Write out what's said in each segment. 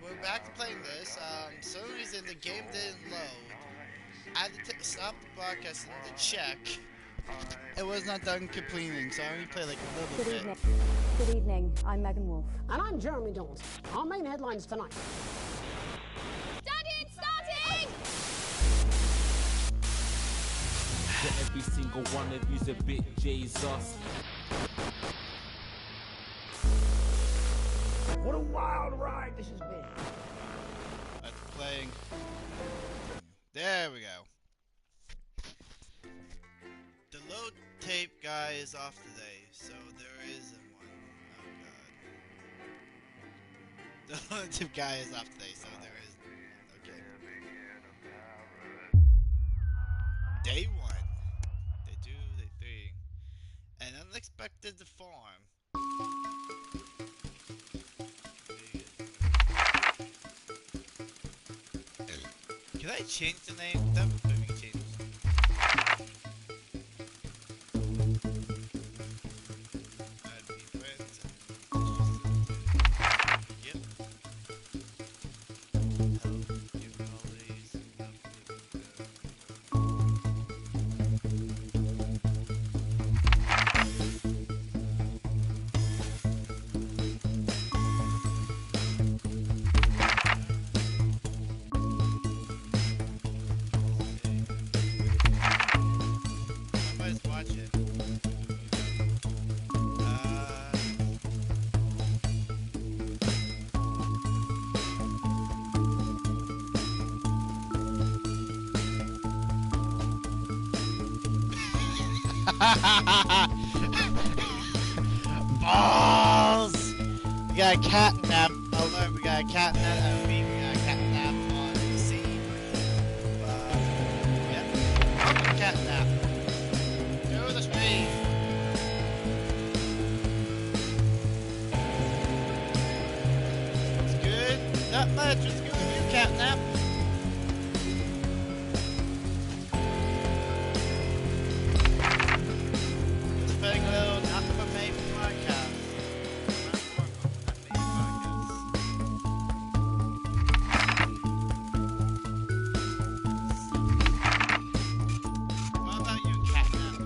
we're back to playing this. For some reason the game didn't load. I had to stop the broadcast and to check. It was not done completing, so I only played like a little Good bit. evening. Good evening. I'm Megan Wolf. And I'm Jeremy Jones. Our main headlines tonight. Starting! Every single one of you's a bit Jesus. What a wild ride this has been. That's playing. There we go. The load tape guy is off today, so there isn't one. Oh god. The load tape guy is off today, so there isn't one. Okay. Day 1. Day 2, day 3. An unexpected farm. Can I change the name? That would be changed. I'd be friends. Yep. Help you always Somebody's watching. Balls! We got a cat nap alert. We got a cat nap. We got a cat nap on the scene. Yep. Cat nap. To the stream. It's good. Not much. It's good with you, cat nap. Just playing a little not for me podcast. What about you, catnap?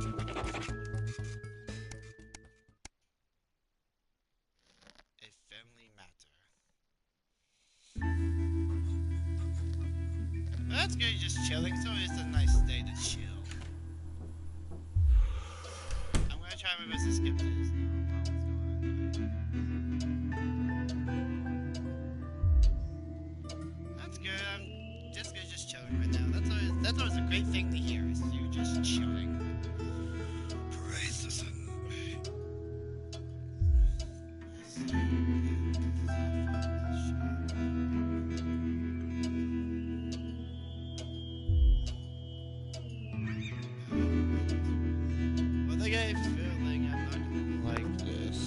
A family matter. That's good, just chilling, so it's a nice day to chill. I'm gonna try my best to skip this. That's good. I'm just good, just chilling right now. That's always a great thing to hear. Is you just chilling. Praise the sun. Well, I get a feeling I'm not gonna like this.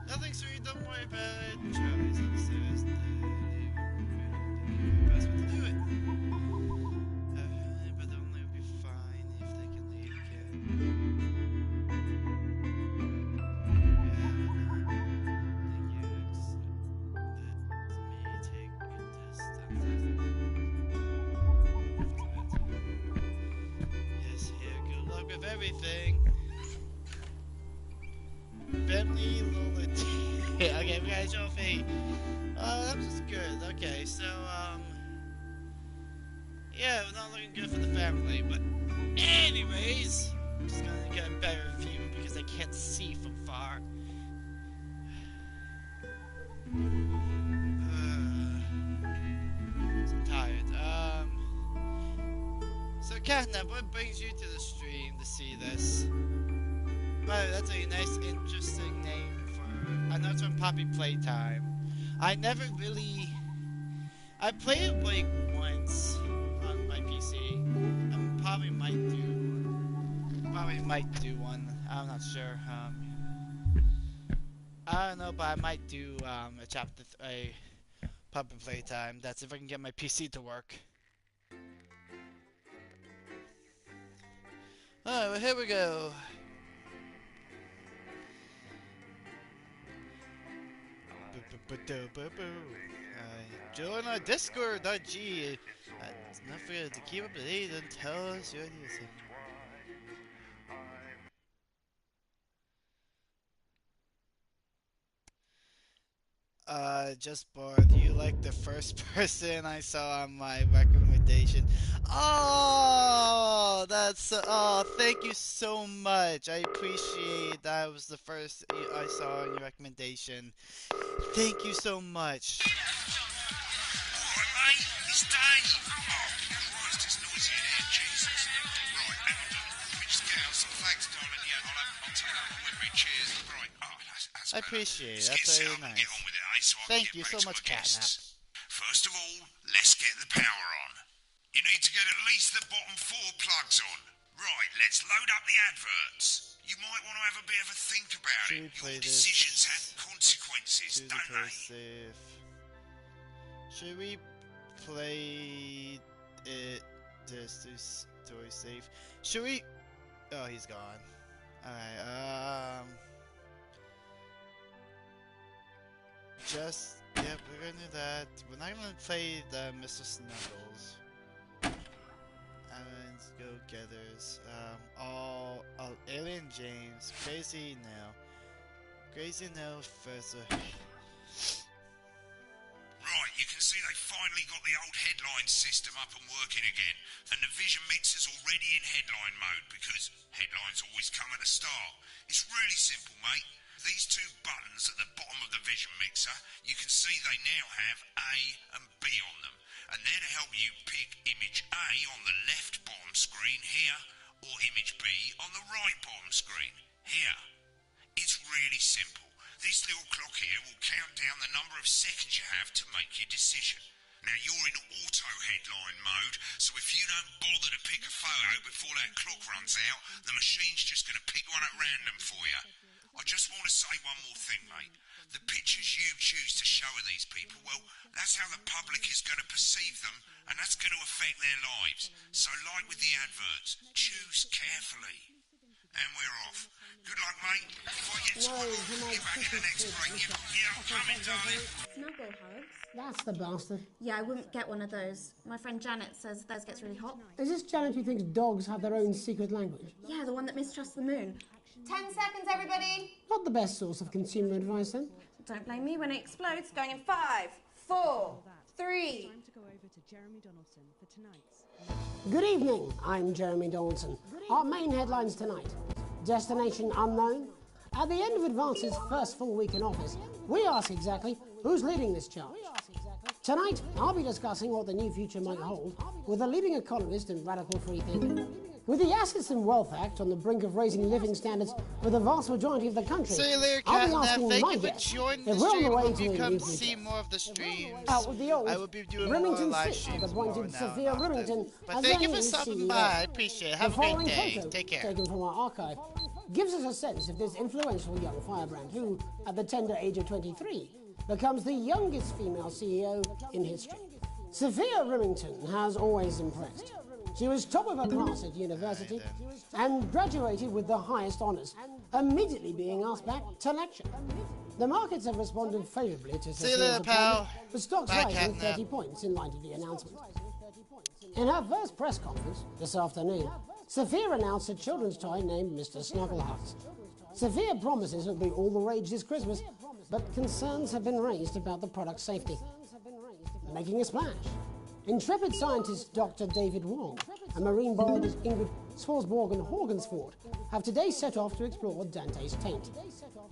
Nothing sweet, don't worry about it. Charlie's upstairs. Best way to do it. But only will be fine if they can leave again. Yes, here, good luck with everything. Bentley Lola Okay, we got a trophy. That was just good. Okay, so, yeah, we're not looking good for the family, but anyways, I'm just gonna get a better view because I can't see from far. So I'm tired. So Catnap, what brings you to the stream to see this? But that's a nice, interesting name for. I know it's from Poppy Playtime. I never really. I played it like once on my PC. I probably might do one. I'm not sure. I don't know, but I might do a Poppy Playtime. That's if I can get my PC to work. Alright, well, here we go. Join our Discord.g. Don't forget to keep up to date and tell us your news. Just bored. You like the first person I saw on my recommendation. Oh, thank you so much. I appreciate that was the first I saw on your recommendation. Thank you so much. Alright, mate, it's Dave. Oh, Christ, it's noisy in here, Jesus. Right, hang on. Let me just get out some flags, darling. Yeah, I'll take that one with me. Cheers. Right, that's I appreciate it. Let's That's get very set up and nice. get on with it, eh? So I Thank can you get so back to much, my Catnap. guests. First of all, let's get the power on. You need to get at least the bottom 4 plugs on. Right, let's load up the adverts. You might want to have a bit of a think about Should we it. play Your this? decisions have consequences, Should we don't play they? safe? Should we play it just to story safe? Should we? Oh, he's gone. Alright, just, yeah, we're gonna do that. We're not gonna play the Mr. Snuggles. And Go-Getters. All Alien James. Crazy now. Crazy now, Professor. Right, you can see they finally got the old headline system up and working again. And the Vision Mixer's already in headline mode because headlines always come at the start. It's really simple, mate. These 2 buttons at the bottom of the Vision Mixer, you can see they now have A and B on them. And they're to help you pick image A on the left bottom screen here, or image B on the right bottom screen here. It's really simple. This little clock here will count down the number of seconds you have to make your decision. Now you're in auto headline mode, so if you don't bother to pick a photo before that clock runs out, the machine's just going to pick one at random for you. I just want to say one more thing, mate. The pictures you choose to show of these people, well, that's how the public is going to perceive them, and that's going to affect their lives. So like with the adverts, choose carefully. And we're off. Good luck, mate. If I get time, I'll get back in the next break. Yeah, I'm coming, darling. Snuggle hugs? That's the bastard. Yeah, I wouldn't get one of those. My friend Janet says theirs gets really hot. Is this Janet who thinks dogs have their own secret language? Yeah, the one that mistrusts the moon. 10 seconds, everybody! Not the best source of consumer advice, then. Don't blame me when it explodes. Going in 5, 4, 3. Time to go over to Jeremy Donaldson for tonight's. Good evening, I'm Jeremy Donaldson. Our main headlines tonight. Destination unknown. At the end of Advance's first full week in office, we ask exactly who's leading this charge. Tonight, I'll be discussing what the new future might hold with a leading economist and radical free thinker. With the Assets and Wealth Act on the brink of raising living standards for the vast majority of the country, See you later, I'll be Catnap. asking Thank my you for guests joining if the we're on stream. the way Hope to you a come new see future. more of the streams. Out with the old, I will be doing Remington more live City streams have more appointed now Sophia and often. Remington But as thank their you for new stopping CEO. by. I appreciate it. Have The a great following day. photo, Take care. taken from our archive, gives us a sense of this influential young firebrand who, at the tender age of 23, becomes the youngest female CEO in history. Sophia Remington has always impressed. She was top of her class at university and graduated with the highest honours, immediately being asked back to lecture. The markets have responded favourably to See you Sophia's later, pal. appointment, with stocks Bye, rising Catnap. 30 points in light of the announcement. In her first press conference this afternoon, Sophia announced a children's toy named Mr. Snugglehugs. Sophia promises it will be all the rage this Christmas, but concerns have been raised about the product's safety. Making a splash, intrepid scientist Dr. David Wong and marine biologist Ingrid Swarsborg Horgensford have today set off to explore Dante's taint.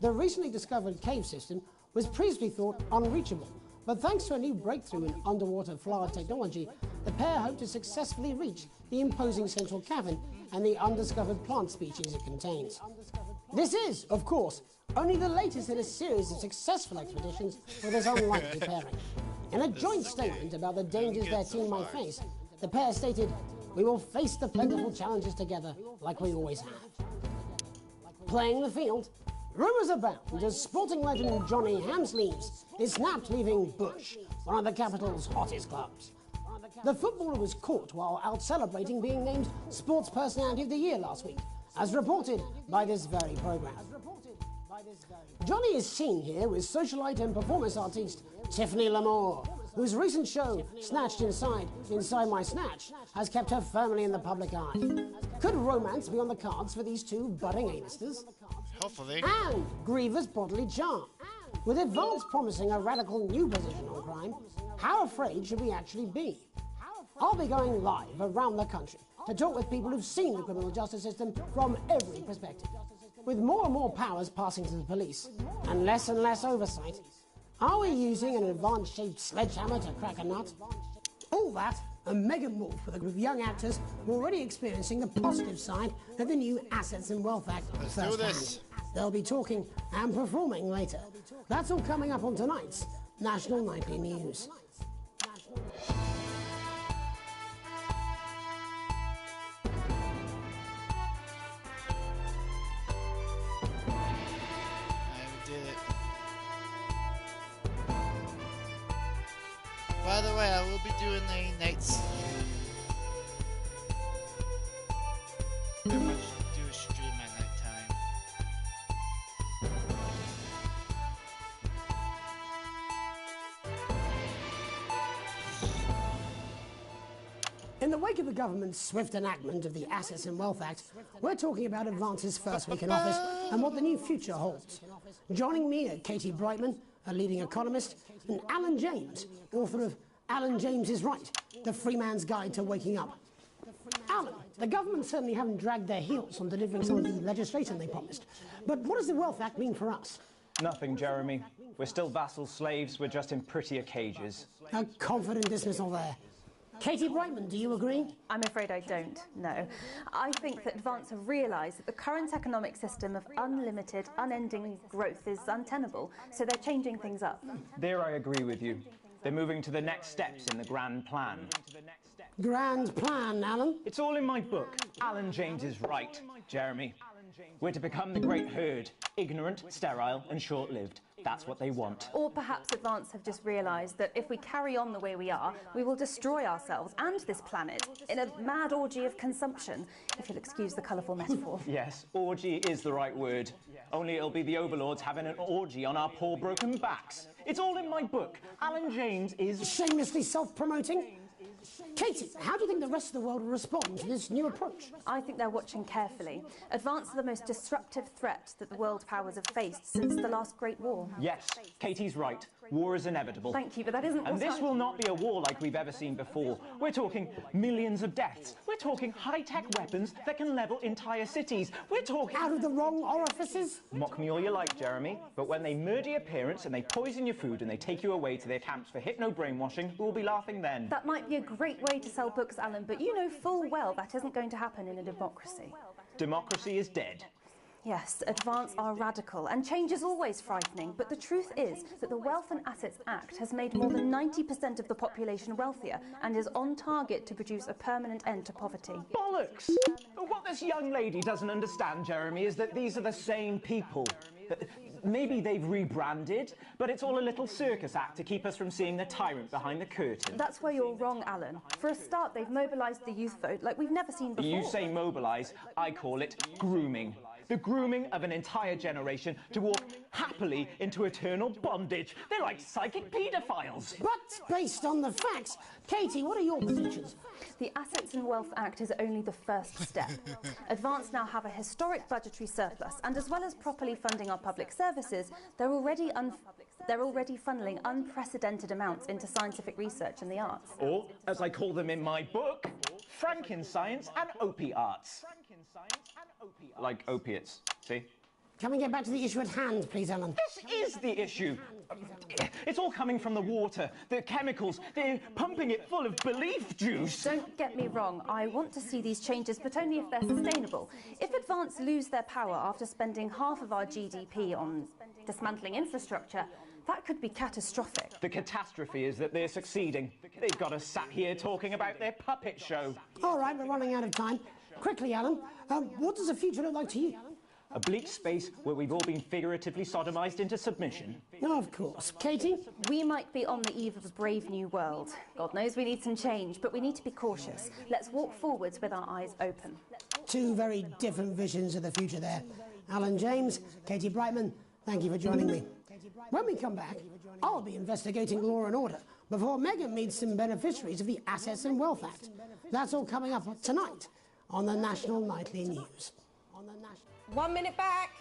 The recently discovered cave system was previously thought unreachable, but thanks to a new breakthrough in underwater flower technology, the pair hope to successfully reach the imposing central cavern and the undiscovered plant species it contains. This is, of course, only the latest in a series of successful expeditions for this unlikely pairing. In a joint statement about the dangers their team might face, the pair stated, "We will face the plentiful challenges together like we always have." Playing the field, rumours abound as sporting legend Johnny Hamsleeves is snapped leaving Bush, one of the capital's hottest clubs. The footballer was caught while out celebrating being named Sports Personality of the Year last week, as reported by this very programme. Johnny is seen here with socialite and performance artiste Tiffany L'Amour, whose recent show, Snatched Inside My Snatch, has kept her firmly in the public eye. Could romance be on the cards for these two budding A-listers? Hopefully. And Griever's bodily charm. With Advance promising a radical new position on crime, how afraid should we actually be? I'll be going live around the country to talk with people who've seen the criminal justice system from every perspective. With more and more powers passing to the police and less oversight, are we using an Advance-shaped sledgehammer to crack a nut? All that and mega more for the group of young actors who are already experiencing the positive side of the new Assets and Wealth Act Let's do this. They'll be talking and performing later. That's all coming up on tonight's National Nightly News. By the way, I will be doing the nights. I should do a stream at night time. In the wake of the government's swift enactment of the Assets and Wealth Act, we're talking about Advance's first week in office and what the new future holds. Joining me are Katie Brightman, a leading economist, and Alan James, author of Alan James is Right, The Free Man's Guide to Waking Up. Alan, the government certainly haven't dragged their heels on delivering some of the legislation they promised. But what does the Wealth Act mean for us? Nothing, Jeremy. We're still vassal slaves, we're just in prettier cages. A confident dismissal there. Katie Brightman, do you agree? I'm afraid I don't, no. I think that Advance have realised that the current economic system of unlimited, unending growth is untenable, so they're changing things up. There I agree with you. They're moving to the next steps in the grand plan. Grand plan, Alan? It's all in my book. Alan James is Right, Jeremy. We're to become the great herd, ignorant, sterile and short-lived. That's what they want. Or perhaps Advance have just realised that if we carry on the way we are, we will destroy ourselves and this planet in a mad orgy of consumption, if you'll excuse the colourful metaphor. Yes, orgy is the right word. Only it'll be the overlords having an orgy on our poor broken backs. It's all in my book. Alan James is... Shamelessly self-promoting? Katie, how do you think the rest of the world will respond to this new approach? I think they're watching carefully. Advance are the most disruptive threat that the world powers have faced since the last Great War. Yes, Katie's right. War is inevitable. Thank you, but that isn't And what this will not be a war like we've ever seen before. We're talking millions of deaths. We're talking high-tech weapons that can level entire cities. We're talking... Out of the wrong orifices? Mock me all you like, Jeremy, but when they murder your parents and they poison your food and they take you away to their camps for hypno-brainwashing, we'll be laughing then. That might be a great way to sell books, Alan, but you know full well that isn't going to happen in a democracy. Democracy is dead. Yes, Advance are radical, and change is always frightening, but the truth is that the Wealth and Assets Act has made more than 90% of the population wealthier and is on target to produce a permanent end to poverty. Bollocks! What this young lady doesn't understand, Jeremy, is that these are the same people. Maybe they've rebranded, but it's all a little circus act to keep us from seeing the tyrant behind the curtain. That's where you're wrong, Alan. For a start, they've mobilised the youth vote like we've never seen before. You say mobilise, I call it grooming. The grooming of an entire generation to walk happily into eternal bondage. They're like psychic paedophiles. But based on the facts, Katie, what are your predictions? The Assets and Wealth Act is only the first step. Advance now have a historic budgetary surplus, and as well as properly funding our public services, they're already funneling unprecedented amounts into scientific research and the arts. Or, as I call them in my book, Frankenscience and opiates. Like opiates, see? Can we get back to the issue at hand, please, Alan? This is the issue. It's all coming from the water, the chemicals. They're pumping it full of belief juice. Don't get me wrong, I want to see these changes, but only if they're sustainable. If Advance lose their power after spending half of our GDP on dismantling infrastructure, that could be catastrophic. The catastrophe is that they're succeeding. They've got us sat here talking about their puppet show. All right, we're running out of time. Quickly, Alan, what does the future look like to you? A bleak space where we've all been figuratively sodomized into submission. No, of course. Katie? We might be on the eve of a brave new world. God knows we need some change, but we need to be cautious. Let's walk forwards with our eyes open. Two very different visions of the future there. Alan James, Katie Brightman, thank you for joining me. When we come back, I'll be investigating Law and Order before Meghan meets some beneficiaries of the Assets and Wealth Act. That's all coming up tonight on the National Nightly News. 1 minute back.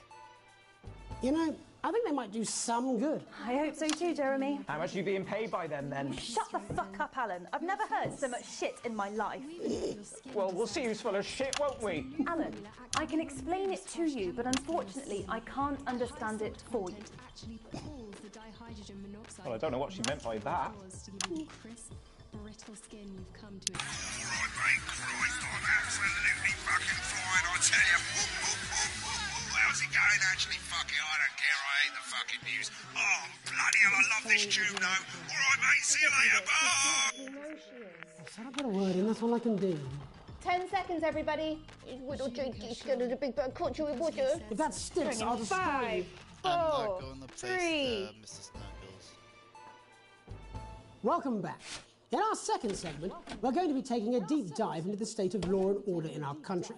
You know, I think they might do some good. I hope so too, Jeremy. How much are you being paid by them, then? Shut the fuck up, Alan. I've never heard so much shit in my life. Well, we'll see who's full of shit, won't we? Alan, I can explain it to you, but unfortunately, I can't understand it for you. Well, I don't know what she meant by that. Alright, mate, Christ, I'm absolutely fucking flying, I tell you. How's it going, actually? Fuck it, I don't care, I hate the fucking news. Oh, bloody hell, I love this tune, though. Alright, mate, see you later, bye! I said I put a word in, that's all I can do. 10 seconds, everybody. Little Jakey's got a big bird caught you with water. If that sticks, I'll destroy you. 5, I'm not 4, going to 3. place Mrs. Knuckles. Welcome back. In our second segment, we're going to be taking a deep dive into the state of law and order in our country.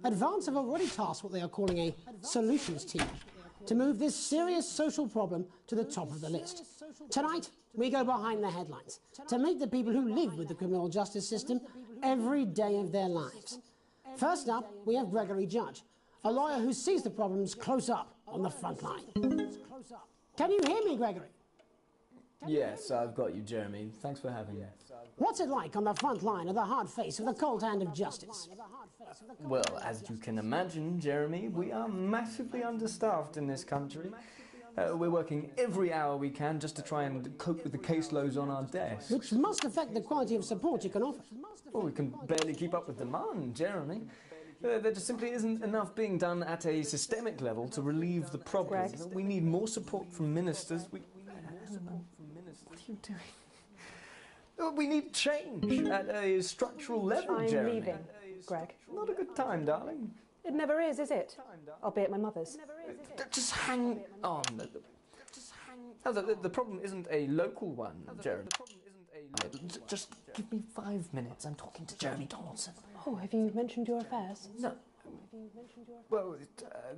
Advance have already tasked what they are calling a solutions team to move this serious social problem to the top of the list. Tonight, we go behind the headlines to meet the people who live with the criminal justice system every day of their lives. First up, we have Gregory Judge, a lawyer who sees the problems close up on the front line. Can you hear me, Gregory? Yes, I've got you, Jeremy. Thanks for having me. What's it like on the front line of the hard face of the cold hand of justice? Well, as you can imagine, Jeremy, we are massively understaffed in this country. We're working every hour we can just to try and cope with the caseloads on our desks. Which must affect the quality of support you can offer. Well, we can barely keep up with demand, Jeremy. There just simply isn't enough being done at a systemic level to relieve the problem. We need more support from ministers. What are you doing? We need change at a structural level, I'm Jeremy. leaving, Greg. Not a good time, darling. It never is it? I'll be at my mother's. Just hang on. No, the problem isn't a local one, Jeremy. Just give me 5 minutes. I'm talking to Jeremy Donaldson. Oh, have you mentioned your affairs? No. Well,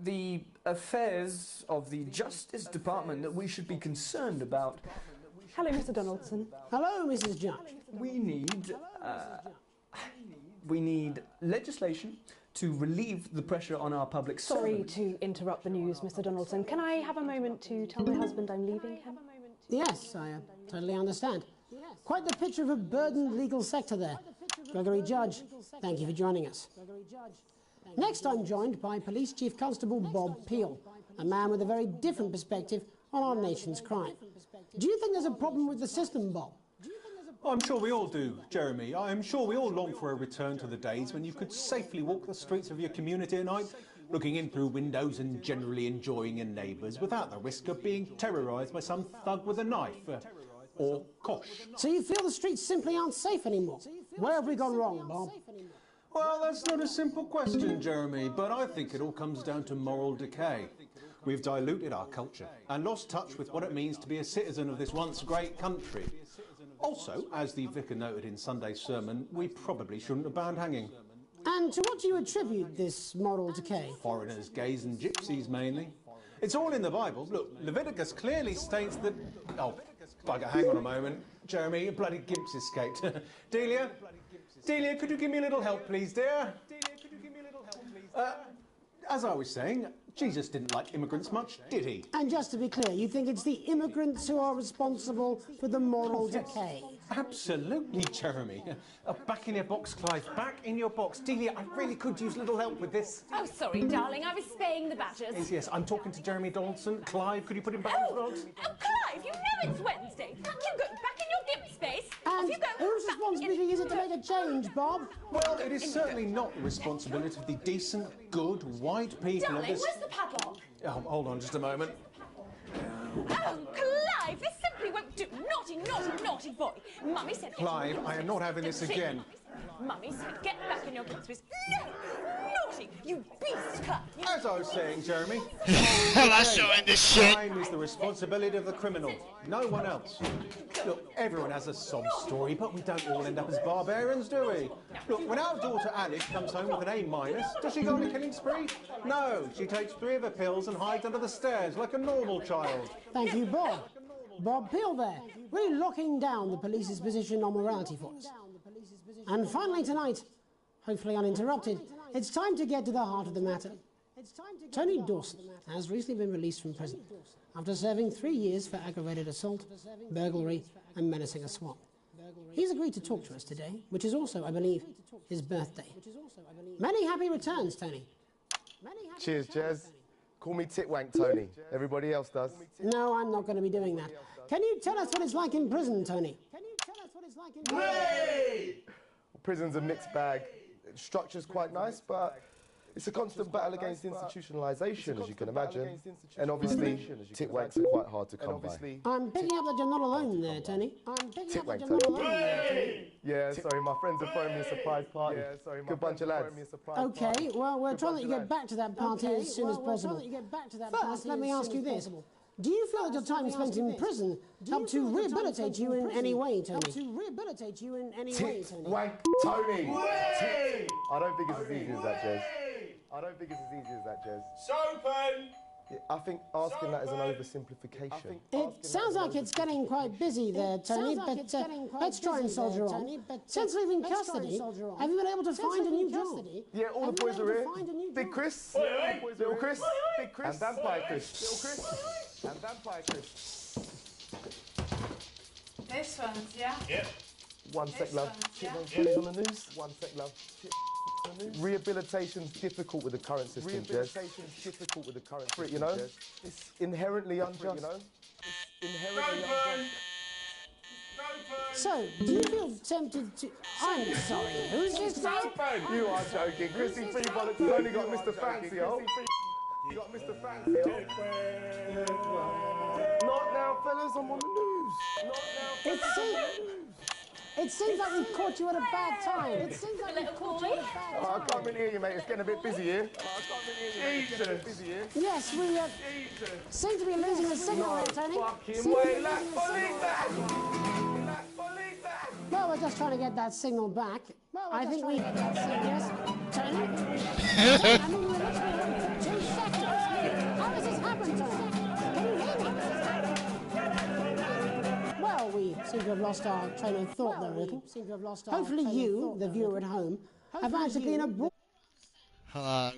the affairs of the Justice Department that we should be concerned about. Hello, Mr. Donaldson. Hello, Mrs. Judge. We need legislation to relieve the pressure on our public Sorry servants. to interrupt the news, Mr. Donaldson. Can I have a moment to tell my husband I'm leaving him? Yes, I totally understand. Quite the picture of a burdened legal sector there. Gregory Judge, thank you for joining us. Next, I'm joined by Police Chief Constable Bob Peel, a man with a very different perspective on our nation's crime. Do you think there's a problem with the system, Bob? I'm sure we all do, Jeremy. I am sure we all long for a return to the days when you could safely walk the streets of your community at night, looking in through windows and generally enjoying your neighbours without the risk of being terrorised by some thug with a knife. Or kosh. So you feel the streets simply aren't safe anymore? Where have we gone wrong, Bob? Well, that's not a simple question, Jeremy, but I think it all comes down to moral decay. We've diluted our culture and lost touch with what it means to be a citizen of this once great country. Also, as the vicar noted in Sunday's sermon, we probably shouldn't have banned hanging. And to what do you attribute this moral decay? Foreigners, gays and gypsies mainly. It's all in the Bible. Look, Leviticus clearly states that... Oh, bugger, hang on a moment. Jeremy, your bloody gimp's escaped. Delia? Delia, could you give me a little help, please, dear? As I was saying, Jesus didn't like immigrants much, did he? And just to be clear, you think it's the immigrants who are responsible for the moral decay? Absolutely, Jeremy. Back in your box, Clive. Back in your box. Delia, I really could use a little help with this. Oh, sorry, darling. I was spaying the badgers. Yes, I'm talking to Jeremy Donaldson. Clive, could you put him back in the box? Oh, Clive, you know it's Wednesday. Can't you go back in your gimp space? And Off you go. whose responsibility is it to make a change, Bob? Well, it is certainly not the responsibility of the decent, good, white people of Darling, this... where's the padlock? Oh, hold on just a moment. Oh, Clive, this simply won't do. Naughty, naughty, naughty boy. Mummy said... Clive, I am not having this again. Mummy said, get back in your gimp space. No! Naughty naughty, you beast cut. As I was saying, Jeremy, I'm not showing this shit. crime is the responsibility of the criminal, no one else. Look, everyone has a sob story, but we don't all end up as barbarians, do we? Look, when our daughter Alice comes home with an A-, does she go on a killing spree? No, she takes 3 of her pills and hides under the stairs like a normal child. Thank you, Bob. Bob Peel there, really locking down the police's position on morality for us. And finally tonight, hopefully uninterrupted, it's time to get to the heart of the matter. Tony Dawson has recently been released from prison after serving 3 years for aggravated assault, burglary and menacing a swat. He's agreed to talk to us today, which is also, I believe, his birthday. Many happy returns, Tony. Cheers, Jez. Call me Titwank, Tony. Everybody else does. No, I'm not going to be doing that. Can you tell us what it's like in prison, Tony? Prison's a mixed bag. Structure's quite nice, but it's a constant battle against institutionalisation, as you can imagine. And obviously, Titwanks are quite hard to come by. I'm picking up that you're not alone there, Tony. Titwank, Tony. Yeah, sorry, my friends are throwing me a surprise party. Good bunch of lads. Okay, well, we're trying to get back to that party as soon as possible. First, let me ask you this. Do you feel that your time spent in prison helped to rehabilitate you in any way, Tony? Titwank, Tony! I don't think it's as easy as that, Jez. Sopen! Yeah, I think asking that is an oversimplification. It sounds like it's getting quite busy there, Tony, but let's try and soldier on. Since leaving custody, have you been able to find a new job? Yeah, all the boys are here. Big Chris, Little Chris, Big Chris, and Vampire Chris. Little Chris, and Vampire Chris. This one's, yeah? Yep. One sec, love. Yeah. Chipmunks on the news. One sec, love. Rehabilitation's difficult with the current system, Jez. You know, it's inherently unjust. You know, it's inherently unjust. So, do you feel tempted to... I'm sorry, who's this now? You are joking. Chrissy Free Bollocks has only got Mr. Fancy, oh. You got Mr. Fancy, oh. Not now, fellas, I'm on the news. Not now, fellas, It seems like we've caught you at a bad time. Oh, I can't really hear you, mate. It's getting a bit busy here. Jesus. Yes, we seem to be losing the signal here, Tony. Fucking way, believe that! Well, we're just trying to get that signal back. I think we... Yes, Tony? I mean, we're literally waiting for 2 seconds. How does this happen, Tony? Can you hear me? Well, we seem to have lost our train of thought there a little. Hopefully you, the viewer at home, have managed to clean up... Hold on,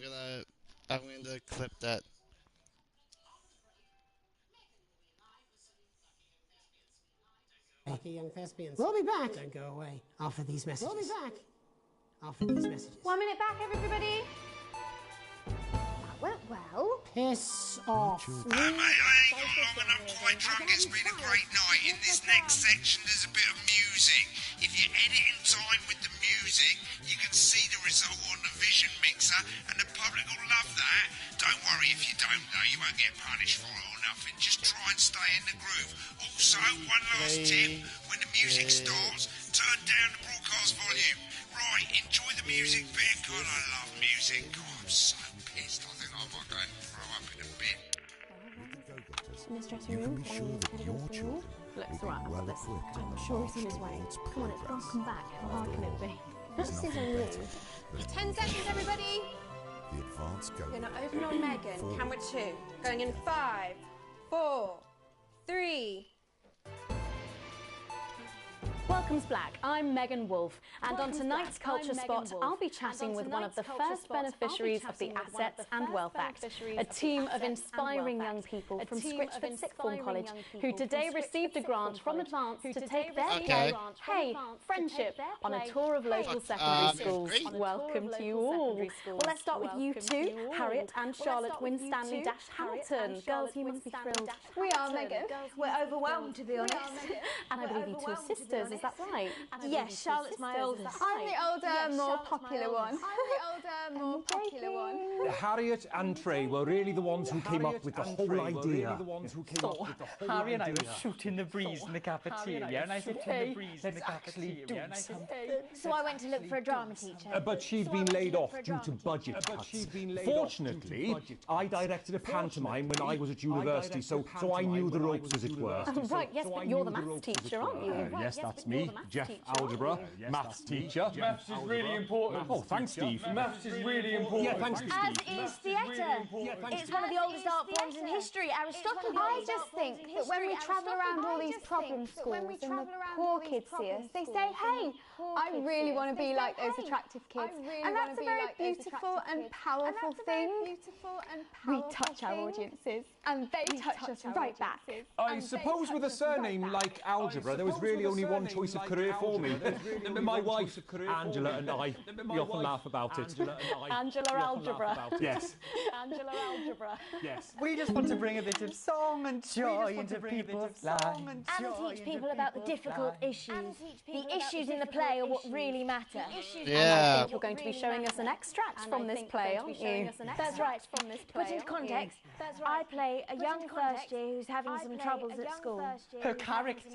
I'm gonna clip that. Lucky young thespians. We'll be back. Don't go away after these messages. 1 minute back, everybody. Well, piss off. Mate, I ain't got long and I'm quite drunk. It's been a great night. In this next section, there's a bit of music. If you edit in time with the music, you can see the result on the Vision Mixer, and the public will love that. Don't worry if you don't, though. You won't get punished for it or nothing. Just try and stay in the groove. Also, one last tip. When the music starts, turn down the broadcast volume. Right, enjoy the music bit. God, I love music. God, I'm so pissed. I think I might go and throw up in a bit. In the dressing room, looks right. I've got this. I'm sure he's on his way. Come on, it's welcome back. How hard can it be? This is on you. 10 seconds, everybody. The advance go. You're gonna open on Megan. Camera 2. Going in 5, 4, 3. Welcome's Black. I'm Megan Wolfe, and on tonight's Culture Spot, I'll be chatting with one of the first beneficiaries of the Assets and Wealth Act, a team of inspiring young people from Scritchford Sixth Form College, who today received a grant from Advance to take their play, Hey, Friendship, on a tour of local secondary schools. Welcome to you all. Well, let's start with you two, Harriet and Charlotte Winstanley-Hamilton. Girls, you must be thrilled. We are, Megan. We're overwhelmed, to be honest. And I believe you two are sisters, is that right. Yes, Charlotte's my oldest. I'm the older, more popular one. Harriet and Trey were really the ones who came up with the whole idea. Harry and I were shooting the breeze in the cafeteria, and I said, hey, let's actually do something. So I went to look for a drama teacher. But she'd been laid off due to budget cuts. Fortunately, I directed a pantomime when I was at university, so I knew the ropes, as it were. Right, yes, but you're the maths teacher, aren't you? Yes, that's me, Jeff Algebra, maths teacher. Maths is really important. Oh, thanks, Steve. Maths is really important. Yeah, thanks, Steve. As is theatre. It's one of the oldest art forms in history, Aristotle. I just think that when we travel around all these problem schools and the poor kids see us, they say, hey, I really want to be like those attractive kids. And that's a very beautiful and powerful thing. We touch our audiences and they touch us right back. I suppose with a surname like Algebra, there was really only one choice of career for me. My wife, Angela, and I, we often laugh about it. Angela Algebra. Yes. Angela Algebra. Yes. We just want to bring a bit of song and joy into people's lives. And teach people about the difficult issues. The issues in the play are what really matter. And I think you're going to be showing us an extract from this play, aren't you? That's right. Put into context, I play a young first year who's having some troubles at school. Her character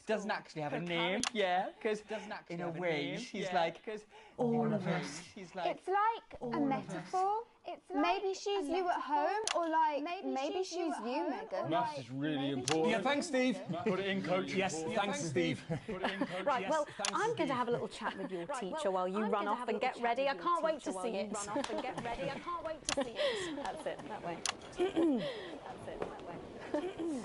doesn't actually have a name, because in a way she's like all of us. It's like a metaphor. Maybe she's you at home, or like maybe she's you, Megan. Maths is really important. Yeah, thanks, Steve. Put it in, coach. Yes, thanks, Steve. Right, well, I'm going to have a little chat with your teacher while you run off and get ready. I can't wait to see it. Run off and get ready. I can't wait to see it. That's it, that way. That's it, that way.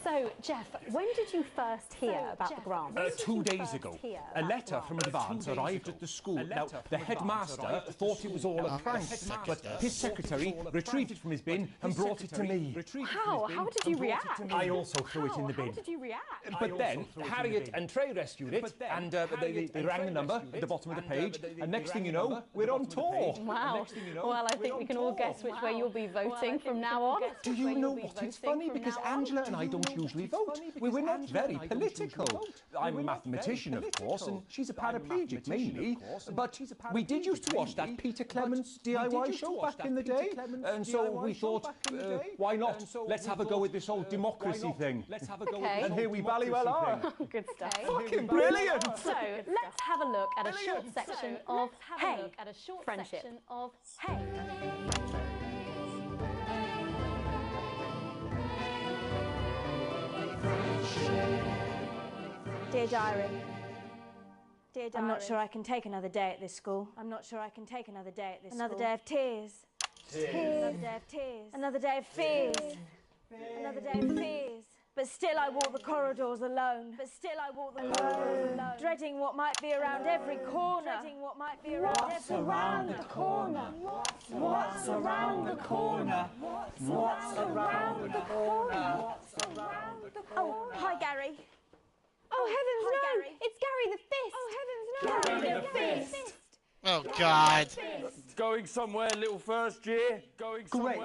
So, Jeff, when did you first hear about the grant? 2 days ago. A letter from Advance arrived at the school. Now, the headmaster thought it was all a prank, but his secretary retrieved it from his bin and brought it to me. How? How did you react? I also threw it in the bin. How did you react? But then, Harriet and Trey rescued it, and they rang the number at the bottom of the page, and next thing you know, we're on tour. Wow. Well, I think we can all guess which way you'll be voting from now on. Do you know what? It's funny, because Angela and I don't usually vote. We're not very political. I'm a mathematician, of course, and she's a paraplegic mainly, but we did used to watch that Peter Clements DIY show back in the day, and so we thought, why not? Let's have a go with this whole democracy thing. And here we ballywell are. Good stuff. Fucking brilliant! So, let's have a look at a short section of Hey, Friendship. Dear Diary. I'm not sure I can take another day at this school. Another day of tears. Another day of tears. Another day of fears. Another day of fears. But still I walk the corridors alone. Dreading what might be around every corner. What's around the corner? What's around the corner? What's around the corner? Oh, hi, Gary. Oh, heavens no! It's Gary the Fist! Oh, heavens no! Gary the Fist! Oh, God. Going somewhere, little first year. Great.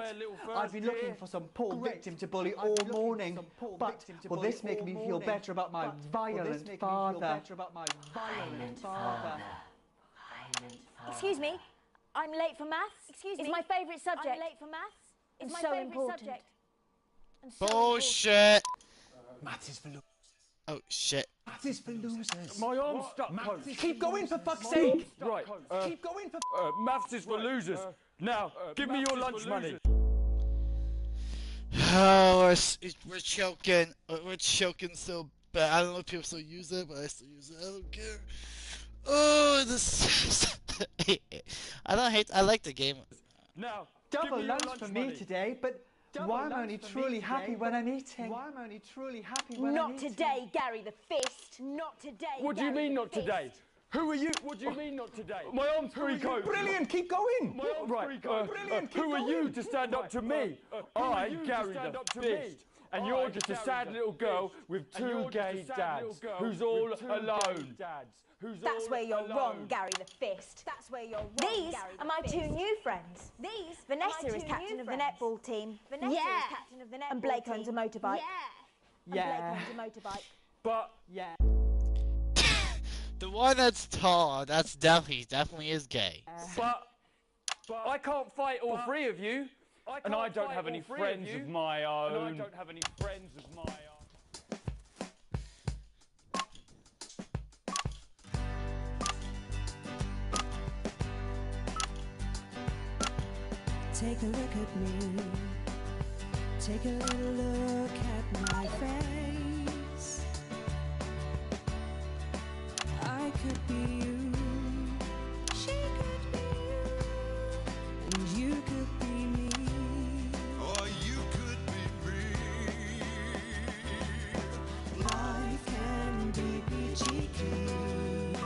I've been looking for some poor victim to bully all morning, but will this make me feel better about my violent father? Excuse me, I'm late for maths. It's my favourite subject. I'm late for maths. It's so important. Bullshit. Maths is for losers. Oh, shit. Maths is for losers. My arm's stuck, coach. Keep going, for fuck's sake. Right. Keep going, for... Maths is for losers. Now, give me your lunch money. Oh, we're choking. We're choking so bad. I don't know if people still use it, but I still use it. I don't care. Oh, this... I like the game. Now, double lunch for me today, but... Why am I only truly happy when I'm eating? Not today, Gary the Fist. Not today. What do you mean not today? Who are you? What do you mean not today? My arm's free, coach. Brilliant, keep going. My arm's free, coach. Who are you to stand up to me? I, Gary the Fist. And you're just a sad little girl with two gay dads who's all alone. That's where you're wrong, Gary the Fist. These are my two new friends. Vanessa is captain of the netball team. And Blake owns a motorbike. But yeah. The one that's tall, that's definitely is gay. But I can't fight all three of you. And I don't have any friends of my own. Take a look at me. Take a little look at my face. I could be you. She could be you. And you could be me. Or you could be me. Life can be peachy keen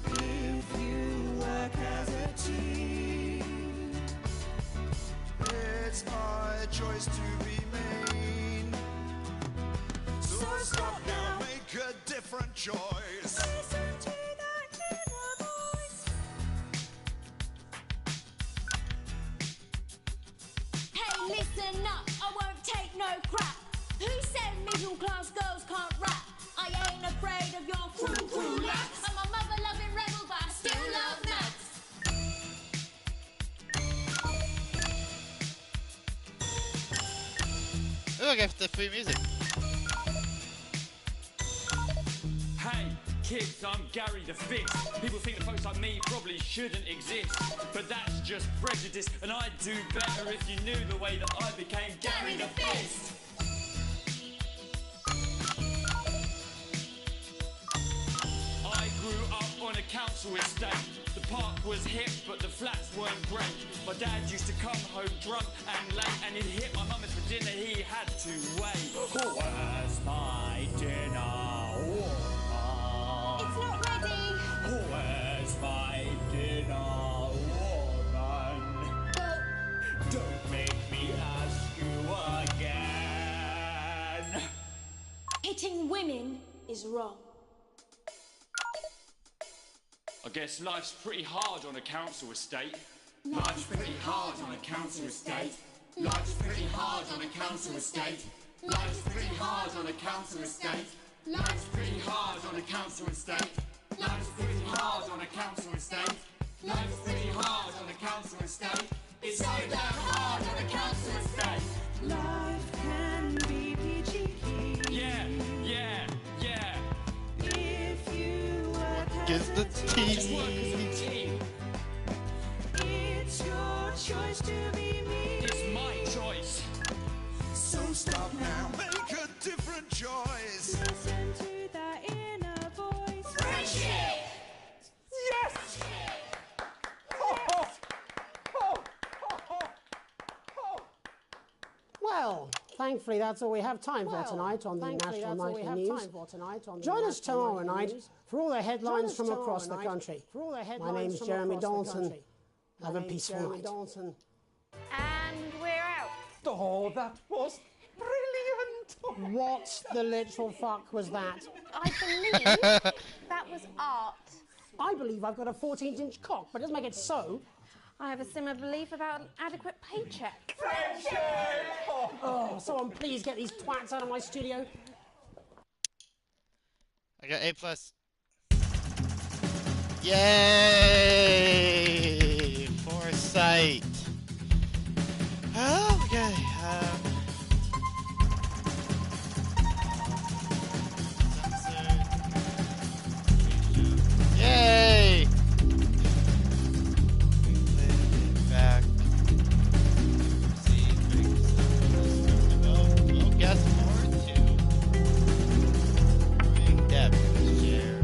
if you work as a team. It's my choice to be mean. So stop now, make a different choice. Listen to that inner voice. Hey, listen up, I won't take no crap. Who said middle class girls can't rap? I ain't afraid of your cruel lads. I'm a mother loving rebel, but I still love maths. Oh, I got the free music. Hey, kids, I'm Gary the Fist. People think that folks like me probably shouldn't exist, but that's just prejudice, and I'd do better if you knew the way that I became Gary the Fist. I grew up on a council estate. The park was hip, but the flats weren't great. My dad used to come home drunk and late, and he'd hit my mum for dinner, he had to wait. Where's my dinner, woman? It's not ready. Where's my dinner, woman? Don't make me ask you again. Hitting women is wrong. I guess life's pretty hard on a council estate. Life's pretty hard on a council estate. Life's pretty hard on a council estate. Life's pretty hard on a council estate. Life's pretty hard on a council estate. Life's pretty hard on a council estate. Life's pretty hard on a council estate. It's so damn hard on a council estate. Life can be peachy keen. Yeah. If you work Gives the Just work as a team. it's your choice to be me. It's my choice. So stop now, make a different choice. Listen to that inner voice. Friendship! Yes! Well, thankfully that's all we have time for tonight on the National Nightly News. Join us tomorrow night for all the headlines from across the country. My name's Jeremy Donaldson. Have a peaceful night. And we're out. Oh, that was brilliant! What the literal fuck was that? I believe that was art. I believe I've got a 14-inch cock, but it doesn't make it so. I have a similar belief about an adequate paycheck. Oh, someone please get these twats out of my studio. I got A+. Yay! Foresight. Okay. Yay! Back. Oh, guess more to bring depth share.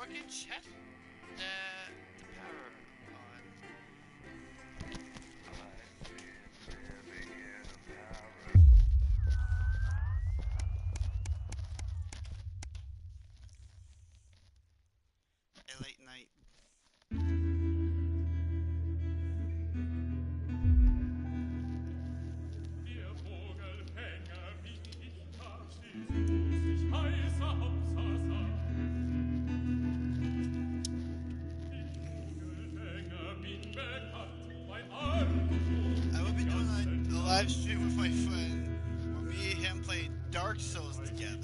working, chat? The power on. A late night. I will be doing a live stream with my friend where me and him play Dark Souls together.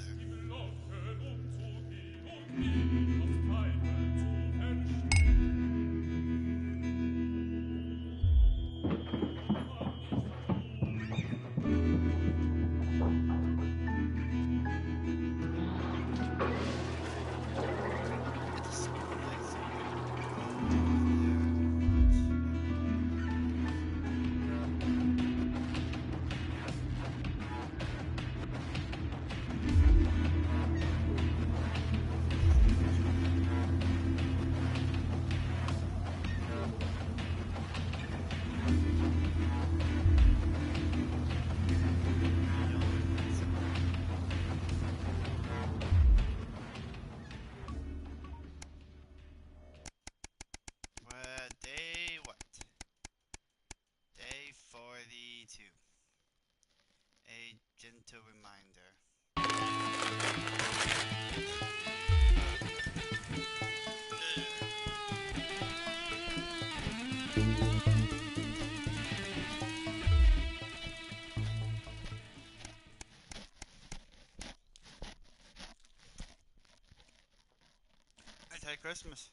Day what? Day 42. A gentle reminder. Anti-Christmas.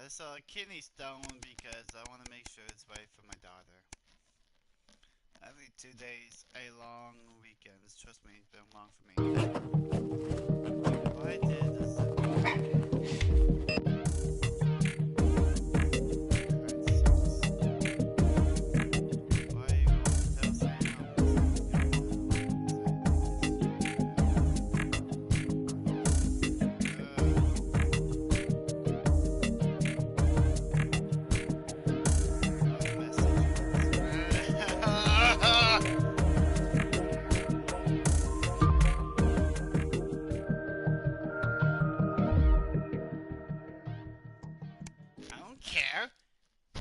It's a kidney stone because I want to make sure it's right for my daughter. Every 2 days, a long weekend. Trust me, it's been long for me. Why did this?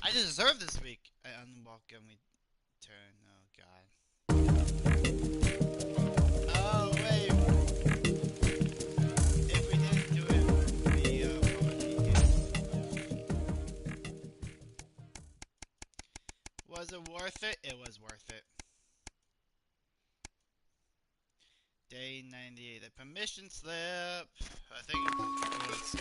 I deserve this week. I unwalk and we turn. Oh god. Oh wait. If we didn't do it, we probably was it worth it? It was worth it. Day 98. A permission slip. I think it was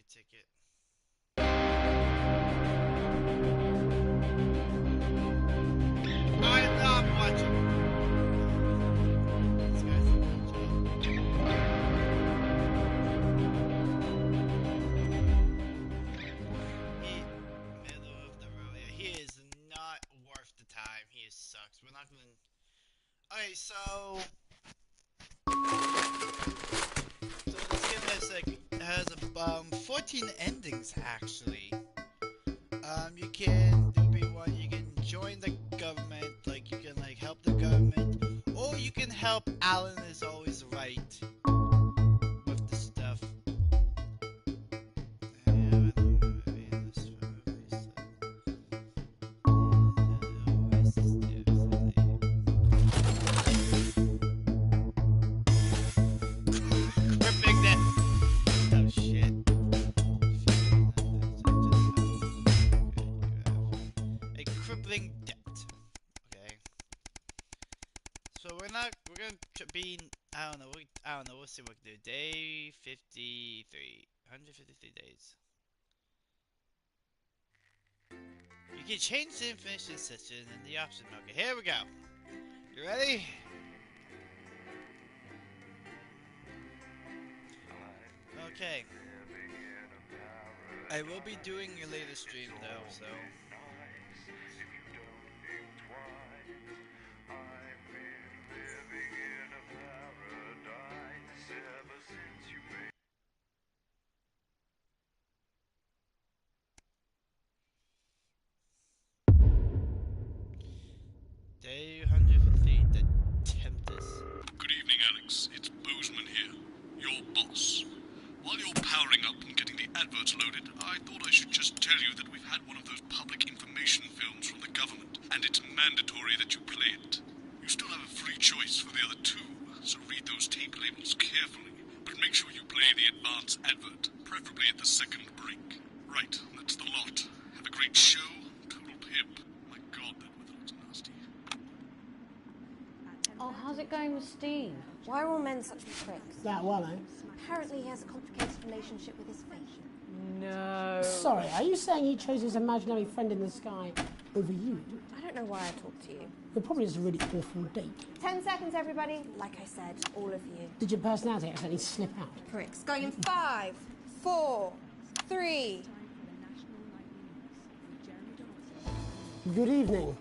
ticket. I'm not watching. Okay, so this game has 14 endings actually. You can do B1. You can join the government, like you can like help the government, or you can help Alan is always right with the stuff. I don't know, we'll see what we can do. Day 53. 153 days. You can change the information section in the option. Okay, here we go. You ready? Okay. I will be doing a later stream though, so... Day 153, the Tempest. Good evening, Alex. It's Bozeman here, your boss. While you're powering up and getting the adverts loaded, I thought I should just tell you that we've had one of those public information films from the government, and it's mandatory that you play it. You still have a free choice for the other two, so read those tape labels carefully, but make sure you play the advance advert, preferably at the second break. Right, that's the lot. Have a great show. Total pimp. My God, that weather looks nasty. Oh, how's it going with Steve? Why are all men such pricks? That well, eh? Apparently he has a complicated relationship with his fate. No. Sorry, are you saying he chose his imaginary friend in the sky over you? I don't know why I talked to you. It probably is a really awful date. 10 seconds, everybody. Like I said, all of you. Did your personality accidentally slip out? Pricks. Going in 5, 4, 3. Good evening.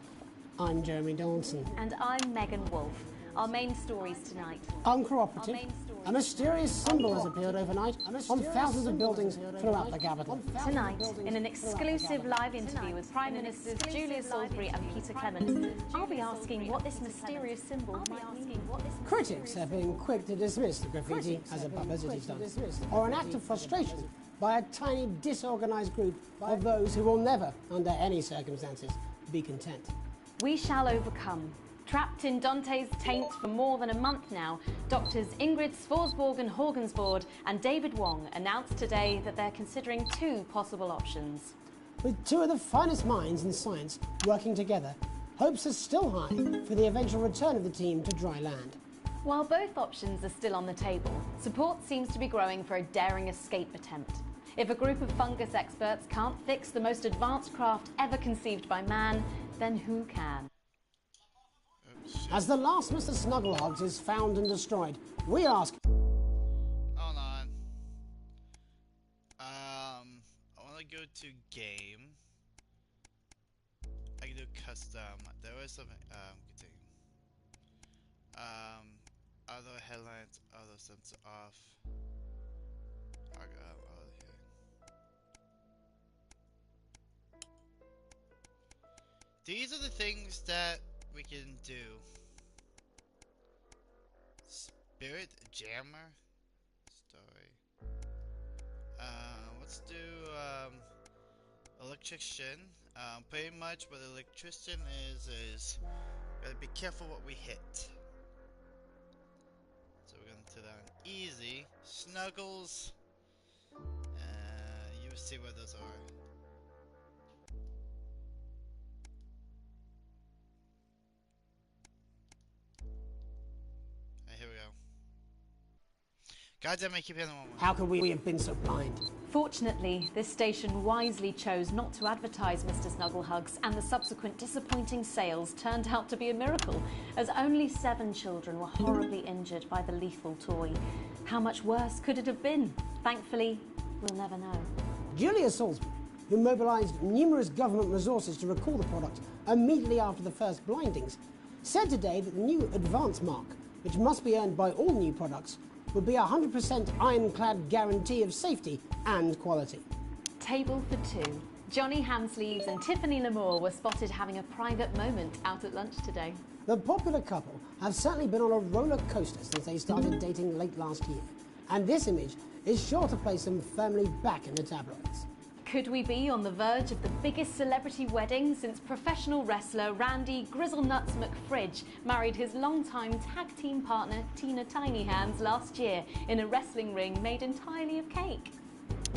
I'm Jeremy Dawson. And I'm Megan Wolf. Our main stories tonight. Uncooperative. A mysterious symbol has appeared overnight on thousands of buildings throughout the capital. Tonight, in an exclusive live interview with Prime Ministers Julia Salisbury and Peter Clement, I'll be asking what this mysterious symbol might mean. Critics have been quick to dismiss the graffiti as a publicity stunt, or an act of frustration by a tiny, disorganized group of those who will never, under any circumstances, be content. We shall overcome. Trapped in Dante's taint for more than a month now, doctors Ingrid Svorsborg and Horgensvord and David Wong announced today that they're considering 2 possible options. With 2 of the finest minds in science working together, hopes are still high for the eventual return of the team to dry land. While both options are still on the table, support seems to be growing for a daring escape attempt. If a group of fungus experts can't fix the most advanced craft ever conceived by man, then who can? As the last Mr. Snugglehugs is found and destroyed, we ask... Hold on. I want to go to game. I can do custom. There was something. Continue. Auto headlines, auto sensor off. These are the things that we can do. Spirit Jammer story. Let's do electrician. Pretty much what electrician is gotta be careful what we hit. So we're gonna do that on easy. Snuggles. You will see where those are. God damn, I keep hitting one. How could we have been so blind? Fortunately, this station wisely chose not to advertise Mr. Snugglehugs, and the subsequent disappointing sales turned out to be a miracle, as only 7 children were horribly injured by the lethal toy. How much worse could it have been? Thankfully, we'll never know. Julia Salisbury, who mobilised numerous government resources to recall the product immediately after the first blindings, said today that the new Advance mark, which must be earned by all new products, would be a 100% ironclad guarantee of safety and quality. Table for two. Johnny Hamsleeves and Tiffany Lamour were spotted having a private moment out at lunch today. The popular couple have certainly been on a roller coaster since they started dating late last year, and this image is sure to place them firmly back in the tabloids. Could we be on the verge of the biggest celebrity wedding since professional wrestler Randy Grizzlenuts McFridge married his longtime tag team partner Tina Tiny Hands last year in a wrestling ring made entirely of cake?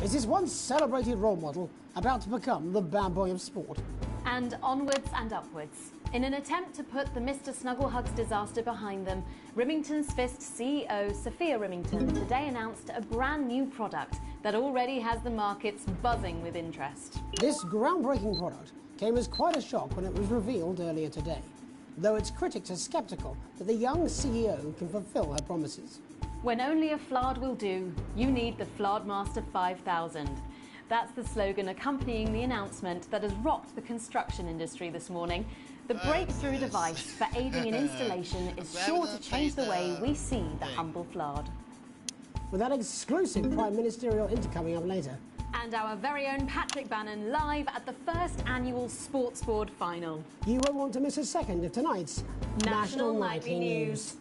Is this once celebrated role model about to become the bad boy of sport? And onwards and upwards. In an attempt to put the Mr. Snugglehugs disaster behind them, Rimington's Fist CEO Sophia Rimington today announced a brand new product that already has the markets buzzing with interest. This groundbreaking product came as quite a shock when it was revealed earlier today, though its critics are sceptical that the young CEO can fulfill her promises. When only a Flard will do, you need the Flardmaster 5000. That's the slogan accompanying the announcement that has rocked the construction industry this morning. The breakthrough device for aiding in installation is sure to change the way we see the humble Flard. With that exclusive Prime Ministerial Inter coming up later. And our very own Patrick Bannon live at the first annual Sports Board final. You won't want to miss a second of tonight's National Nightly News.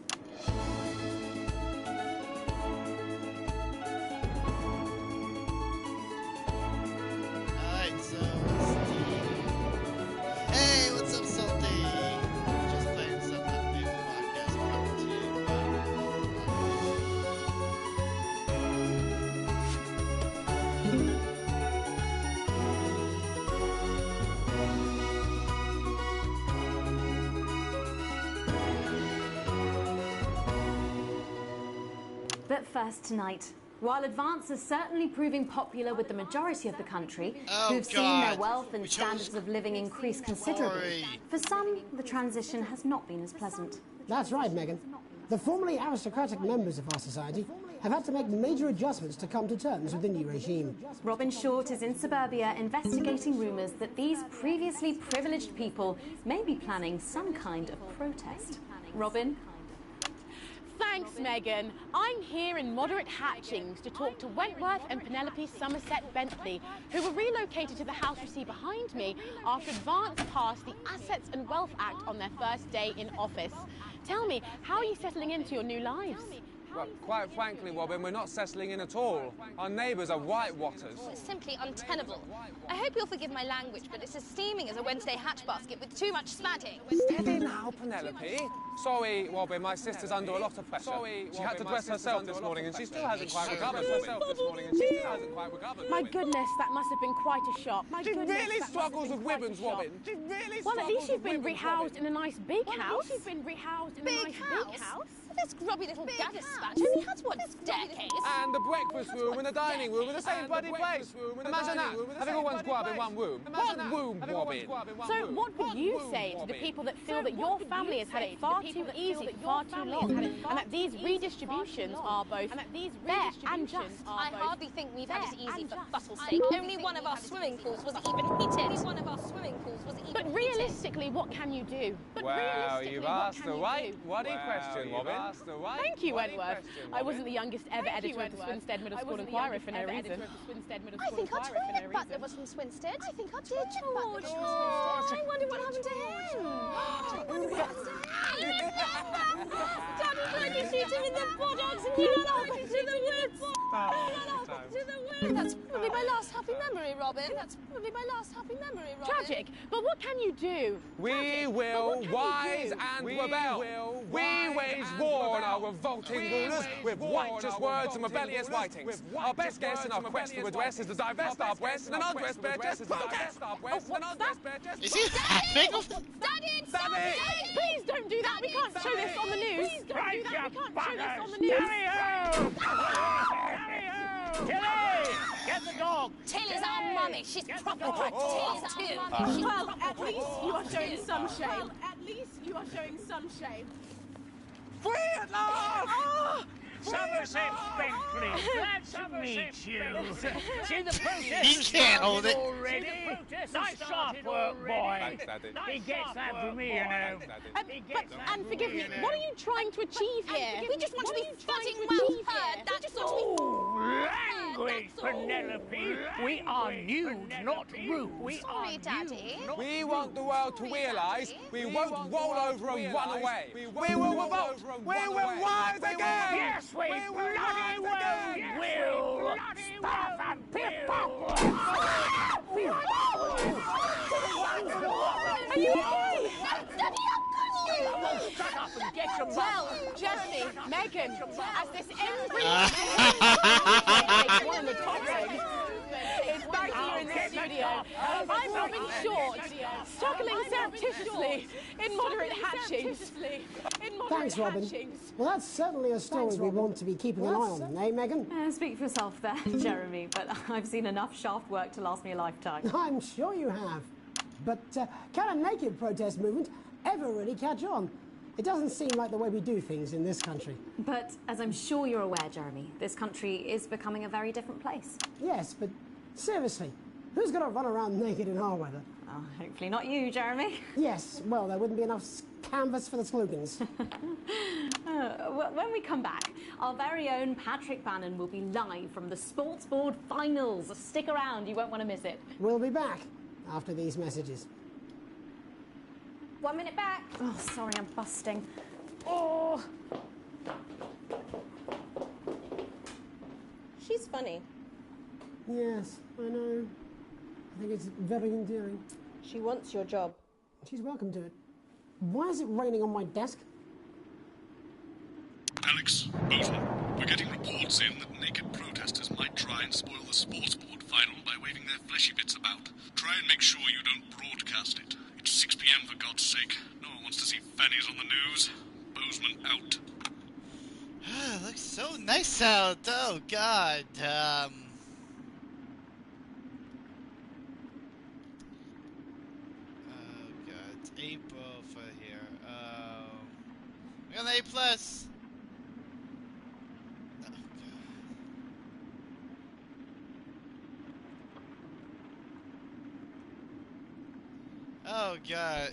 But first tonight, while Advance is certainly proving popular with the majority of the country, who've seen their wealth and standards of living increase considerably, for some, the transition has not been as pleasant. That's right, Megan. The formerly aristocratic members of our society have had to make major adjustments to come to terms with the new regime. Robin Short is in suburbia investigating rumours that these previously privileged people may be planning some kind of protest. Robin? Thanks, Megan. I'm here in Moderate Hatchings to talk to Wentworth and Penelope Somerset Bentley, who were relocated to the house you see behind me after Advance passed the Assets and Wealth Act on their first day in office. Tell me, how are you settling into your new lives? Well, quite frankly, Robin, we're not settling in at all. Our neighbours are whitewatters. It's simply untenable. I hope you'll forgive my language, but it's as steaming as a Wednesday hatch basket with too much smadding. Steady now, Penelope. Sorry, Robin, my sister's under a lot of pressure. She had to dress herself this morning and she still hasn't quite recovered. My goodness, that must have been quite a shock. She really struggles with women's, Robin. Well, at least you've been rehoused in a nice big house. Big house? This grubby little gaddis spat only has one staircase. And the breakfast room and the dining room in the same bloody place. Imagine that, having all one's grub in one room. What room, Robin? So what would you say to the people that feel that your family has had it far too easy for far too long, and that these redistributions are both fair and just? I hardly think we've had it easy for fussle's sake. Only one of our swimming pools was even heated. But realistically, what can you do? Well, you've asked the right bloody question, Robin. Thank you, Wentworth. I wasn't the youngest ever editor of the Swinstead Middle School Inquirer for no reason. I think our toilet butler was from Swinstead. I think our toilet butler was from Swinstead. I wonder what happened to him. I wonder what happened to him. Daddy tried to shoot him in the buttocks and he ran off into the woods. That's probably my last happy memory, Robin. That's probably my last happy memory, Robin. Tragic, but what can you do? We will rise and rebel. We wage war on our revolting rulers with righteous words and rebellious writings. Our best guess in our quest for redress is to divest our breasts and undress bare chests. Is he laughing? Daddy! Please don't do that. We can't show this on the news. Please don't do that. We can't show this on the news. Tilly! Get the dog! Tilly's our mummy. She's proper good. Tilly's too. Well, at least you are showing some shame. Free at last! Somerset Bentley, glad to meet you. See the protest He can't hold it. already? Nice sharp work, boy. Thanks, Daddy. He gets that from me, you know. And forgive me, what are you trying to achieve here? We just want to be footing well heard. That's all. Language, Penelope. We are nude, not rude. Sorry, Daddy. We want the world to realise we won't roll over and run away. We will revolt. We will rise again. Yes, we bloody well will. Stuff and people. Are you okay? Shut up and get your Well, Jeremy, Megan, as this ends one of the topics, it's back here in the studio. I'm Robin Short, struggling surreptitiously in moderate hatchings. Thanks, Robin. Well, that's certainly a story we want to be keeping an eye on, eh, Megan? Speak for yourself there, Jeremy, but I've seen enough shaft work to last me a lifetime. I'm sure you have. But can a naked protest movement ever really catch on? It doesn't seem like the way we do things in this country. But as I'm sure you're aware, Jeremy, this country is becoming a very different place. Yes, but seriously, who's going to run around naked in our weather? Oh, hopefully not you, Jeremy. Yes, well, there wouldn't be enough canvas for the slogans. When we come back, our very own Patrick Bannon will be live from the Sports Board Finals. Stick around, you won't want to miss it. We'll be back after these messages. 1 minute back. Oh, sorry, I'm busting. Oh. She's funny. Yes, I know. I think it's very endearing. She wants your job. She's welcome to it. Why is it raining on my desk? Alex, Bozeman, we're getting reports in that naked protesters might try and spoil the sports board final by waving their fleshy bits about. Try and make sure you don't broadcast it. It's 6 p.m. for God's sake. No one wants to see fannies on the news. Bozeman out. Looks so nice out. Oh, God. Oh, God. It's April for here. We got an A+. Oh, God.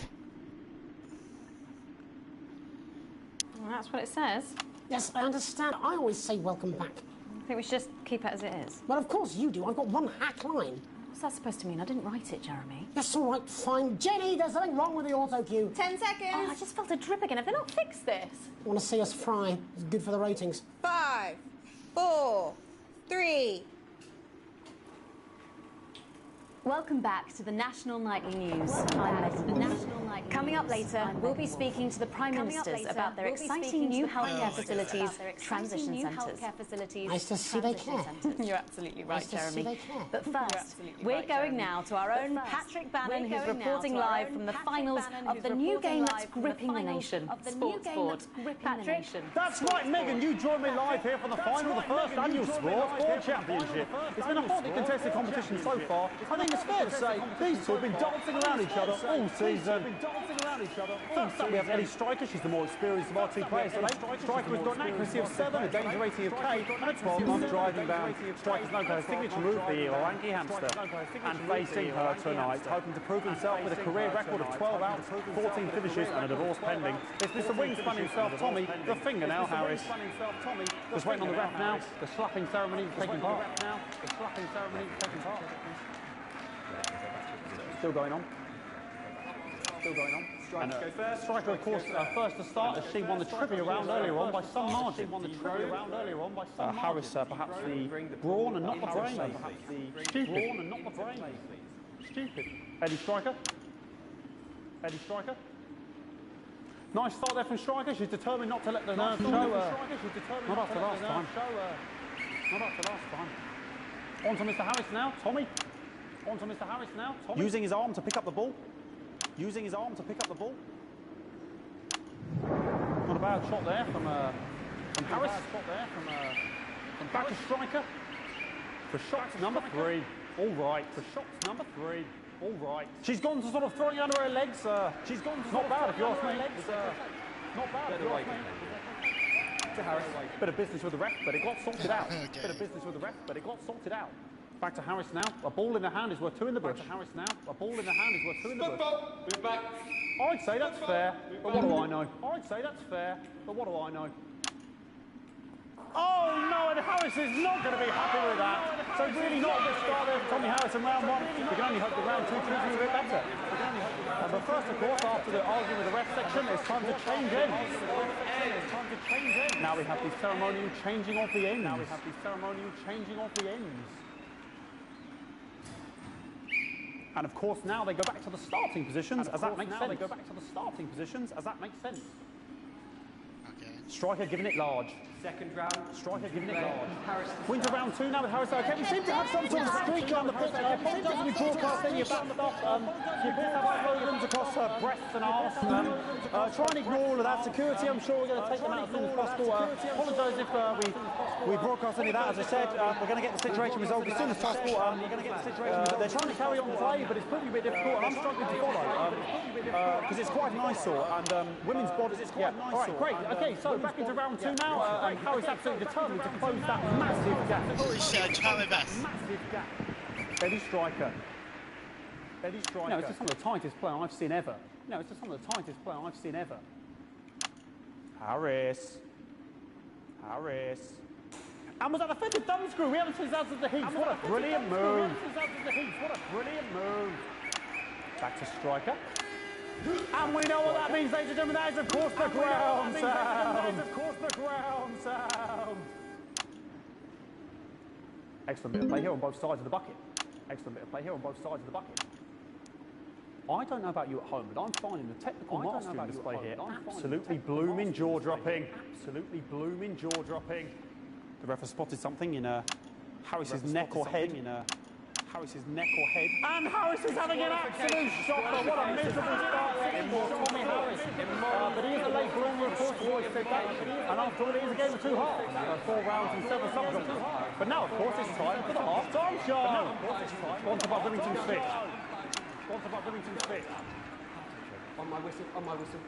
Well, that's what it says. Yes, I understand. I always say welcome back. I think we should just keep it as it is. Well, of course you do. I've got one hack line. What's that supposed to mean? I didn't write it, Jeremy. That's all right, fine. Jenny, there's something wrong with the auto cue. 10 seconds. Oh, I just felt a drip again. Have they not fixed this? Want to see us fry? It's good for the ratings. 5, 4, 3. Welcome back to the National Nightly News. Coming up later, we'll be speaking to the Prime Ministers about their exciting new healthcare facilities, transition centres. Nice to see they care. You're absolutely right, Nice to see Jeremy. they care. But first, we're going now to our own Patrick Bannon, who's reporting live from the finals of the new game that's gripping the nation, Sports Board. Patrick? That's right, Megan. You joined me live here for the final of the first annual Sports Board Championship. It's been a hotly contested competition so far. I think it's fair to say these two have been dancing around each other all season. First up, we have Ellie Striker. She's the more experienced of our two players today. Striker has got an accuracy of 7, a danger rating of K, and a 12-month driving ban. Striker's known for her signature move, the Orangi hamster. And facing her tonight, hoping to prove himself with a career record of 12 outs, 14 finishes, and a divorce pending. It's Mr. Wingspan himself, Tommy, the fingernail Harris. Just waiting on the ref now. The slapping ceremony is taking part. Still going on. And, Striker, of course, first to start as she won the trivia round earlier on by some margin. Harris, perhaps the brawn and not the brain. Stupid. Eddie Striker. Nice start there from Striker. She's determined not to let the nerves show. Not after last time. On to Mr. Harris now. Tommy. Using his arm to pick up the ball. Not a bad shot there from Harris. From back to Striker. For shot number 3. All right. She's gone to sort of throwing under her legs. Not bad if you ask me. to Harris. Bit of business with the ref, but it got sorted out. Bit of business with the ref, but it got sorted out. Back to Harris now. A ball in the hand is worth 2 in the bush. Back to Harris now. A ball in the hand is worth 2 in the bush. We're back. I'd say that's fair, but what do I know? I'd say that's fair, but what do I know? Oh no, and Harris is not going to be happy with that. So really not a good start there for Tommy Harris in round 1. We can only hope that round 2 turns a bit better. But first, of course, after the argument with the ref section, it's time to change ends. It's time to change ends. Now we have the ceremonial changing of the ends. Now we have the ceremonial changing of the ends. And of course, now they go back to the starting positions, as that makes sense. They go back to the starting positions, as that makes sense. Okay. Striker giving it large. Second round. Striker giving it large. Wins round 2 now with Harris. Okay, we seem to have some sort of streak on the pitch. Apologies to be broadcasting your back stuff. You both have uploaded across breasts and arse. Try and ignore all of that. Security, I'm sure we're going to take them out as soon as possible. Apologise if we broadcast any of that. As I said, we're going to get the situation resolved as soon as possible. They're trying to carry on play, but it's proving a bit difficult, and I'm struggling to follow because it's quite an eyesore, and women's bodies, it's quite an eyesore. All right, great. Okay, so back into round 2 now. Harris absolutely determined to close that massive gap. Holy shit, I tried my best. Massive gap. Eddie Striker. Eddie Striker. No, it's just some of the tightest play I've seen ever. No, it's just some of the tightest play I've seen ever. Harris. Harris. And was that a fitted thumb screw? We haven't seen out of the heat. What a brilliant move. What a brilliant move. Back to Striker. And we know what that means, ladies and gentlemen. That is, of course, the ground sound. Of course, the ground sound. Excellent bit of play here on both sides of the bucket. Excellent bit of play here on both sides of the bucket. I don't know about you at home, but I'm finding the technical mastering display here absolutely blooming jaw-dropping. Absolutely blooming jaw-dropping. The ref has spotted something in Harris's neck or head. Harris's neck or head. And Harris is having an absolute shocker. What a miserable start for Tommy Harris. But he is a late bloomer, of course, always said that. And after all, it is a game of 2 halves. 4 rounds and 7 subs. But now, of course, it's time for the half-time show. Sponsored by Bloomington Spit. Sponsored by Bloomington Spit. On my whistle, on my whistle.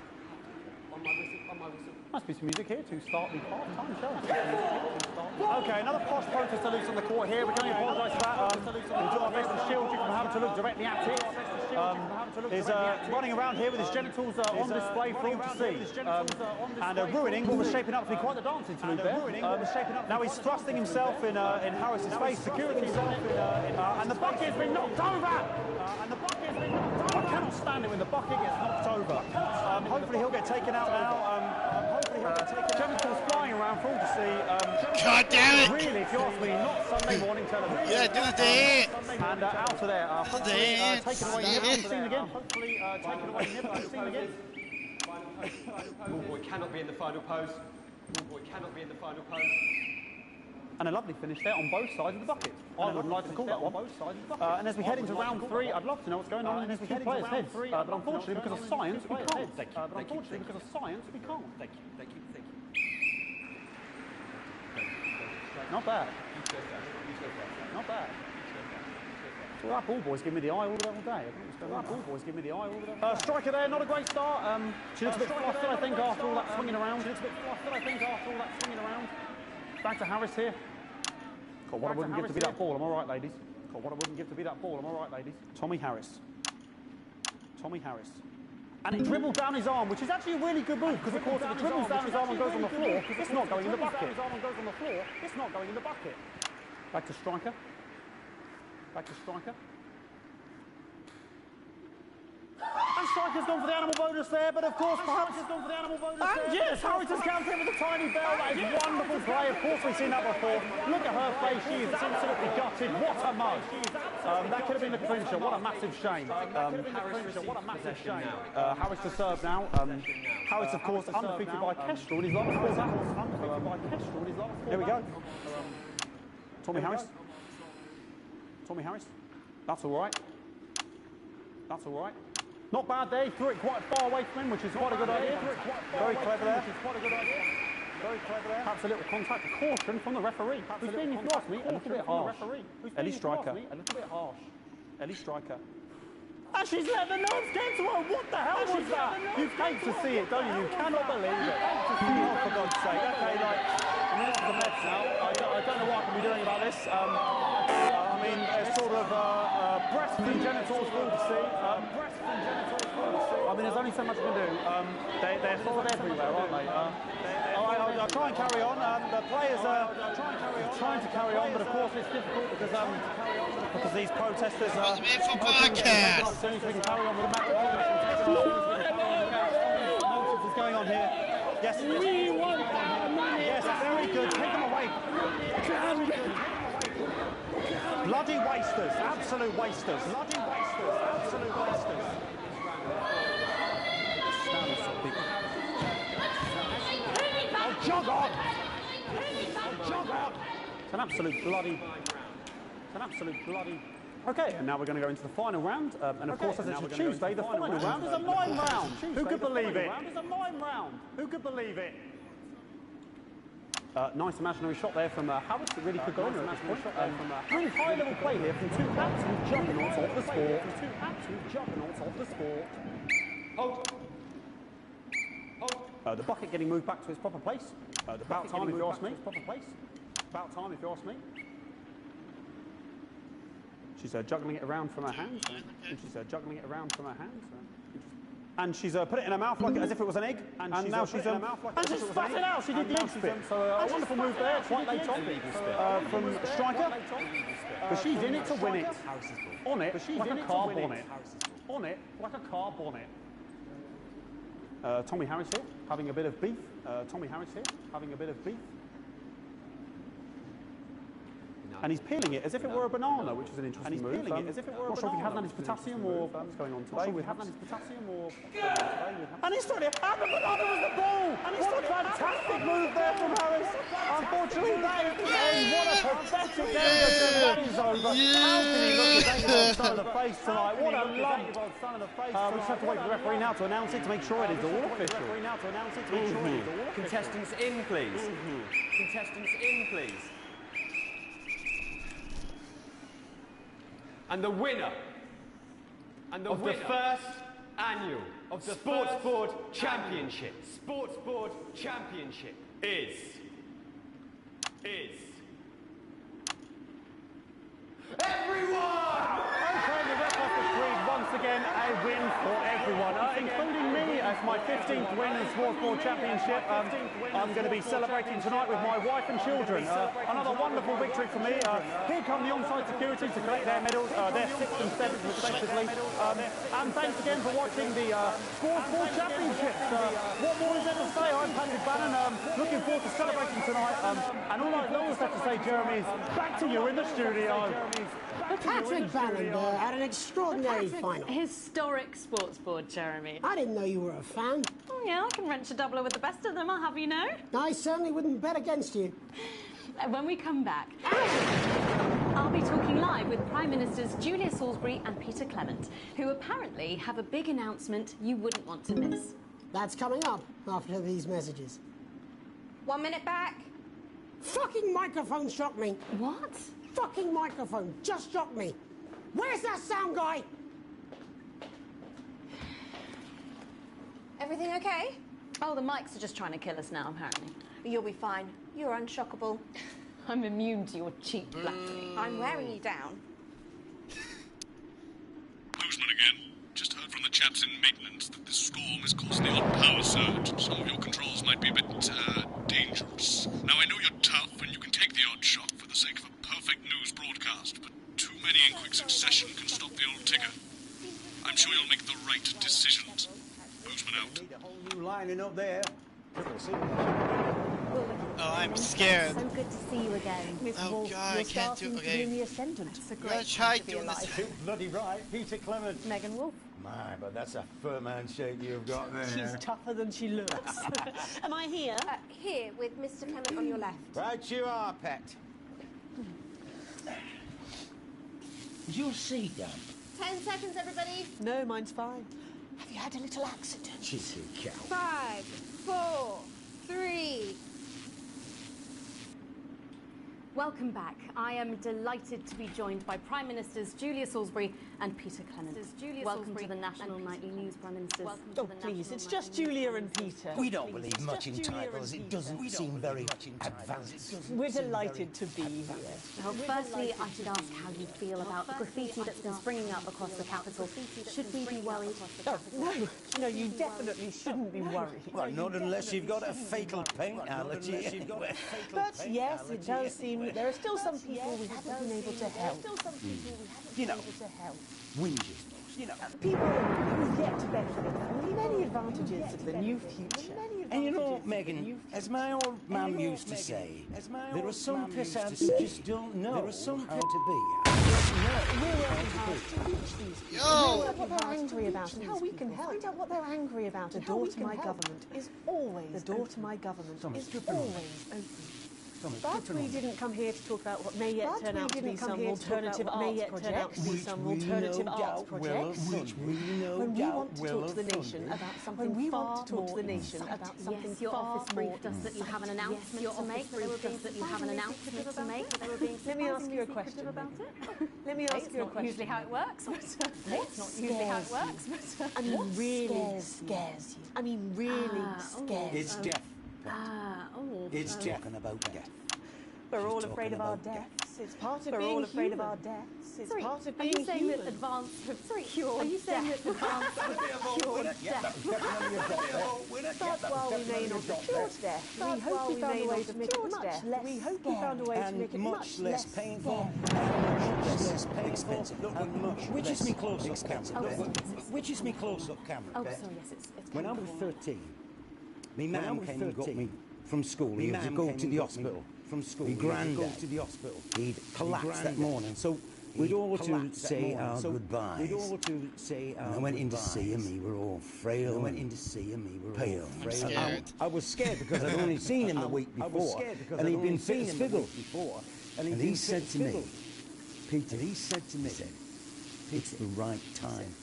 On my whistle, on my whistle. Must be some music here to start the half-time show. Okay, another posh protester loose on the court here. We can only apologise for that. We'll do our best to shield you from having to look directly at it. Is running around here with his genitals on display for all to see. And ruining what was shaping up to be quite the dance interlude there. Now he's thrusting himself in Harris's face. Security and the bucket has been knocked over. I cannot stand it when the bucket gets knocked over. Hopefully he'll get taken out now. Genitals flying around for all to see. God damn it! Really, if you ask me, not Sunday morning television. Yeah, do the dance. And out of there. Hopefully taken away. Never seen again. Hopefully taken away. Never seen again. Ballboy cannot be in the final pose. Ballboy cannot be in the final pose. And a lovely finish there on both sides of the bucket. I would like to call that one. And as we head into round 3, I'd love to know what's going on in these 2 players' heads. But unfortunately, because of science, we can't. But unfortunately, because of science, we can't. Thank you. Not bad. Not bad. Well, that ball boy's giving me the eye all day. That ball boy's giving me the eye all day. Striker there, not a great start. She looks a bit flustered, I think, after all that swinging around. Back to Harris here. God, what I wouldn't give to be that ball, am I right, ladies? God, what I wouldn't give to be that ball, am I right, ladies? Tommy Harris. And it dribbled down his arm, which is actually a really good move, because of course if it dribbles down his arm and goes on the floor, it's not going in the bucket. Back to Striker. And Striker's gone for the animal bonus there, but of course perhaps and yes, Harris has counted with a tiny bell. That is wonderful play. Of course we've seen that before. Look at her face, she is absolutely gutted. What a mug. That could have been the clincher. What a massive shame. Harris to serve now. Harris, of course, undefeated by Kestrel in his last 4 battles. Here we go. Tommy Harris. That's all right. Not bad there, he threw it quite far away from him, which is quite a good idea. Very clever there. Perhaps a little contact, a caution from the referee. Who's been, if you ask me, a little bit harsh. Ellie Striker. And she's let the nerves get to her. What the hell was that? You came to see it, don't you? You cannot believe it. Oh, for God's sake. Okay, like, I'm off the mess now. I don't know what I can be doing about this. I mean, it's sort of breasts and genitals for all to see. I mean, there's only so much I can do. They're sort of everywhere, aren't they? I'll try and carry on. The players are trying to carry on, but of course it's difficult because these protesters are... As soon as we can carry on with the match. What is going on here? Yes. We want our money. Yes, very good. Take them away. Bloody wasters. Absolute wasters. Bloody wasters. Absolute wasters. Oh, jog on! Oh, jog on! It's an absolute bloody... It's an absolute bloody... Okay, and now we're going to go into the final round. And of course, as it's a Tuesday, the final round is a mime round. Who could believe it? Who could believe it? Nice imaginary shot there from Harris. It really could go in at this point. Really high-level play here from two absolute juggernauts of the sport. Hold. The bucket getting moved back to its proper place. About time, if you ask me. About time, if you ask me. She's juggling it around from her hands. And she's put it in her mouth like as if it was an egg. And now she's spat it out. She did the egg spit. So a wonderful move there, quite late on from Striker. But she's in it to win it. On it, like a car bonnet. On it, like a car bonnet. Tommy Harris here, having a bit of beef. And he's peeling it as if it were a banana, which is an interesting move. Not sure if he hasn't had his potassium or what's going on today. And he's trying to... And the banana was the ball! And what a fantastic move there from Harris. Unfortunately, that is the end. What a pathetic end. That is over. How can he look at David son of the face tonight? What a lump. We just have to wait for the referee now to announce it to make sure it is all official. Contestants in, please. Contestants in, please. And the winner of the first annual Sports Board Championship is everyone! Okay, the ref has decreed once again a win for everyone, including me as my 15th win in Sports Board Championship. I'm going to be celebrating tonight with my wife and children. Another wonderful victory for me. Here come the onside security to collect their medals, their 6th and 7th respectively. And thanks again for watching the Sports Board Championships. What more is there to say? I'm Patrick Bannon, looking forward to celebrating tonight. And all I have to say, Jeremy, is back to you in the studio. Patrick Bannon had an extraordinary final. Historic sports board, Jeremy. I didn't know you were a fan. Oh, yeah, I can wrench a doubler with the best of them, I'll have you know. I certainly wouldn't bet against you. When we come back, I'll be talking live with Prime Ministers Julia Salisbury and Peter Clement, who apparently have a big announcement you wouldn't want to miss. That's coming up after these messages. 1 minute back. Fucking microphone shocked me. What? Fucking microphone just shocked me. Where's that sound guy? Everything okay? Oh, the mics are just trying to kill us now, apparently. You'll be fine. You're unshockable. I'm immune to your cheap flattery. I'm wearing you down. Boozman again. Just heard from the chaps in maintenance that this storm is causing the odd power surge. Some of your controls might be a bit, dangerous. Now, I know you're tough and you can take the odd shock for the sake of a perfect news broadcast, but too many in quick succession can stop the old tigger. I'm sure you'll make the right decisions. Boozman out. A whole new lining up there. Oh, I'm scared. So good to see you again. Miss Oh Wolf, God, I you're can't do starting it. to Okay. do the ascendant. I'm gonna try doing this. Bloody right, Peter Clement. Megan Wolf. My, but that's a firm handshake you've got there. She's tougher than she looks. Am I here? Here, with Mr. Clement on your left. Right you are, pet. Is your seat down? 10 seconds, everybody. No, mine's fine. Have you had a little accident? Cheeky cow. 5, 4, 3. Welcome back. I am delighted to be joined by Prime Ministers Julia Salisbury and Peter Clement. Welcome to the National Nightly News, Prime Ministers. Oh, please, it's just Julia and Peter. We don't believe much in titles. It doesn't seem very advanced. We're delighted to be here. Well, firstly, I should ask how you feel about the graffiti that's been springing up across the capital. Should we be worried? Oh, no, you definitely shouldn't be worried. Well, not unless you've got a fatal paint allergy. But yes, it does seem that there are still some people we haven't been able to help. You know, whinges. You know, people who yet to benefit from many advantages of the new future. And you know, Megan, as my old mum used to say, there are some pissants who just don't know how to be. We're working hard to reach these people. Find out what they're angry about and how we can help. Find out what they're angry about. The door to my government is always open. But we didn't come here to talk about what may yet turn out to be some alternative arts projects. When we want to talk to the nation about something far more important. Yes, your office briefed us that you have an announcement to make. Let me ask you a question about it. Let me ask you a question. Usually how it works. It's not usually how it works. I mean, really scares you. I mean, really scares you. It's death. It's talking about death. We're all afraid of our deaths. It's part of being human. We're all afraid of our deaths. It's part of being human. Are you saying that advance have cured death? But while we may not have cured death, we hope we found a way to make it much less. We hope we found a way to make it much less painful and much less expensive. Look, which is me close-up camera? Which is me close-up camera? Oh, sorry, yes, it's when I was 13, my mum came and got me from school. He had to go to the hospital. From school, my granddad to the hospital. He'd collapsed that morning, so we'd all to say our goodbyes. And I went in to see him. He were all frail. Pale. I was scared because I'd only seen him the week before, and he'd been fit as fiddle. And he said to me, Peter, it's the right time.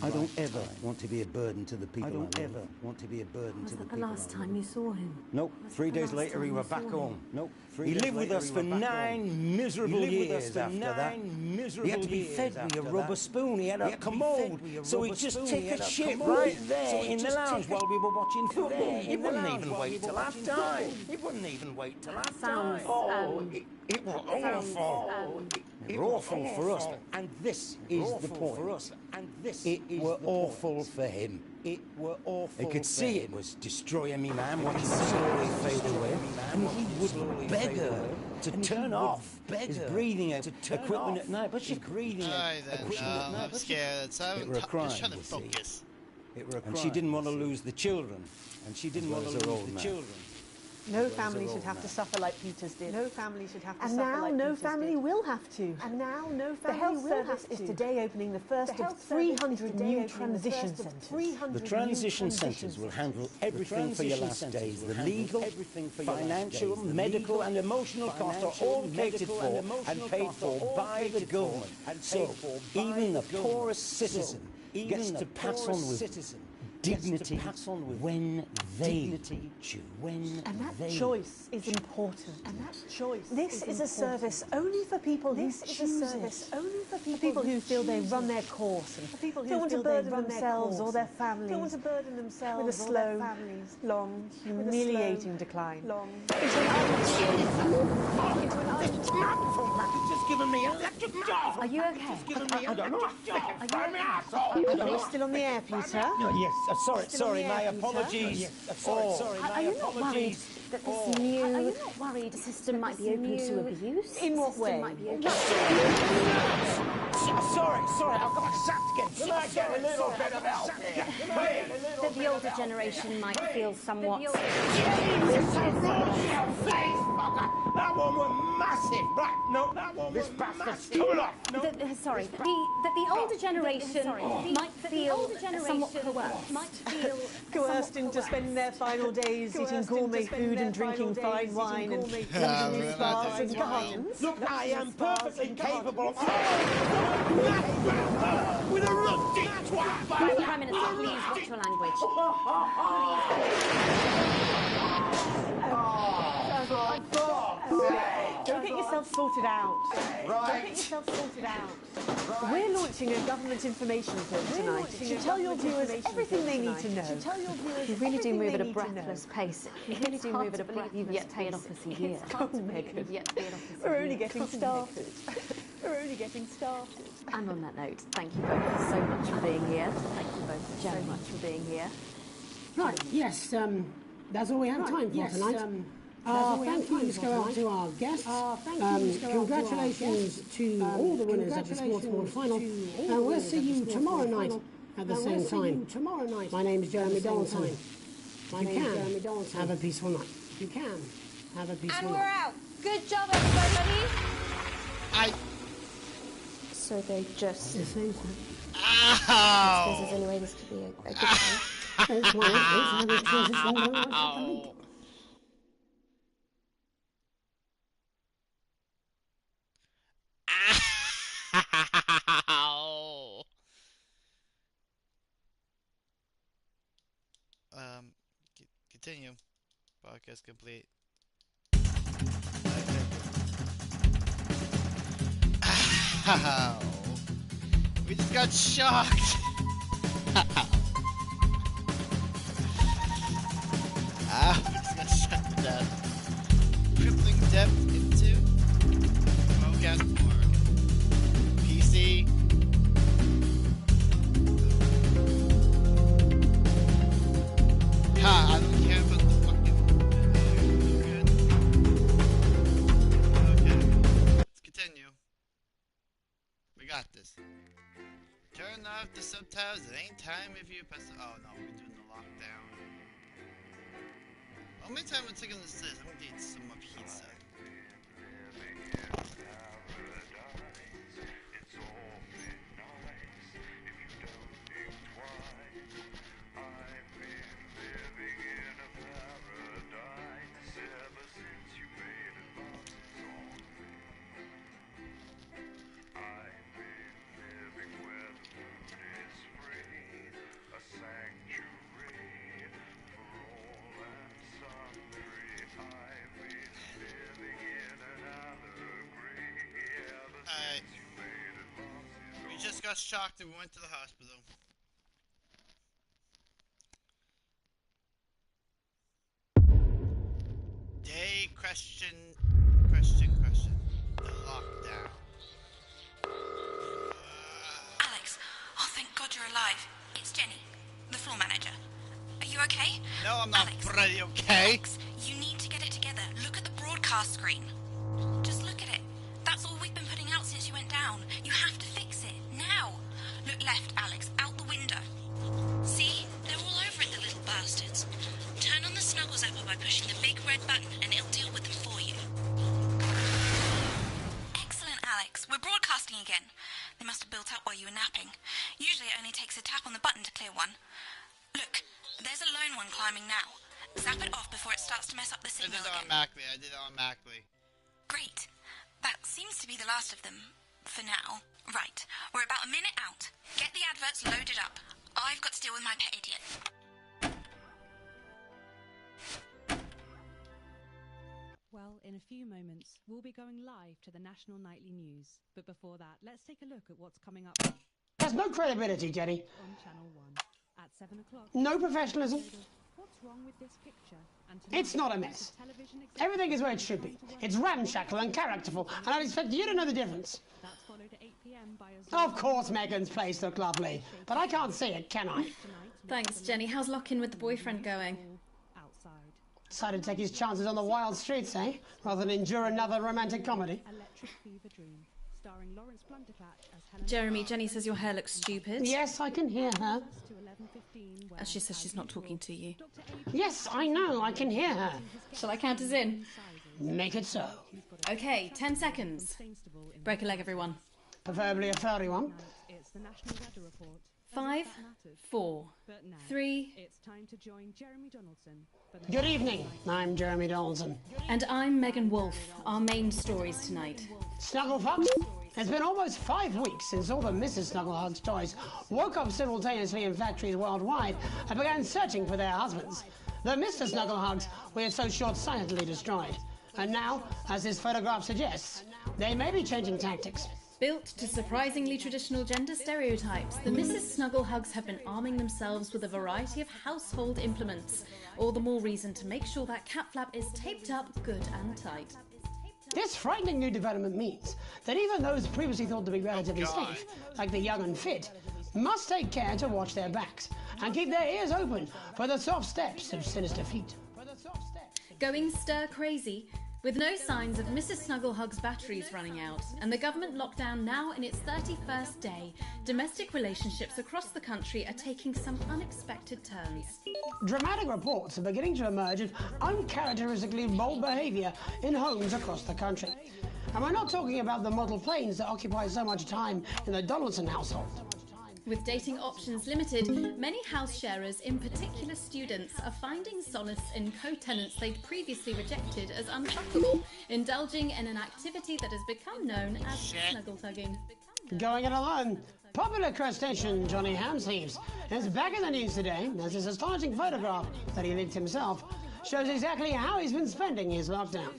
I don't ever want to be a burden to the people. Was that the last time you saw him? Nope. 3 days later, we were back home. Nope. He lived with us for 9 miserable years after that. He had to be fed with a rubber spoon. He had a commode. So he'd just take a shit right there in the lounge while we were watching football. He wouldn't even wait till half time. Oh, it was awful. It was awful for us. And this is the point. It were awful for him. It were awful. I could see it was destroying me, man, watching the slowly fade away. And he would beg her to turn off his breathing equipment at night. But she's breathing equipment at night. I'm scared. It were a crime, I'm trying to focus. And she didn't want to lose the children. And she didn't want to lose the children. No family should have to suffer like Peter's did. No family should have to suffer like Peter's did. And now no family will have to. The Health Service is today opening the first of 300 new transition centres. The transition centres will handle everything for your last days. The legal, financial, medical and emotional costs are all catered for and paid for by the government. So even the poorest citizen gets to pass on with dignity when they choose. And that choice is important. This is a service only for people who choose it. For people who feel they run their course and don't want to burden themselves or their families with a slow, long, humiliating decline. Just giving me an electric shock. Are you okay? Are you still on the air, Peter? Yes. Sorry, my apologies. Are you not worried that this new system might be open to abuse? In what way? Sorry, I've got sacked again. Can I get a little bit of help here? That the older generation might feel somewhat... That one was massive. Right, no, that one was massive. Cool off. That the older generation might feel somewhat coerced into spending their final days eating gourmet food and drinking fine wine and living in spas and gardens. Look, I am perfectly capable of with a rusty twat. Prime Minister, please watch your language. For God's sake! Go get yourself sorted out. Right. Go get yourself sorted out. We're launching a government information film tonight. It should tell your viewers everything they need to know. You really do move at a breathless pace. You really do move at a breathless pace. You've yet to be in office a year. Megan. Yet to be in office. We're only getting started. We're only getting started. And on that note, thank you both so much for being here. Thank you both so much for being here. Right, yes, that's all we have time for tonight. Thank yous go out to our guests. Congratulations to all the winners at the Sports Board final. We'll see you tomorrow night at the same time. My name is Jeremy Donaldson. You can have a peaceful night. You can have a peaceful night. And we're out. Good job, everybody. So they just... The same I suppose there's any way this could be a good thing. That's why I was transitioning. Continue. Podcast complete. Ow. We just got shocked. We just got shocked to death. Crippling depth into Mogan Org. PC. I don't care about the fucking... Okay. Let's continue. We got this. Turn off the subtitles at any time if you press... Oh no, we're doing the lockdown. How many times I'm taking this? I'm gonna need some more pizza. We just got shocked and we went to the hospital. Day question. The lockdown. Alex, oh thank God you're alive. It's Jenny, the floor manager. Are you okay? No, I'm not pretty okay. Alex, you need to get it together. Look at the broadcast screen. Just look at it. That's all we've been putting out since you went down. You have to fix it, now. Look left, Alex, out the window. See? They're all over it, the little bastards. Turn on the Snuggles app by pushing the big red button and it'll deal with them for you. Excellent, Alex. We're broadcasting again. They must have built up while you were napping. Usually it only takes a tap on the button to clear one. Look, there's a lone one climbing now. Zap it off before it starts to mess up the signal again. I did it automatically. Great. That seems to be the last of them, for now. Right, we're about a minute out. Get the adverts loaded up. I've got to deal with my pet idiot. Well, in a few moments, we'll be going live to the National Nightly News. But before that, let's take a look at what's coming up. There's no credibility, Jenny. On Channel 1 at 7 o'clock. No professionalism. What's wrong with this picture? It's not a mess. Everything is where it should be. It's ramshackle and characterful, and I expect you to know the difference. That's followed at 8 p.m. by a... Of course Megan's place looked lovely, but I can't see it, can I? Thanks, Jenny. How's lock-in with the boyfriend going? Decided to take his chances on the wild streets, eh? Rather than endure another romantic comedy. Electric Fever Dream, starring Lawrence Blunderclatch as Helen... Jeremy, Jenny says your hair looks stupid. Yes, I can hear her. As she says she's not talking to you. Yes, I know, I can hear her. Shall I count us in? Make it so. Okay, 10 seconds. Break a leg, everyone. Preferably a furry one. It's the National Weather Report. 5, 4, 3... It's time to join Jeremy Donaldson. Good evening, I'm Jeremy Donaldson. And I'm Megan Wolfe. Our main stories tonight. Snugglefuck? It's been almost 5 weeks since all the Mrs. Snugglehugs toys woke up simultaneously in factories worldwide and began searching for their husbands. The Mr. Snugglehugs were so short-sightedly destroyed. And now, as this photograph suggests, they may be changing tactics. Built to surprisingly traditional gender stereotypes, the Mrs. Snugglehugs have been arming themselves with a variety of household implements. All the more reason to make sure that cat flap is taped up good and tight. This frightening new development means that even those previously thought to be relatively safe, like the young and fit, must take care to watch their backs and keep their ears open for the soft steps of sinister feet. Going stir crazy, with no signs of Mrs. Snugglehug's batteries running out and the government lockdown now in its 31st day, domestic relationships across the country are taking some unexpected turns. Dramatic reports are beginning to emerge of uncharacteristically bold behaviour in homes across the country. And we're not talking about the model planes that occupy so much time in the Donaldson household. With dating options limited, many house sharers, in particular students, are finding solace in co-tenants they'd previously rejected as unfuckable, indulging in an activity that has become known as snuggle tugging. Going it alone, popular crustacean Johnny Hamsleeves is back in the news today as his astonishing photograph that he leaked himself shows exactly how he's been spending his lockdown.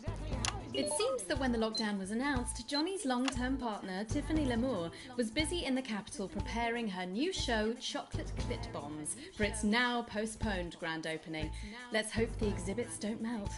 It seems that when the lockdown was announced, Johnny's long-term partner, Tiffany Lamour, was busy in the capital preparing her new show, Chocolate Clit Bombs, for its now postponed grand opening. Let's hope the exhibits don't melt.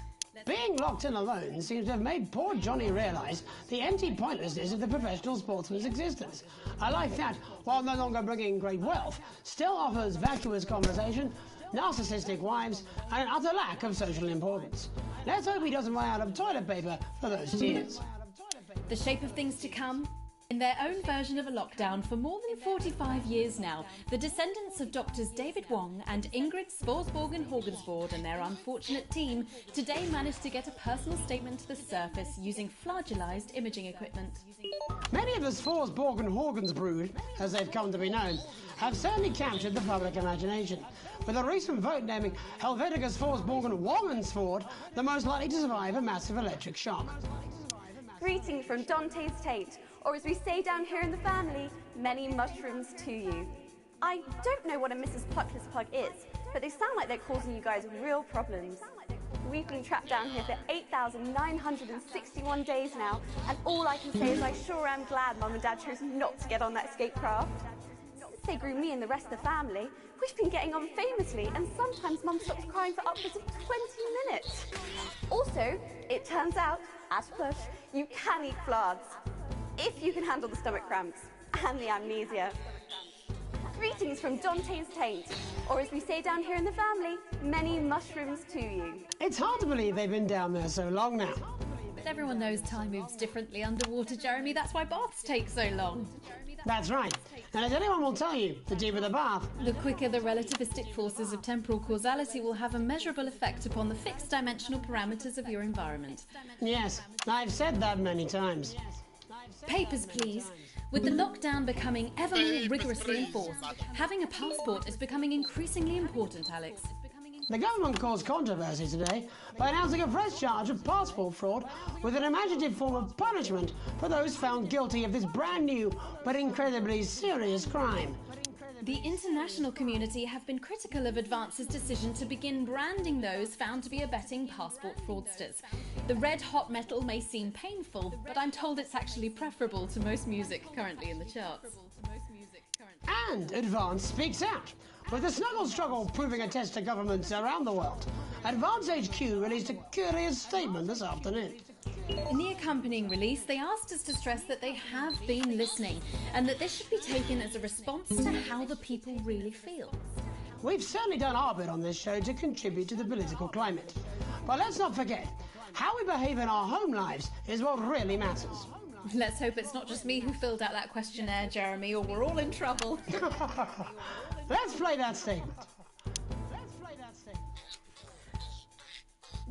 Being locked in alone seems to have made poor Johnny realise the empty pointlessness of the professional sportsman's existence. A life that, while no longer bringing great wealth, still offers vacuous conversation, narcissistic wives, and an utter lack of social importance. Let's hope he doesn't run out of toilet paper for those tears. The shape of things to come? In their own version of a lockdown for more than 45 years now, the descendants of Doctors David Wong and Ingrid Svorsborgen-Horgensvoord and their unfortunate team today managed to get a personal statement to the surface using flagellized imaging equipment. Many of the Svorsborgen-Horgens brood, as they've come to be known, have certainly captured the public imagination, with a recent vote naming Helvetica Svorsborgen-Wongensvoord the most likely to survive a massive electric shock. Greetings from Dante's Tate, or as we say down here in the family, many mushrooms to you. I don't know what a Mrs. Pluckless Plug is, but they sound like they're causing you guys real problems. We've been trapped down here for 8,961 days now, and all I can say is I sure am glad Mum and Dad chose not to get on that escape craft. Since they grew me and the rest of the family, we've been getting on famously, and sometimes Mum stops crying for upwards of 20 minutes. Also, it turns out, at push, you can eat flards, if you can handle the stomach cramps and the amnesia. Greetings from Dante's Taint, or as we say down here in the family, many mushrooms to you. It's hard to believe they've been down there so long now. But everyone knows time moves differently underwater, Jeremy. That's why baths take so long. That's right. And as anyone will tell you, the deeper the bath, the quicker the relativistic forces of temporal causality will have a measurable effect upon the fixed dimensional parameters of your environment. Yes, I've said that many times. Papers, please. With the lockdown becoming ever more rigorously enforced, having a passport is becoming increasingly important, Alex. The government caused controversy today by announcing a fresh charge of passport fraud with an imaginative form of punishment for those found guilty of this brand new but incredibly serious crime. The international community have been critical of Advance's decision to begin branding those found to be abetting passport fraudsters. The red hot metal may seem painful, but I'm told it's actually preferable to most music currently in the charts. And Advance speaks out, with the snuggle struggle proving a test to governments around the world. Advance HQ released a curious statement this afternoon. In the accompanying release, they asked us to stress that they have been listening and that this should be taken as a response to how the people really feel. We've certainly done our bit on this show to contribute to the political climate. But let's not forget, how we behave in our home lives is what really matters. Let's hope it's not just me who filled out that questionnaire, Jeremy, or we're all in trouble. Let's play that statement.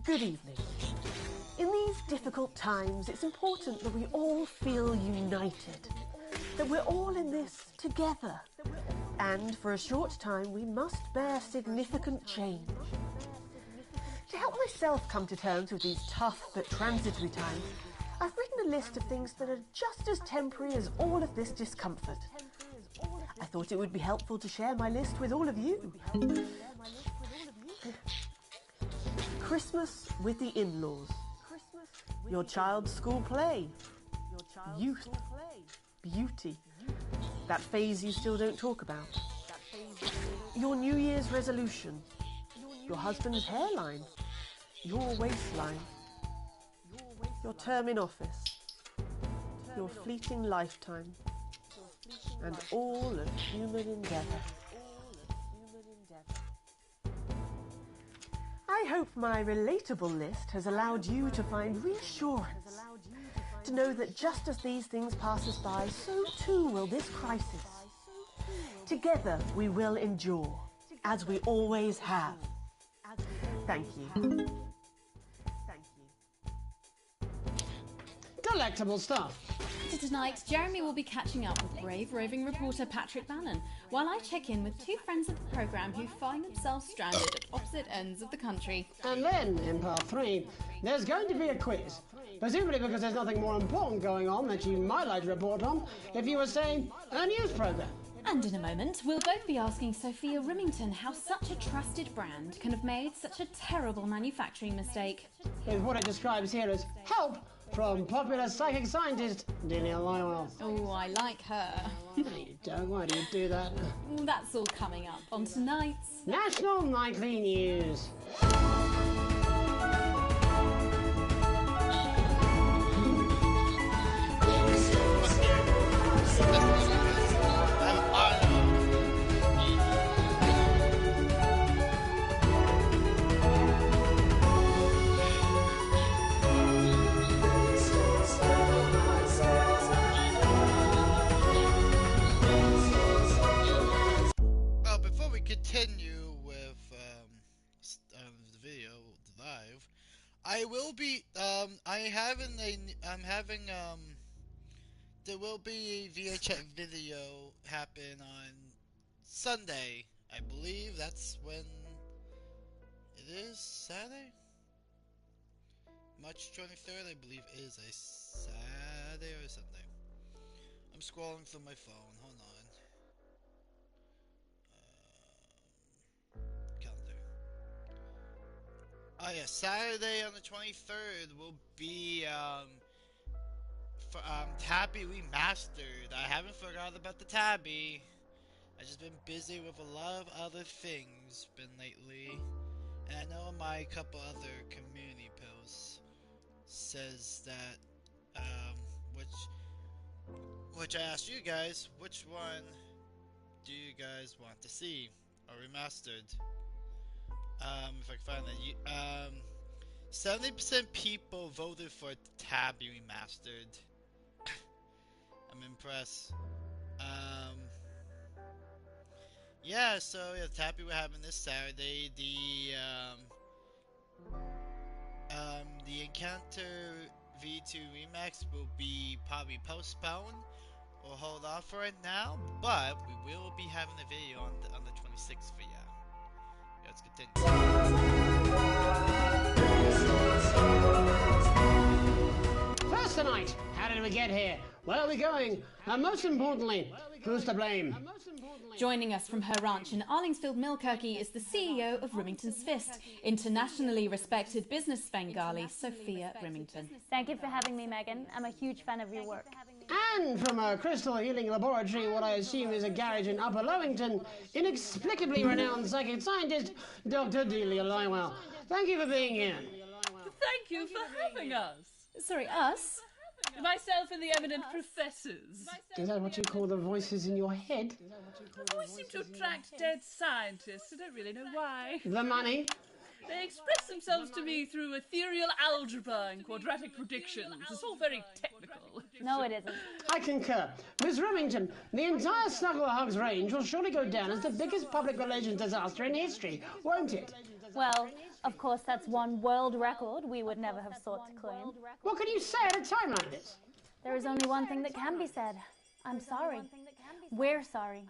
Good evening. In these difficult times, it's important that we all feel united, that we're all in this together. And for a short time, we must bear significant change. To help myself come to terms with these tough but transitory times, I've written a list of things that are just as temporary as all of this discomfort. I thought it would be helpful to share my list with all of you. Christmas with the in-laws. Your child's school play. Youth. Beauty. That phase you still don't talk about. Your New Year's resolution. Your husband's hairline. Your waistline. Your term in office. Your fleeting lifetime. And all of human endeavour. I hope my relatable list has allowed you to find reassurance, to know that just as these things pass us by, so too will this crisis. Together we will endure, as we always have. Thank you. Delectable stuff. Tonight, Jeremy will be catching up with brave roving reporter Patrick Bannon, while I check in with two friends of the programme who find themselves stranded at opposite ends of the country. And then, in part 3, there's going to be a quiz. Presumably because there's nothing more important going on that you might like to report on if you were, say, a news programme. And in a moment, we'll both be asking Sophia Rimington how such a trusted brand can have made such a terrible manufacturing mistake. With what it describes here as help from popular psychic scientist Delia Lywell. Oh, I like her. No, you don't. Why do you do that? That's all coming up on tonight's National Nightly News. Continue with the video live. I will be there will be a VHS video happen on Sunday. I believe that's when it is. Saturday? March 23rd, I believe, is a Saturday or Sunday. I'm scrolling through my phone. Hold on. Oh yeah, Saturday on the 23rd will be Tabby Remastered. I haven't forgotten about the Tabby. I've just been busy with a lot of other things lately, and I know my couple other community posts says that which I asked you guys, which one do you guys want to see or remastered? If I can find that, 70% people voted for Tabby Remastered. I'm impressed. Yeah, so yeah, Tabby will happen this Saturday. The Encounter V2 Remax will be probably postponed or hold off for it now, but we will be having a video on the 26th for you. Let's continue. First tonight, how did we get here? Where are we going? And most importantly, who's to blame? Joining us from her ranch in Arlingsfield, Milkirky is the CEO of Rimington's Fist, internationally respected business Svengali, Sophia Rimington. Thank you for having me, Megan. I'm a huge fan of your work. And from a crystal healing laboratory, what I assume is a garage in Upper Lowington, inexplicably renowned psychic scientist, Dr. Delia Lywell. Thank you for being here. Thank you for having us. Sorry, us? Myself and the eminent professors. Is that what you call the voices in your head? The voice seem to attract dead scientists. I don't really know why. The money? They express themselves to me through ethereal algebra and quadratic predictions. It's all very technical. No, it isn't. I concur. Miss Rimington, the entire Snugglehugs range will surely go down as the biggest public relations disaster in history, won't it? Well, of course, that's one world record we would never have sought to claim. What can you say at a time like this? There is only one thing that can be said. I'm sorry. We're sorry.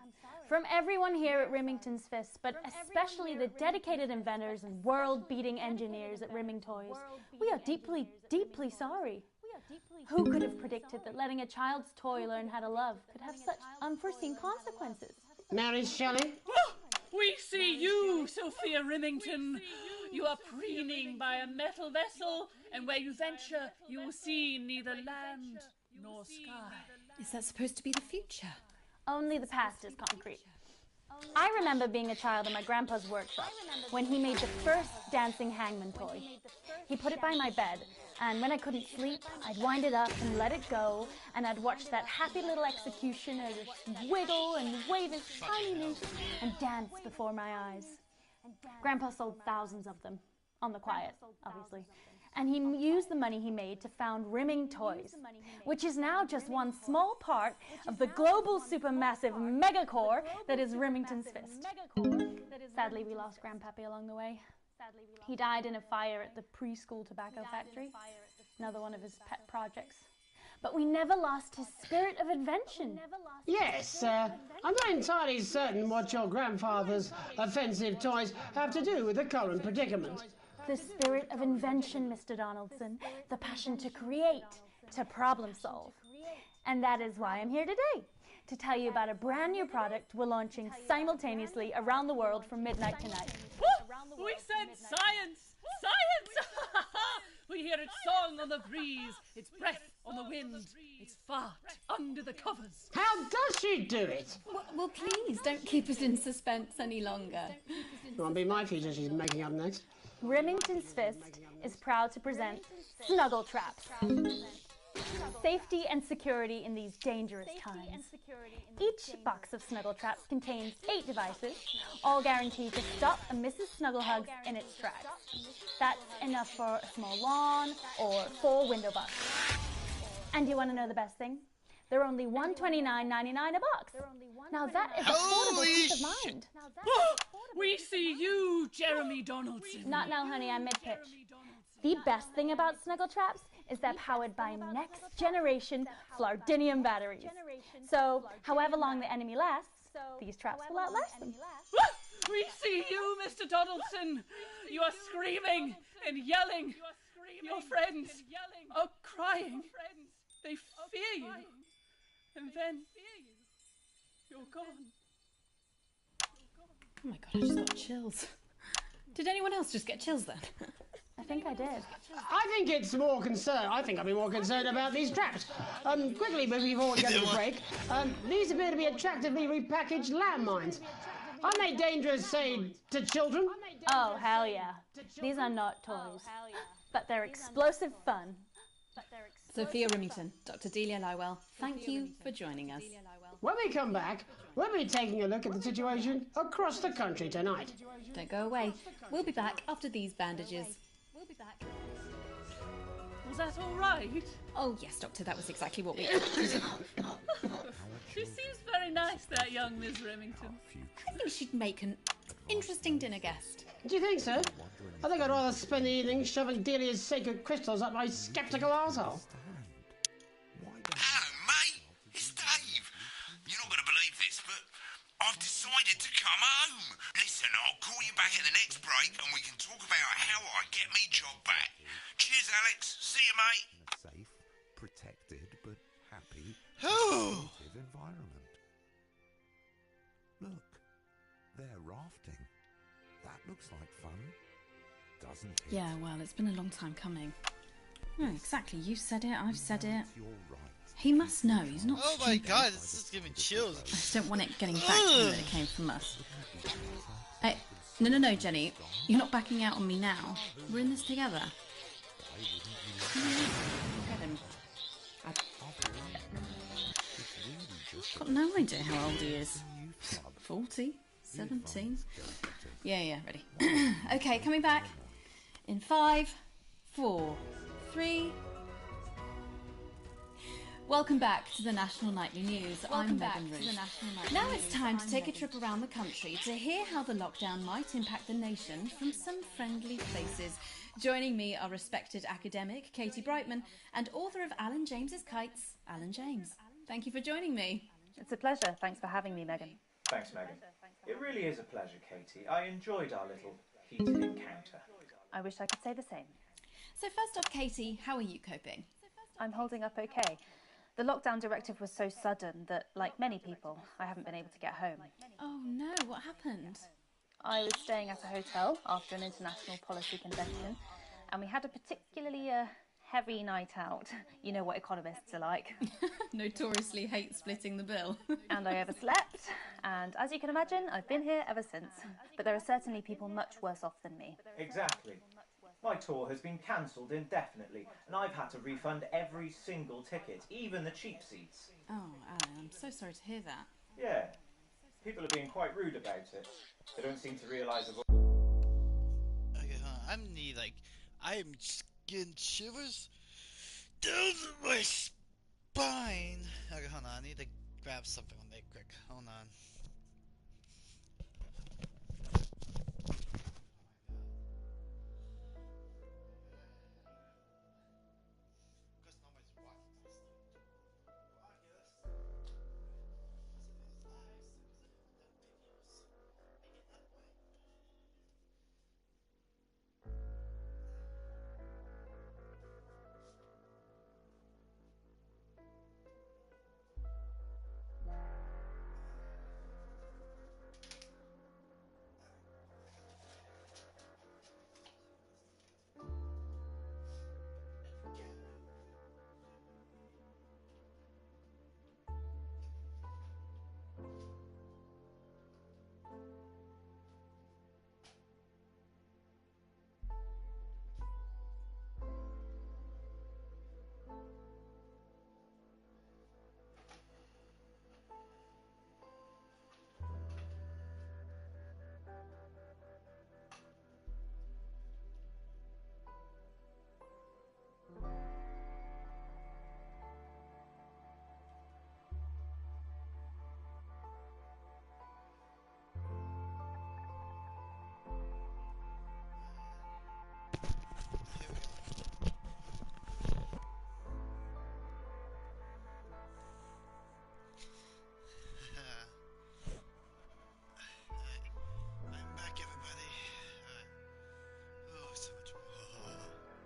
From everyone here at Rimington's Fist, but especially the dedicated inventors and world-beating engineers at Rimming Toys, we are deeply, deeply sorry. Who could have predicted that letting a child's toy learn how to love could have such unforeseen consequences? Mary Shelley? We see you, Sophia Rimington. You are preening by a metal vessel, and where you venture, you will see neither land nor sky. Is that supposed to be the future? Only the past is concrete. I remember being a child in my grandpa's workshop when he made the first dancing hangman toy. He put it by my bed, and when I couldn't sleep, I'd wind it up and let it go, and I'd watch that happy little executioner just wiggle and wave his shiny noose and dance before my eyes. Grandpa sold thousands of them, on the quiet, obviously. And he used the money he made to found Rimming Toys, which is now just one small part of the global supermassive megacore that is Remington's Fist. Sadly, we lost Grandpappy along the way. He died in a fire at the preschool tobacco factory, another one of his pet projects. But we never lost his spirit of invention. Yes, I'm not entirely certain what your grandfather's offensive toys have to do with the current predicament. The spirit of invention, Mr. Donaldson. The passion to create, to problem solve. And that is why I'm here today, to tell you about a brand new product we're launching simultaneously around the world from midnight tonight. We said science! Science! We hear its song on the breeze, its breath on the wind, its fart under the covers. How does she do it? Well, please, don't keep us in suspense any longer. Won't be my feature she's making up next. Remington's Fist is proud to present Snuggle Traps. Safety and security in these dangerous times. Each box of Snuggle Traps contains 8 devices, all guaranteed to stop a Mrs. Snugglehugs in its tracks. That's enough for a small lawn or 4 window boxes. And you want to know the best thing? They're only $129.99 a box. Now that is affordable peace of mind. We see you, Jeremy Donaldson. Not now, honey, I'm mid-pitch. The best thing about Snuggle Traps is they're powered by next-generation Flardinium batteries. So, however long the enemy lasts, these traps will outlast them. We see you, Mr. Donaldson. You are screaming and yelling. Your friends are crying. They fear you. And then you're gone. Oh my god, I just got chills. Did anyone else just get chills then? I think I did. I think I'd be more concerned about these traps. Quickly, before we go to the break, these appear to be attractively repackaged landmines. Aren't they dangerous, say, to children? Oh, hell yeah. These are not toys. But they're explosive fun. Sophia Remington, Dr. Delia Lywell, thank you for joining us. When we come back, we'll be taking a look at the situation across the country tonight. Don't go away. We'll be back after these bandages. Was that all right? Oh, yes, Doctor, that was exactly what we did. She seems very nice, that young Miss Remington. I think she'd make an interesting dinner guest. Do you think so? I think I'd rather spend the evening shoving Delia's sacred crystals up my sceptical arsehole. Hello, mate. It's Dave. You're not going to believe this, but I've decided to come home. Listen, I'll call you back at the next break and we can talk about how I get me job back. Cheers, Alex. See you, mate. Safe, protected, but happy, positive environment. Look, they're rafting. That looks like fun, doesn't it? Yeah, well, it's been a long time coming. Oh, exactly. You said it, I've said it. You're right. He must know. He's not Oh my god, this is giving chills. I just don't want it getting back to him that it came from us. Hey, no, Jenny. You're not backing out on me now. We're in this together. Get him. I've got no idea how old he is. 40? 17? Yeah, ready. Okay, coming back. In 5, 4, 3... Welcome back to the National Nightly News. I'm Megan Roos. Now it's time to take a trip around the country to hear how the lockdown might impact the nation from some friendly places. Joining me are respected academic Katie Brightman and author of Alan James's Kites, Alan James. Thank you for joining me. It's a pleasure. Thanks for having me, Megan. Thanks, Megan. It really is a pleasure, Katie. I enjoyed our little heated encounter. I wish I could say the same. So first off, Katie, how are you coping? I'm holding up okay. The lockdown directive was so sudden that, like many people, I haven't been able to get home. Oh no, what happened? I was staying at a hotel after an international policy convention, and we had a particularly heavy night out. You know what economists are like. Notoriously hate splitting the bill. And I overslept, and as you can imagine, I've been here ever since. But there are certainly people much worse off than me. Exactly. My tour has been cancelled indefinitely, and I've had to refund every single ticket, even the cheap seats. Oh, Alan, I'm so sorry to hear that. Yeah. People are being quite rude about it. They don't seem to realise of... Okay, I am just getting shivers down my spine. Okay, hold on, I need to grab something on there quick. Hold on.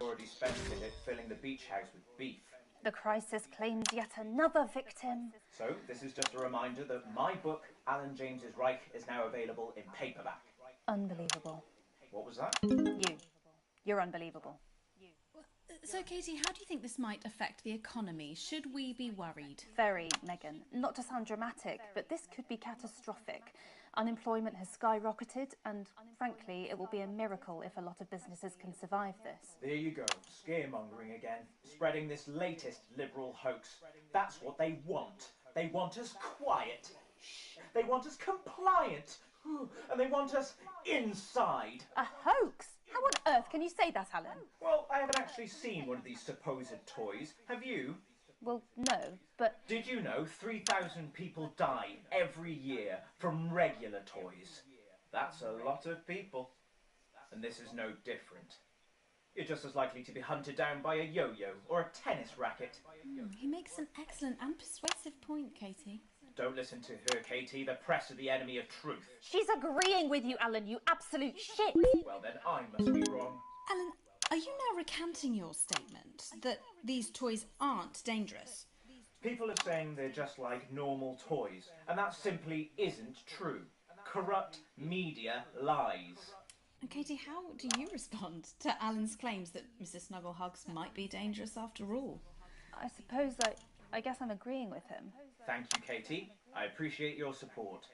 Already spent it filling the beach house with beef. The crisis claims yet another victim. So, this is just a reminder that my book, Alan James's Reich, is now available in paperback. Unbelievable. What was that? You're unbelievable. So, Katie, how do you think this might affect the economy? Should we be worried? Very, Megan. Not to sound dramatic, but this could be catastrophic. Unemployment has skyrocketed, and frankly, it will be a miracle if a lot of businesses can survive this. There you go, scaremongering again, spreading this latest liberal hoax. That's what they want. They want us quiet. Shh. They want us compliant. And they want us inside. A hoax? How on earth can you say that, Alan? Well, I haven't actually seen one of these supposed toys. Have you? Well, no, but... Did you know 3,000 people die every year from regular toys? That's a lot of people. And this is no different. You're just as likely to be hunted down by a yo-yo or a tennis racket. He makes an excellent and persuasive point, Katie. Don't listen to her, Katie. The press are the enemy of truth. She's agreeing with you, Alan, you absolute shit! Well, then I must be wrong. Alan, are you now recanting your statement that these toys aren't dangerous? People are saying they're just like normal toys, and that simply isn't true. Corrupt media lies. And Katie, how do you respond to Alan's claims that Mrs. Snugglehugs might be dangerous after all? I suppose I guess I'm agreeing with him. Thank you, Katie. I appreciate your support.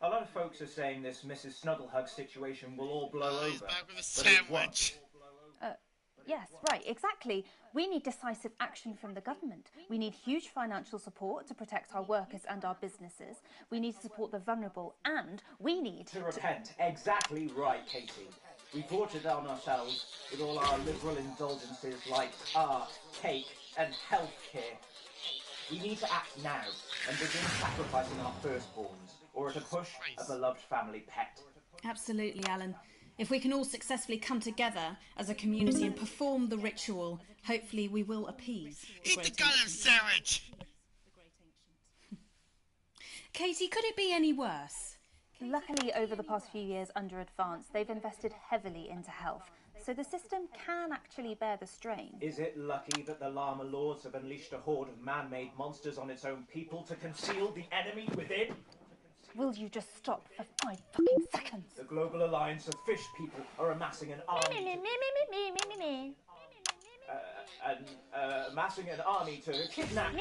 A lot of folks are saying this Mrs. Snugglehug situation will all blow over. Back with a sandwich. Yes, right, exactly. We need decisive action from the government. We need huge financial support to protect our workers and our businesses. We need to support the vulnerable, and we need to repent. Exactly right, Katie. We brought it on ourselves with all our liberal indulgences like art, cake, and healthcare. We need to act now and begin sacrificing our firstborns, or at a push, a beloved family pet. Absolutely, Alan. If we can all successfully come together as a community and perform the ritual, hopefully we will appease the Eat the goddamn sandwich! Katie, could it be any worse? Luckily, over the past few years under Advance, they've invested heavily into health, so the system can actually bear the strain. Is it lucky that the Llama Lords have unleashed a horde of man-made monsters on its own people to conceal the enemy within? We'll will you just stop for 5 fucking seconds? The Global Alliance of Fish People are amassing an army. Amassing an army to kidnap.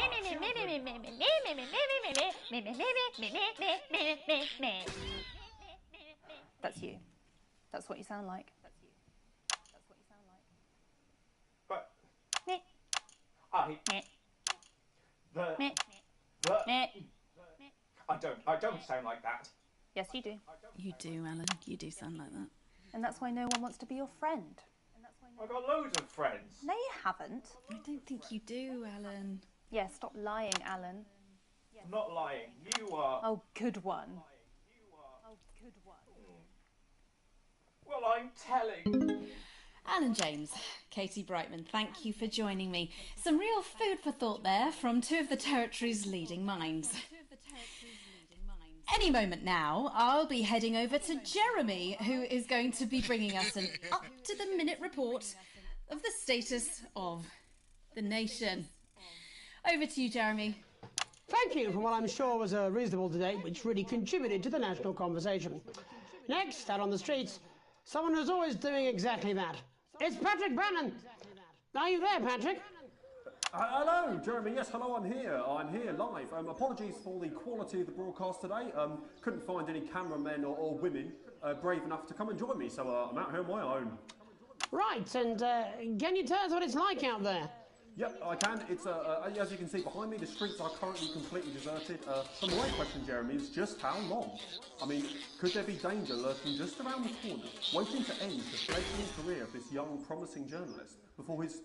That's you. That's what you sound like. But I don't sound like that. Yes, you do. You do, Alan. You do sound like that. And that's why no one wants to be your friend. I've got loads of friends. No, you haven't. I don't think you do, Alan. Yeah, stop lying, Alan. I'm not lying. You are. Oh, good one. Well, I'm telling. Alan James, Katie Brightman, thank you for joining me. Some real food for thought there from two of the territory's leading minds. Any moment now, I'll be heading over to Jeremy, who is going to be bringing us an up-to-the-minute report of the status of the nation. Over to you, Jeremy. Thank you for what I'm sure was a reasonable debate which really contributed to the national conversation. Next, out on the streets, someone who's always doing exactly that. It's Patrick Bannon. Are you there, Patrick? Hello, Jeremy. Yes, hello, I'm here. I'm here live. Apologies for the quality of the broadcast today. Couldn't find any cameramen or women brave enough to come and join me, so I'm out here on my own. Right, and can you tell us what it's like out there? Yep, I can. It's as you can see behind me, the streets are currently completely deserted. So my question, Jeremy, is just how long? I mean, could there be danger lurking just around the corner, waiting to end the fledgling career of this young, promising journalist before his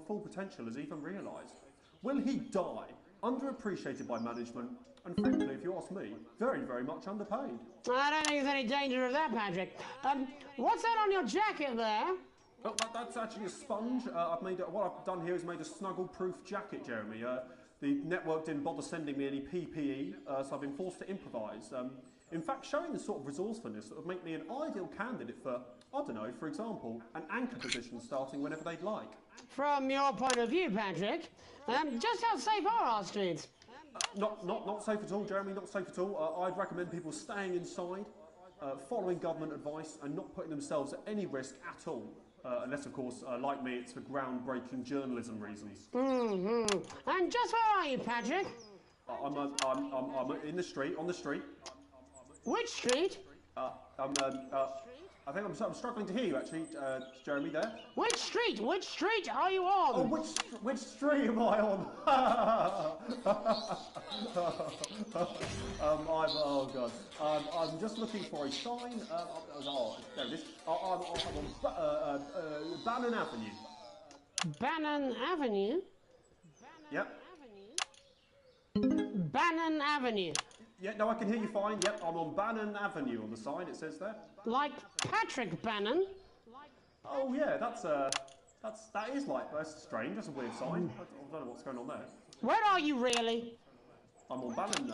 full potential is even realised? Will he die, underappreciated by management, and frankly, if you ask me, very, very much underpaid? I don't think there's any danger of that, Patrick. What's that on your jacket there? Oh, that's actually a sponge. What I've done here is made a snuggle-proof jacket, Jeremy. The network didn't bother sending me any PPE, so I've been forced to improvise. In fact, showing the sort of resourcefulness that would make me an ideal candidate for, I don't know, for example, an anchor position starting whenever they'd like. From your point of view, Patrick, just how safe are our streets? Not safe at all, Jeremy, not safe at all. I'd recommend people staying inside, following government advice, and not putting themselves at any risk at all. Unless, of course, like me, it's for groundbreaking journalism reasons. Mm-hmm. And just where are you, Patrick? I'm in the street, on the street. Which street? I think I'm struggling to hear you, actually, Jeremy, there. Which street? Which street are you on? Oh, which street am I on? Oh, God. I'm just looking for a sign. There it is. I'm on Bannon Avenue. Bannon Avenue? Yep. Bannon Avenue. Yeah, no, I can hear you fine. Yep, I'm on Bannon Avenue on the sign, it says there. Like Patrick Bannon? Oh, yeah, that is like, that's strange, that's a weird sign. I don't know what's going on there. Where are you really? I'm on Bannon,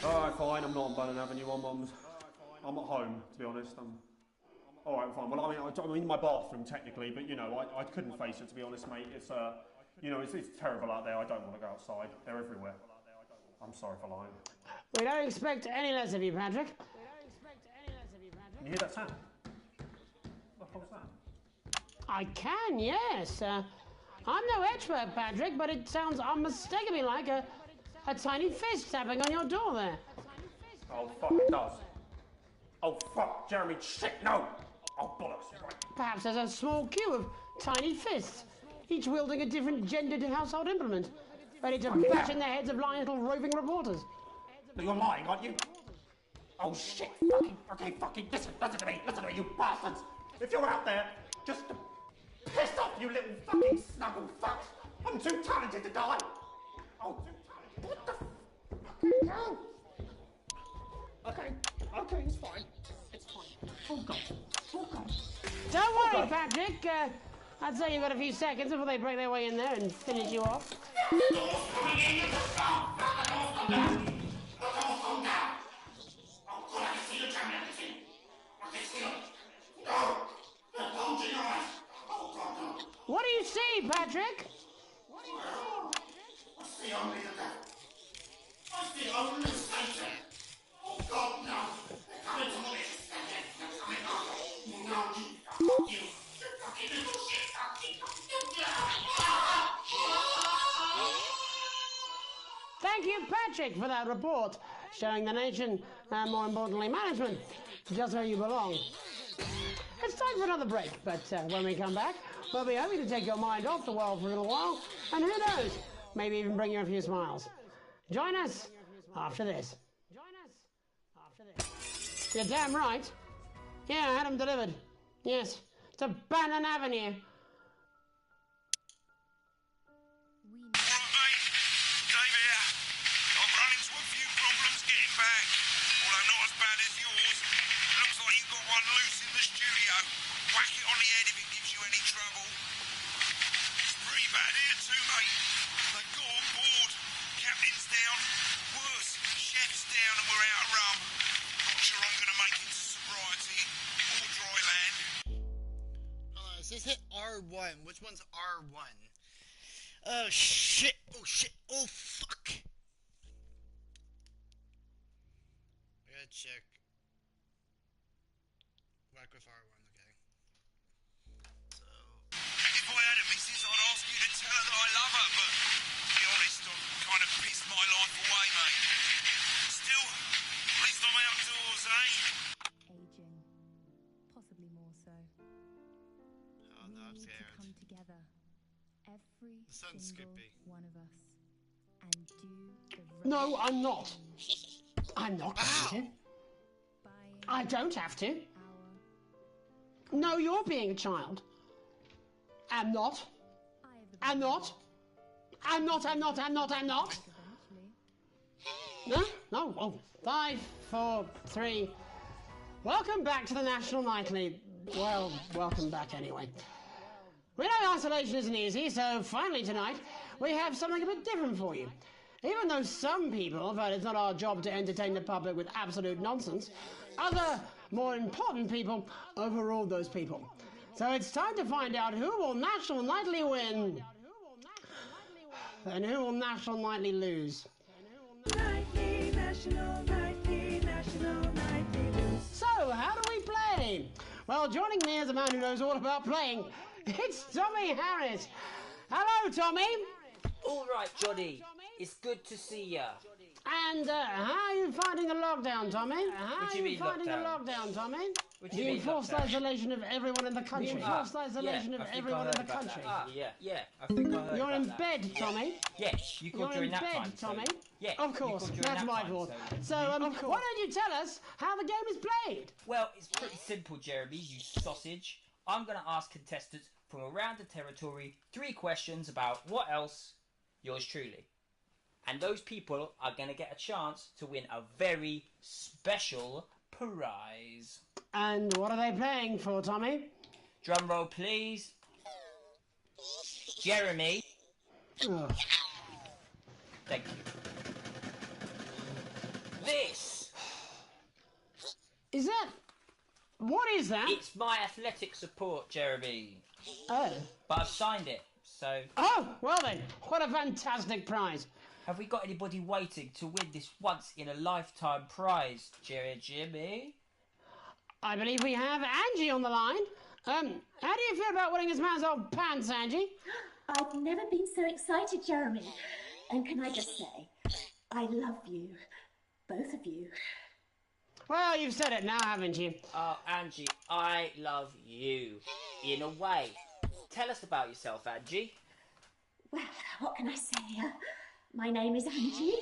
Alright, fine, I'm not on Bannon Avenue, I'm at home, to be honest. Alright, fine, well, I'm in my bathroom, technically, but, you know, I couldn't face it, to be honest, mate. It's, you know, it's terrible out there, I don't want to go outside. They're everywhere. I'm sorry for lying. We don't expect any less of you, Patrick. Can you hear that sound? What the hell's that? I can, yes. I'm no expert, Patrick, but it sounds unmistakably like a tiny fist tapping on your door there. Oh, fuck, it does. Oh, fuck, Jeremy, shit, no! Oh, bollocks, right. Perhaps there's a small queue of tiny fists, each wielding a different gendered household implement, ready to bash in the heads of lying little roving reporters. But you're lying, aren't you? Oh, shit, fucking, listen to me, you bastards! If you're out there, just piss off, you little fucking snuggle fucks! I'm too talented to die! Oh, what the fuck? No! Okay, it's fine. It's fine. Oh, God. Don't worry, Patrick. I'd say you've got a few seconds before they break their way in there and finish you off. What do you see, Patrick? I see only the devil. I see only tick for that report, showing the nation, and more importantly management, just where you belong. It's time for another break, but when we come back, we'll be hoping to take your mind off the world for a little while, and who knows, maybe even bring you a few smiles. Join us after this. You're damn right. Yeah, I had them delivered. Yes, to Bannon Avenue. It says hit R1. Which one's R1? Oh shit. Oh shit. Oh fuck. I gotta check. Back with R1, okay. So. If I had a missus, I'd ask you to tell her that I love her, but to be honest, I've kind of pissed my life away, mate. Still, at least I'm outdoors, eh? Aging. Possibly more so. Oh no, I'm scared. Come together, every single one of us, and do the No, I'm not. I'm not going to. I don't have to. No, you're being a child. I'm not. I'm not. I'm not. No? No. Oh, 5, 4, 3. Welcome back to the National Nightly. Well, welcome back anyway. We know isolation isn't easy, so finally tonight we have something a bit different for you. Even though some people felt it's not our job to entertain the public with absolute nonsense, other, more important people overruled those people. So it's time to find out who will National Nightly win and who will National Nightly lose. Nightly, National Nightly, National Nightly lose. So, how do we play? Well, joining me is a man who knows all about playing. It's Tommy Harris. Hello, Tommy. All right, Johnny. It's good to see ya. And how are you finding the lockdown, Tommy? What do you mean finding lockdown? the lockdown, Tommy? What do you The mean enforced lockdown? isolation of everyone in the country. The enforced isolation of everyone in the country. Yeah, I think I heard You're about in that. bed, Tommy. Yes, you You're called during in that bed, time. Tommy. So, yeah, Of course, you called during that's that my time, fault. So, Why don't you tell us how the game is played? Well, it's pretty simple, Jeremy, you sausage. I'm going to ask contestants from around the territory 3 questions about what else? Yours truly. And those people are going to get a chance to win a very special prize. And what are they playing for, Tommy? Drum roll, please. Jeremy. Oh. Thank you. This. Is that... What is that? It's my athletic support, Jeremy. Oh. But I've signed it, so... Oh, well then, what a fantastic prize. Have we got anybody waiting to win this once-in-a-lifetime prize, Jimmy? I believe we have Angie on the line. How do you feel about winning this man's old pants, Angie? I've never been so excited, Jeremy. And can I just say, I love you. Both of you. Well, you've said it now, haven't you? Oh, Angie, I love you. In a way. Tell us about yourself, Angie. Well, what can I say? My name is Angie.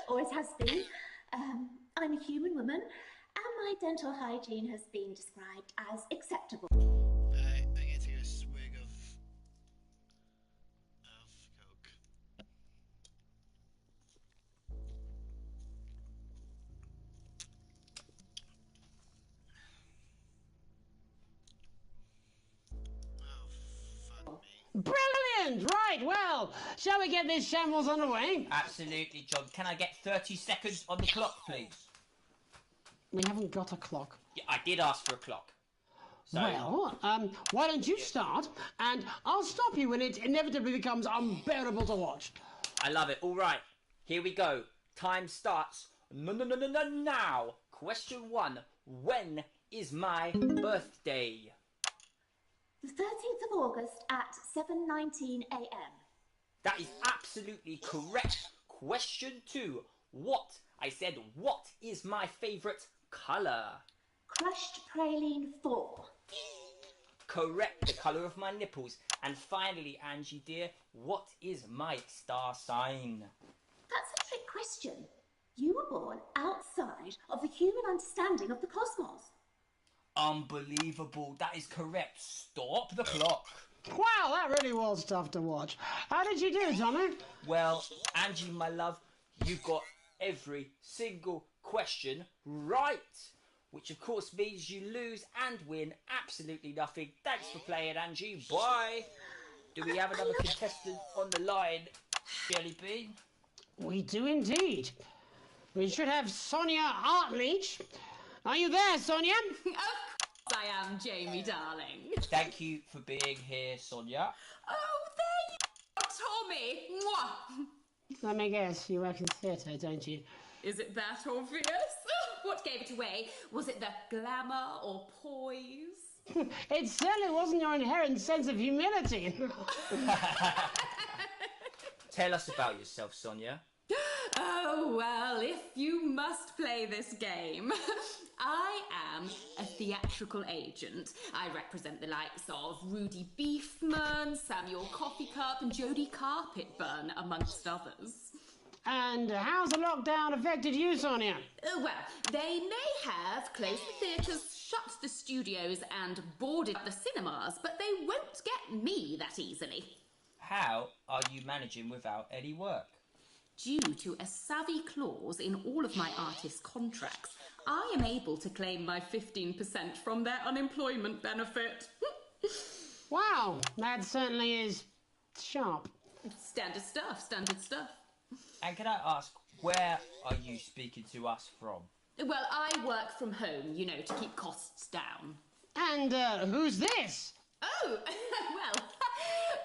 Always has been. I'm a human woman, and my dental hygiene has been described as acceptable. I need to get a swig of Coke. Brilliant! Right, well, shall we get this shambles underway? Absolutely, John. Can I get 30 seconds on the clock, please? We haven't got a clock. Yeah, I did ask for a clock. So, Well, why don't you start, and I'll stop you when it inevitably becomes unbearable to watch. I love it. All right, here we go. Time starts now. Question 1. When is my birthday? The 13th of August at 7:19 a.m. That is absolutely correct. Question 2. What? I said, what is my favourite colour? Crushed praline 4. Correct, the colour of my nipples. And finally, Angie dear, what is my star sign? That's a trick question. You were born outside of the human understanding of the cosmos. Unbelievable, that is correct. Stop the clock. Wow, that really was tough to watch. How did you do, Tommy? Well, Angie, my love, you got every single question right. Which of course means you lose and win absolutely nothing. Thanks for playing, Angie. Bye. Do we have another contestant on the line, Jelly Bean? We do indeed. We should have Sonia Hartleach. Are you there, Sonia? Of course I am, Jamie, darling. Thank you for being here, Sonia. Oh, there you are, Tommy. Mwah. Let me guess, you work in theatre, don't you? Is it that obvious? What gave it away? Was it the glamour or poise? It certainly wasn't your inherent sense of humility. Tell us about yourself, Sonia. Oh, well, if you must play this game. I am a theatrical agent. I represent the likes of Rudy Beefman, Samuel Coffeecup and Jodie Carpetburn, amongst others. And how's the lockdown affected you, Sonia? Well, they may have closed the theatres, shut the studios and boarded the cinemas, but they won't get me that easily. How are you managing without any work? Due to a savvy clause in all of my artists' contracts, I am able to claim my 15% from their unemployment benefit. Wow, that certainly is sharp. Standard stuff, standard stuff. And can I ask, where are you speaking to us from? Well, I work from home, you know, to keep costs down. And who's this? Oh, well,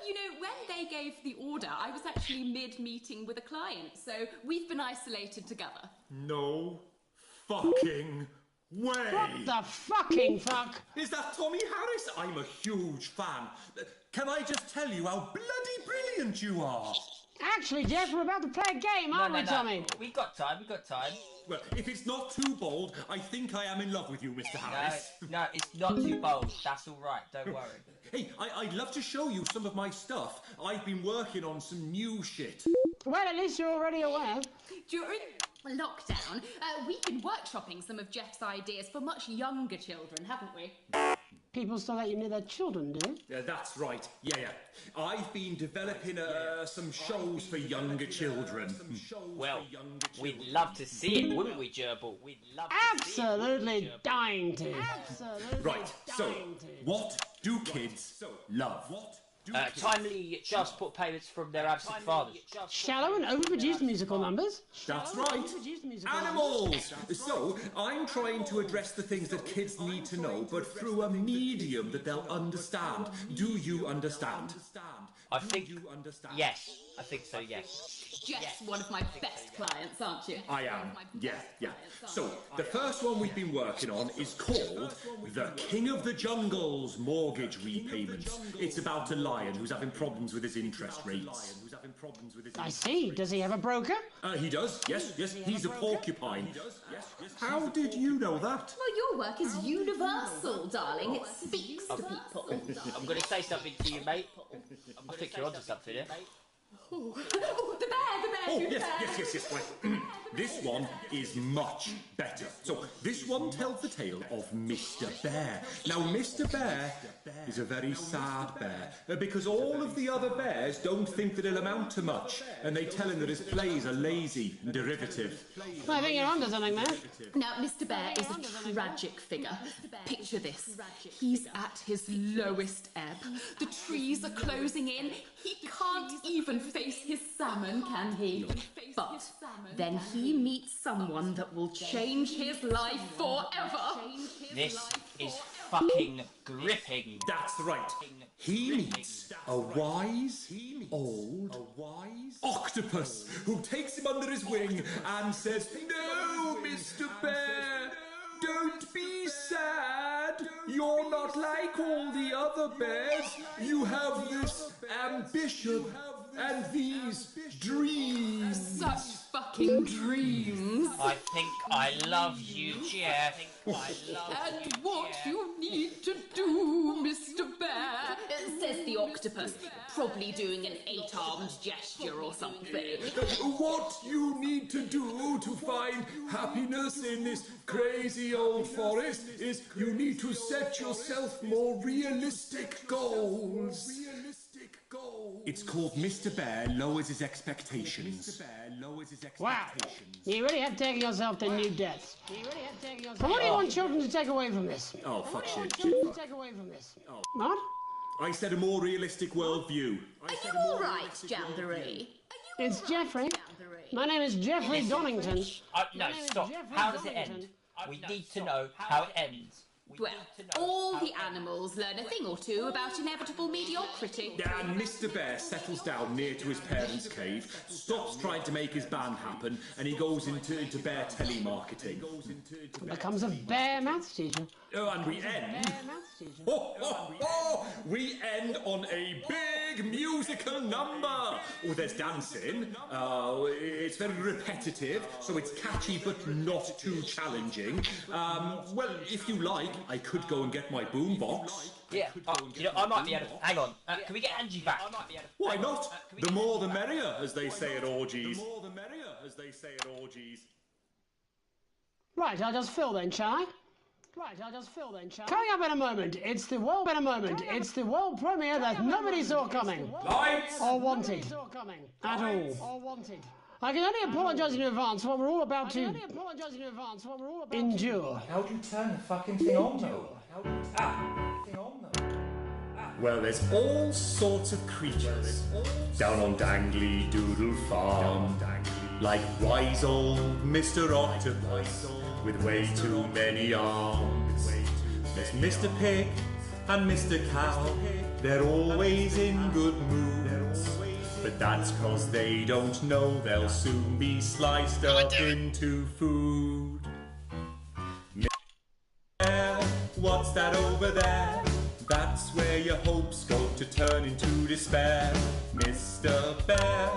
you know, when they gave the order, I was actually mid-meeting with a client, so we've been isolated together. No fucking way! What the fucking fuck? Is that Tommy Harris? I'm a huge fan. Can I just tell you how bloody brilliant you are? Actually, Jeff, we're about to play a game, aren't we, Tommy? We got time. Well, if it's not too bold, I think I am in love with you, Mr. Harris. No, it's not too bold. That's all right. Don't worry. Hey, I'd love to show you some of my stuff. I've been working on some new shit. Well, at least you're already aware. During lockdown, we've been workshopping some of Jeff's ideas for much younger children, haven't we? People still let you near their children, do? Yeah, that's right. Yeah. I've been developing some shows for younger children. Well, we'd love to see it, wouldn't we, Gerbil? We'd love to Absolutely dying to. Right, so, what do kids love? Timely child support payments from their absent fathers. Shallow and overproduced musical numbers. That's right. Animals! So, I'm trying to address the things that kids need to know, but through a medium that they'll understand. Do you understand? I think, yes. I think so, yes. Jeff's one of my best clients, aren't you? I am, yeah. So, the first one we've been working on is called The King of the Jungle's Mortgage Repayment. It's about a lion who's having problems with his interest rates. I see. Does he have a broker? He does, yes. He's a porcupine. How did you know that? Well, your work is universal, darling. It speaks to people. I'm going to say something to you, mate. I think you're onto something here. Oh, the bear, yes. Right. This one is much better. So, this one tells the tale of Mr. Bear. Now, Mr. Bear is a very sad bear, because all of the other bears don't think that he'll amount to much, and they tell him that his plays are lazy and derivative. Well, I think you're onto something there. Now, Mr. Bear is a tragic figure. Picture this. He's at his lowest ebb. The trees are closing in. He can't even face his salmon, can he? But then he meets someone that will change his life forever. This is fucking gripping. That's right. He meets a wise old octopus who takes him under his wing and says, "No, Mr. Bear, don't be sad. you're not like all the other bears. You have this ambition and these dreams. Such fucking dreams. I think I love you, Jeff. And what you need to do, Mr. Bear, says the octopus, probably doing an 8-armed gesture or something. What you need to do to find happiness in this crazy old forest is you need to set yourself more realistic goals. It's called Mr. Bear Lowers His Expectations. Wow, you really have taken yourself to new depths. So what do you want children to take away from this? Oh, fuck shit. Oh. What? I said a more realistic worldview. Are you alright, Jamboree? It's Jeffrey. My name is Jeffrey Donington. No, stop. How does it end? We need to know how it ends. Well, all the animals learn a thing or two about inevitable mediocrity. And Mr. Bear settles down near to his parents' cave, stops trying to make his band happen, and he goes into bear telemarketing. Becomes a bear maths teacher. Oh, and we end... We end on a big musical number! Oh, there's dancing. It's very repetitive, so it's catchy but not too challenging. Well, if you like, I could go and get my boombox. Yeah, I might be able to... Hang on, can we get Angie back? Why not? The more the merrier, as they say at orgies. Right, I'll just fill then, shall I? Coming up in a moment, it's the world premiere that nobody saw coming. Lights! Or wanted. At all. I can only apologise in advance for what we're all about to endure. How do you turn the fucking thing on, though? Well, there's all sorts of creatures down on Dangly Doodle Farm. Like wise old Mr. Octopus with way too many arms. There's Mr. Pig and Mr. Cow. They're always in good moods. But that's 'cause they don't know they'll soon be sliced up into food. What's that over there? That's where your hopes go to turn into despair. Mr. Bear,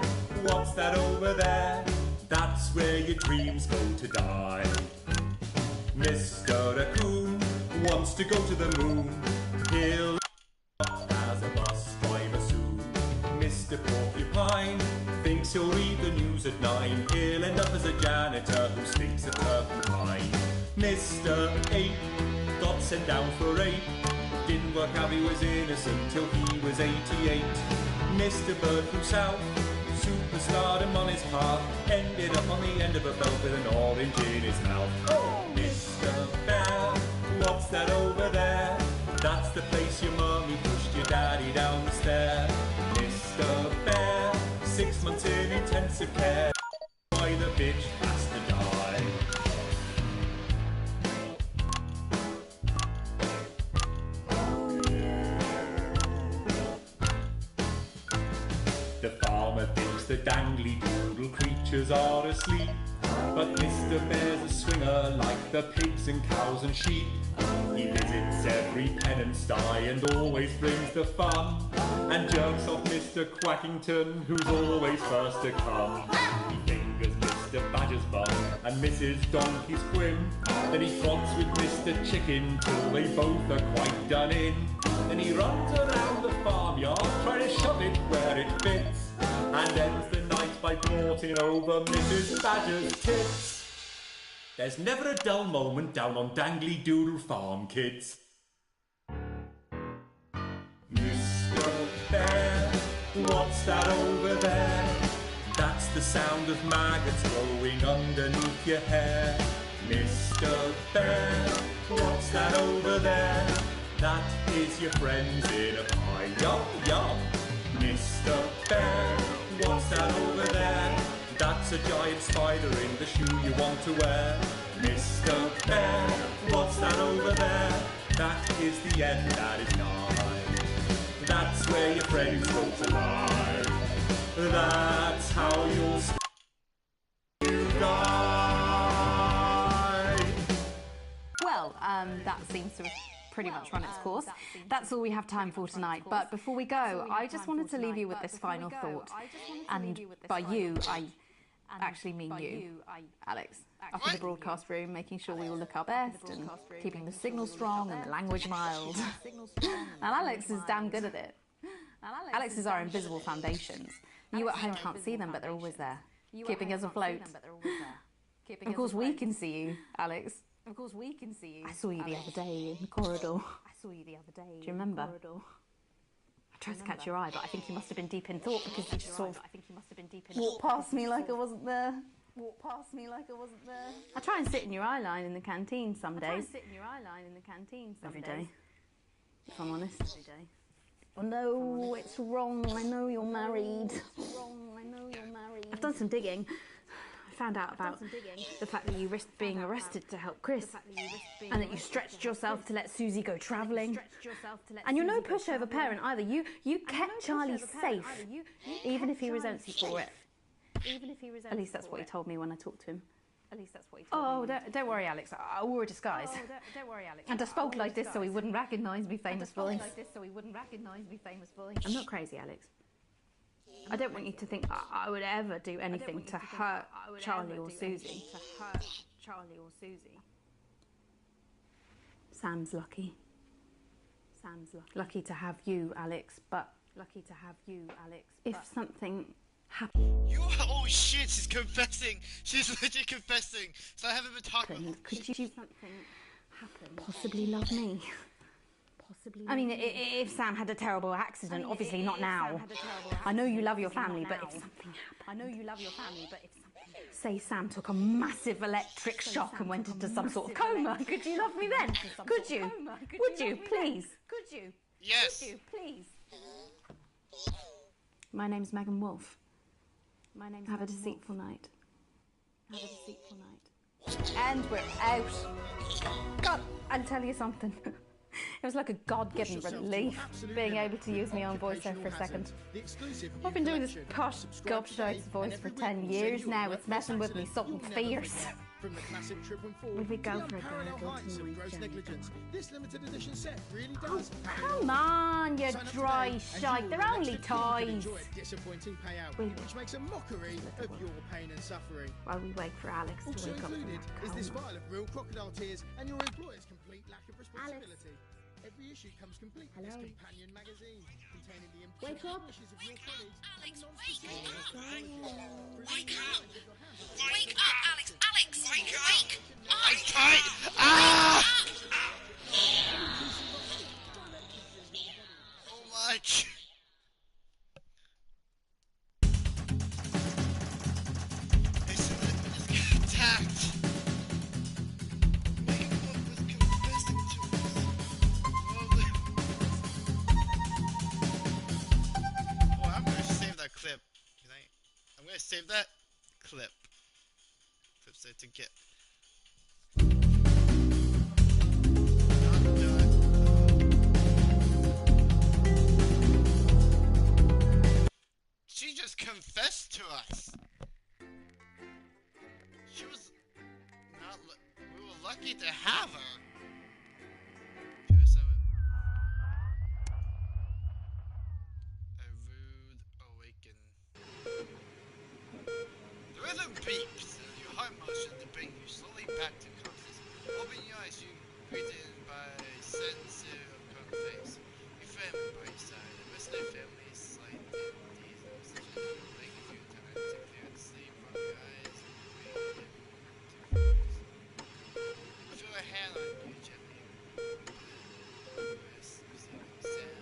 what's that over there? That's where your dreams go to die. Mr. Raccoon wants to go to the moon. He'll as a bus driver soon. Mr. Porcupine thinks he'll read the news at 9. He'll end up as a janitor who stinks of turpentine. Mr. Ape got sent down for rape. Didn't work out he was innocent till he was 88. Mr. Bird flew south, superstardom on his path. Ended up on the end of a belt with an orange in his mouth. Oh, Mr. Bear, what's that over there? That's the place your mummy pushed your daddy down the stair. Mr. Bear, 6 months in intensive care. Why the bitch has to die? The farmer thinks the dangly doodle creatures are asleep, but Mr. Bear's a swinger like the pigs and cows and sheep. He visits every pen and sty and always brings the fun, and jerks off Mr. Quackington, who's always first to come. He fingers Mr. Badger's bum and Mrs. Donkey's quim. Then he fronts with Mr. Chicken till they both are quite done in. Then he runs around the farmyard trying to shove it where it fits, and ends the night by porting over Mrs. Badger's tits. There's never a dull moment down on Dangly Doodle Farm, kids. Mr. Bear, what's that over there? That's the sound of maggots growing underneath your hair. Mr. Bear, what's that over there? That is your friends in a pie. Yum, yum. Mr. Bear, what's that over there? That's a giant spider in the shoe you want to wear. Mr. Bear, what's that over there? That is the end that is nigh. That's where your friends go to lie. That's how you'll die. Well, that seems to have pretty much run its course. That's all we have time for tonight. But before we go, I just wanted to leave you with this final thought. And by you, I actually mean you, Alex. Up in the broadcast room, making sure we all look our best and keeping the signal strong and the language mild. And Alex is damn good at it. Alex is our invisible foundations. You at home can't see them, but they're always there, keeping us afloat. Of course, we can see you, Alex. Of course, we can see you. I saw you the other day in the corridor. Do you remember? I tried to catch your eye, but I think you must have been deep in thought because you just sort of walked past me like I wasn't there. I try and sit in your eye line in the canteen some days. Every day, if I'm honest. Oh no, it's wrong. I know you're married. I've done some digging. I found out about the fact that you risked being arrested to help Chris, and that you stretched yourself to let Susie go travelling. And you're no pushover parent either. You kept Charlie safe, even if he resents you for it. At least that's what he told me when I talked to him. Oh, don't worry, Alex. I wore a disguise. And I spoke like this so he wouldn't recognise me famous voice. I'm not crazy, Alex. I don't want you to think I would ever do anything to hurt Charlie or Susie. Sam's lucky. Lucky to have you, Alex, but if something happened... Oh shit, she's confessing! She's legit confessing! So I haven't been talking about... Could you possibly love me? I mean, if Sam had a terrible accident, obviously not now. I know you love your family, but if something happened... Say Sam took a massive electric shock and went into some sort of coma. Could you love me then? Could you? Would you, please? Yes! My name's Megan Wolfe. Have a deceitful night. And we're out. God, I'll tell you something. It was like a God-given relief being able to use my own voice there for a second. I've been doing this posh gobshites voice for 10 years now. It's messing with me something fierce. From the classic Trip 1 Would we go for a Power Heights and gross negligence. This limited edition set really does. Come on, you dry shite. They're only toys. Enjoy a disappointing payout, which makes a mockery of your pain and suffering. While we wait for Alex to also wake up. included is this vial of real crocodile tears and your employer's complete lack of responsibility. Every issue comes complete with this companion magazine containing the important wishes of your colleagues. Alex, wake up! Wake up, Alex! Alex! Wake up! I'm tired! Ah! So much! I should have just got attacked. Clip. I'm gonna save that clip. Clips there to get. She just confessed to us. She was not. We were lucky to have her. The rhythm beeps, and your heart motion to bring you slowly back to consciousness. Open your eyes, you greeted by a sense of face. Your family by your side. The rest of their family is slight and these messages blink a few times to clear the sleep from your eyes and breathe to feel a hand on you gently. Rest, receiving sound.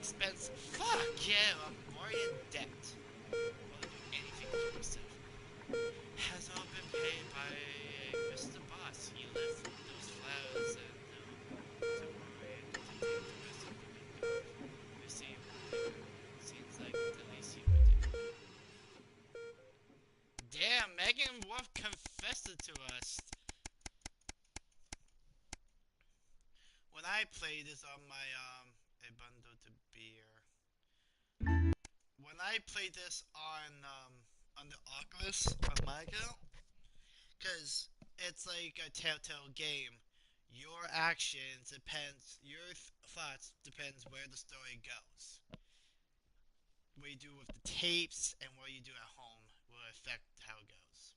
expensive. Fuck yeah, I'm already in debt. I'll do anything for myself. Has all been paid by Mr. Boss. He left those flowers and don't worry to take the rest of the week off. Receive seems like the least he would do. Damn, Megan Wolf confessed it to us. When I play this on my a bundle to beer. When I play this on the Oculus on my account, cause it's like a Telltale game. Your actions depends, your thoughts depends where the story goes. What you do with the tapes and what you do at home will affect how it goes.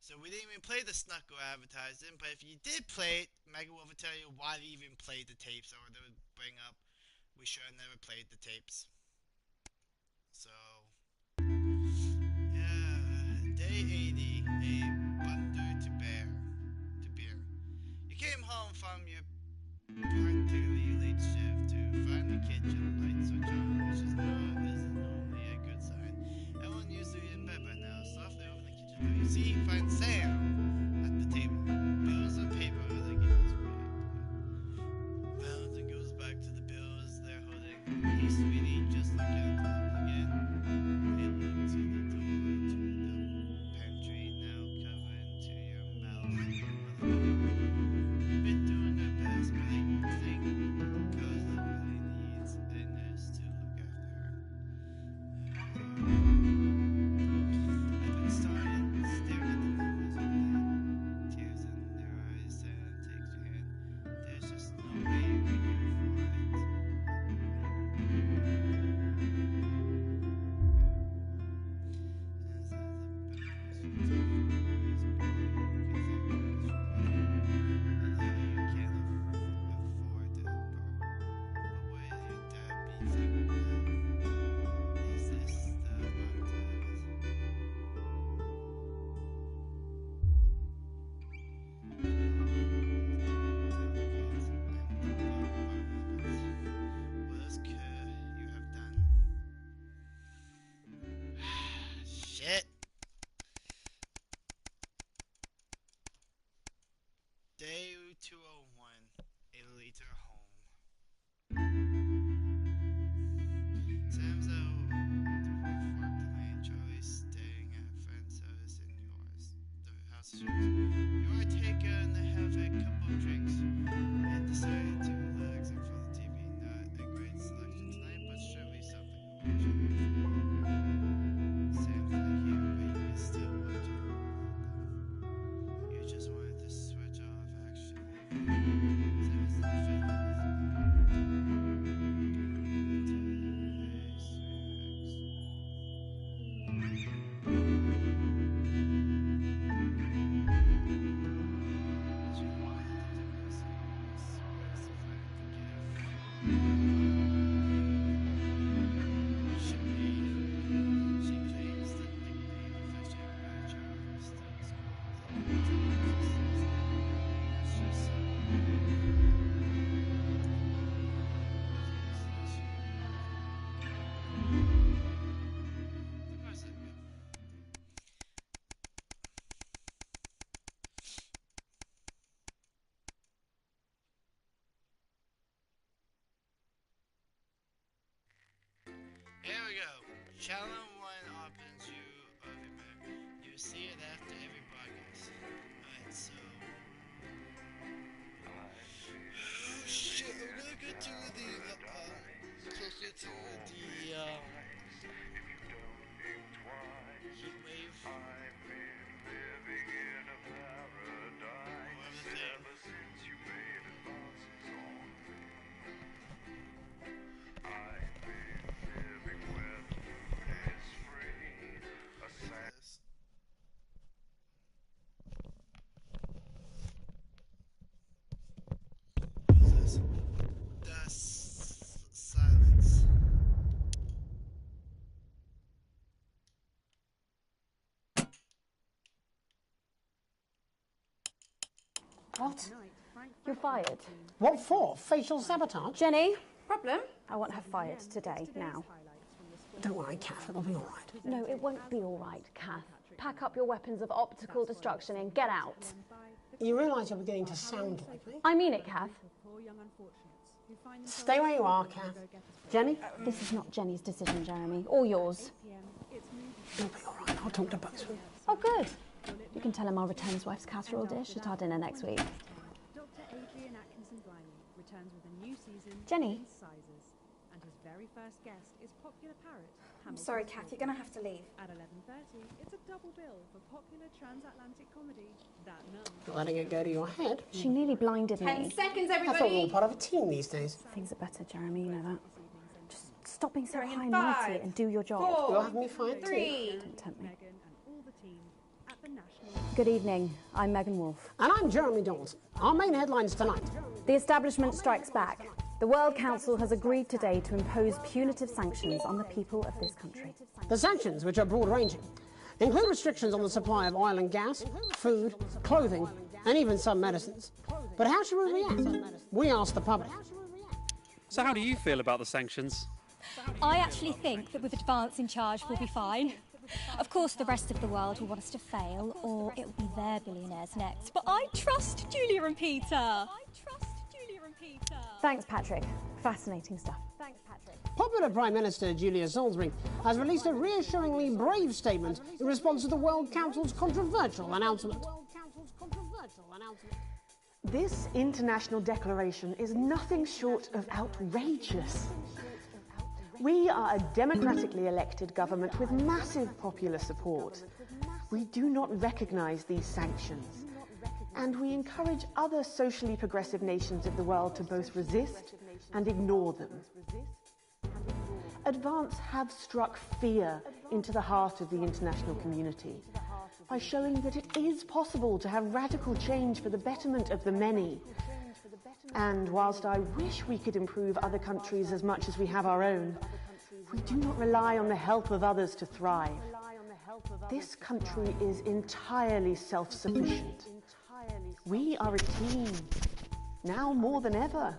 So we didn't even play the Snuckle advertising, but if you did play it, Megan will tell you why they even played the tapes, or they would bring up, we should have never played the tapes. So, yeah, day 80, a bundle to beer. You came home from your particularly late shift to find the kitchen light switch on, which isn't normally a good sign. Everyone usually in bed by now. Softly open the kitchen door. You see, find Sam at the table. Bills and paper that gives bounds and goes back to the bills they're holding. Hey, sweetie, just look out to them again. They look to the door to the pantry, now covered to your mouth. We've been doing our best, but I think Carla really needs a nurse to look after her. I've been staring at the windows all night, tears in their eyes. Sam takes your hand. There's just no way we can afford it. Shit. Day 201, a later home. Sam's out to work tonight. Charlie's staying at a friend's house in yours. The house is yours. You are taken to have a couple of drinks and decided to relax in front of the TV. Not a great selection tonight, but surely something. Sam's not here, but you can still watch it. You just wanted to switch off, actually. Sam's not feeling Here we go. Channel 1 opens you of your map. You see it after every broadcast. Alright, so. Oh shit, I'm gonna go to the closer to the heat wave. Silence. What? You're fired. What for? Facial sabotage? Jenny, Problem? I want her fired today, now. Don't worry, Kath, it'll be all right. No, it won't be all right, Kath. Pack up your weapons of optical destruction and get out. You realise you're beginning to sound like me? I mean it, Kath. Stay where you are, Kath. Jenny? This is not Jenny's decision, Jeremy, or yours. It'll be all right. I'll talk to Bucks. Oh, good. You can tell him I'll return his wife's casserole dish at our dinner next week. Jenny? I'm sorry, Kath, you're going to have to leave. At 11:30, it's a double bill for popular transatlantic comedy, That Nun. Letting it go to your head. She nearly blinded me. 10 seconds, I everybody! thought we were all part of a team these days. Things are better, Jeremy, you know that. Just stop being so You're in high and mighty 5, and do your job. 4, You'll have me fired too. 3. Don't tempt me. Good evening, I'm Megan Wolfe. And I'm Jeremy Donaldson. Our main headlines tonight. The establishment strikes back. The World Council has agreed today to impose punitive sanctions on the people of this country. The sanctions, which are broad-ranging, include restrictions on the supply of oil and gas, food, clothing, and even some medicines. But how should we react? We asked the public. So how do you feel about the sanctions? I actually think that with Advance in charge we'll be fine. Of course the rest of the world will want us to fail, or it will be their billionaires next. But I trust Julia and Peter. Thanks, Patrick. Fascinating stuff. Thanks, Patrick. Popular Prime Minister Julia Salisbury has released a reassuringly brave statement in response to the World Council's controversial announcement. This international declaration is nothing short of outrageous. We are a democratically elected government with massive popular support. We do not recognise these sanctions, and we encourage other socially progressive nations of the world to both resist and ignore them. Advance have struck fear into the heart of the international community by showing that it is possible to have radical change for the betterment of the many. And whilst I wish we could improve other countries as much as we have our own, we do not rely on the help of others to thrive. This country is entirely self-sufficient. We are a team, now more than ever.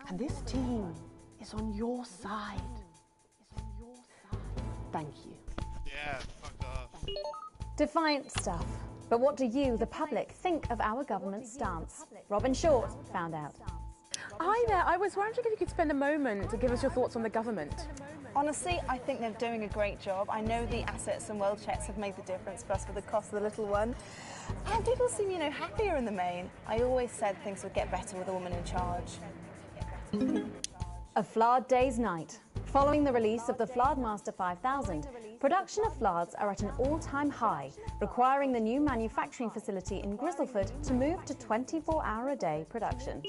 And this team is on your side. Thank you. Yeah, fuck off. Defiant stuff. But what do you, the public, think of our government's stance? Robin Short found out. Hi there, I was wondering if you could spend a moment to give us your thoughts on the government. Honestly, I think they're doing a great job. I know the assets and world checks have made the difference for us for the cost of the little one. And people seem, happier in the main. I always said things would get better with a woman in charge. A Flard day's night. Following the release of the Flardmaster 5000, production of Flards are at an all-time high, requiring the new manufacturing facility in Grizzleford to move to 24-hour-a-day production.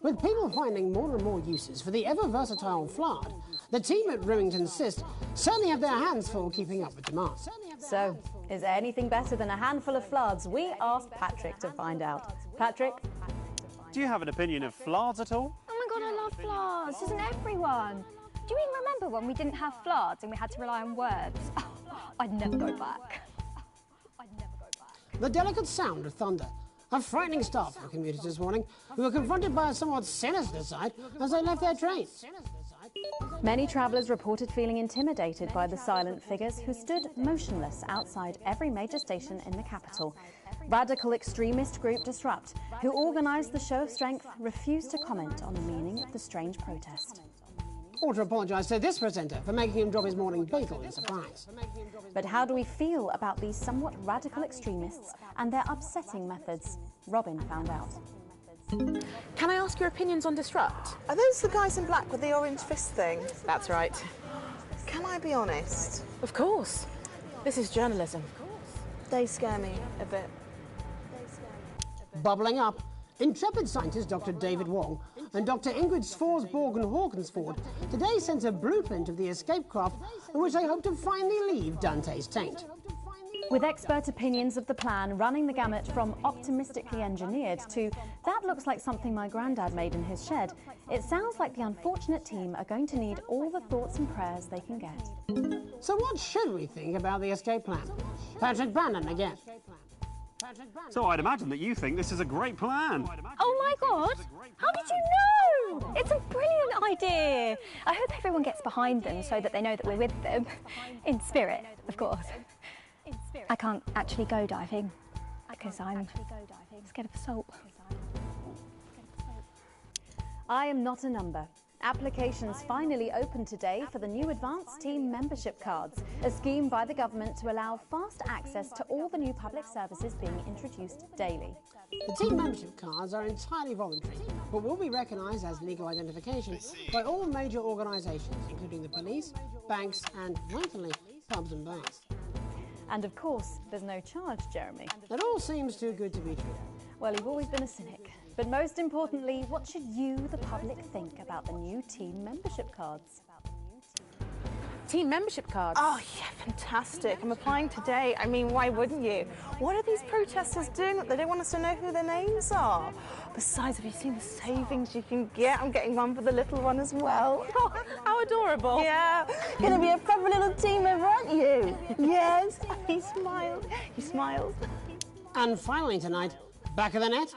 With people finding more and more uses for the ever-versatile Flard, the team at Remington Cyst certainly have their hands full keeping up with demand. So, is there anything better than a handful of Flards? We asked Patrick to find out. Patrick? Do you have an opinion of Flards at all? Oh my god, I love Flards. Doesn't everyone? Do you even remember when we didn't have Flards and we had to rely on words? I'd never go back. The delicate sound of thunder. A frightening start for commuters this morning, who were confronted by a somewhat sinister sight as they left their trains. Many travellers reported feeling intimidated by the silent figures who stood motionless outside every major station in the capital. Radical extremist group Disrupt, who organised the show of strength, refused to comment on the meaning of the strange protest. Or to apologise to this presenter for making him drop his morning bagel in surprise. But how do we feel about these somewhat radical extremists and their upsetting methods? Robin found out. Can I ask your opinions on Disrupt? Are those the guys in black with the orange fist thing? That's right. Can I be honest? Of course. This is journalism. They scare me a bit. Bubbling up, intrepid scientist Dr. David Wong and Dr. Ingrid Sforsborg-Hawkinsford today sent a blueprint of the escape craft in which they hope to finally leave Dante's taint. With expert opinions of the plan running the gamut from optimistically engineered to that looks like something my granddad made in his shed, it sounds like the unfortunate team are going to need all the thoughts and prayers they can get. So what should we think about the escape plan? Patrick Bannon again. So I'd imagine that you think this is a great plan. Oh my god! How did you know? It's a brilliant idea. I hope everyone gets behind them so that they know that we're with them. In spirit, of course. I can't actually go diving because I'm scared of salt. I am not a number. Applications finally opened today for the new Advanced Team Membership Cards, a scheme by the government to allow fast access to all the new public services being introduced daily. The team membership cards are entirely voluntary, but will be recognised as legal identification by all major organisations, including the police, banks and, rightfully, pubs and bars. And of course, there's no charge, Jeremy. That all seems too good to be true. Well, you've always been a cynic. But most importantly, what should you, the public, think about the new team membership cards? Team membership cards? Oh, yeah, fantastic. I'm applying today. I mean, why wouldn't you? What are these protesters doing that they don't want us to know who their names are? Besides, have you seen the savings you can get? I'm getting one for the little one as well. Oh, how adorable. Yeah. Going to be a proper little team member, aren't you? Yes. He smiled. He smiled. And finally tonight, back of the net,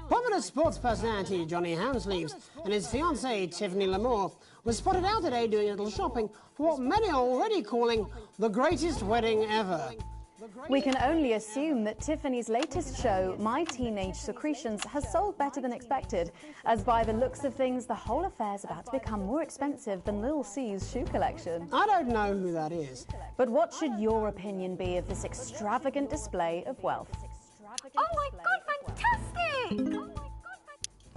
popular sports personality Johnny Hamsleeves and his fiancée Tiffany Lamour was spotted out today doing a little shopping for what many are already calling the greatest wedding ever. We can only assume that Tiffany's latest show, My Teenage Secretions, has sold better than expected, as by the looks of things, the whole affair's about to become more expensive than Lil C's shoe collection. I don't know who that is. But what should your opinion be of this extravagant display of wealth? Oh my God, fantastic!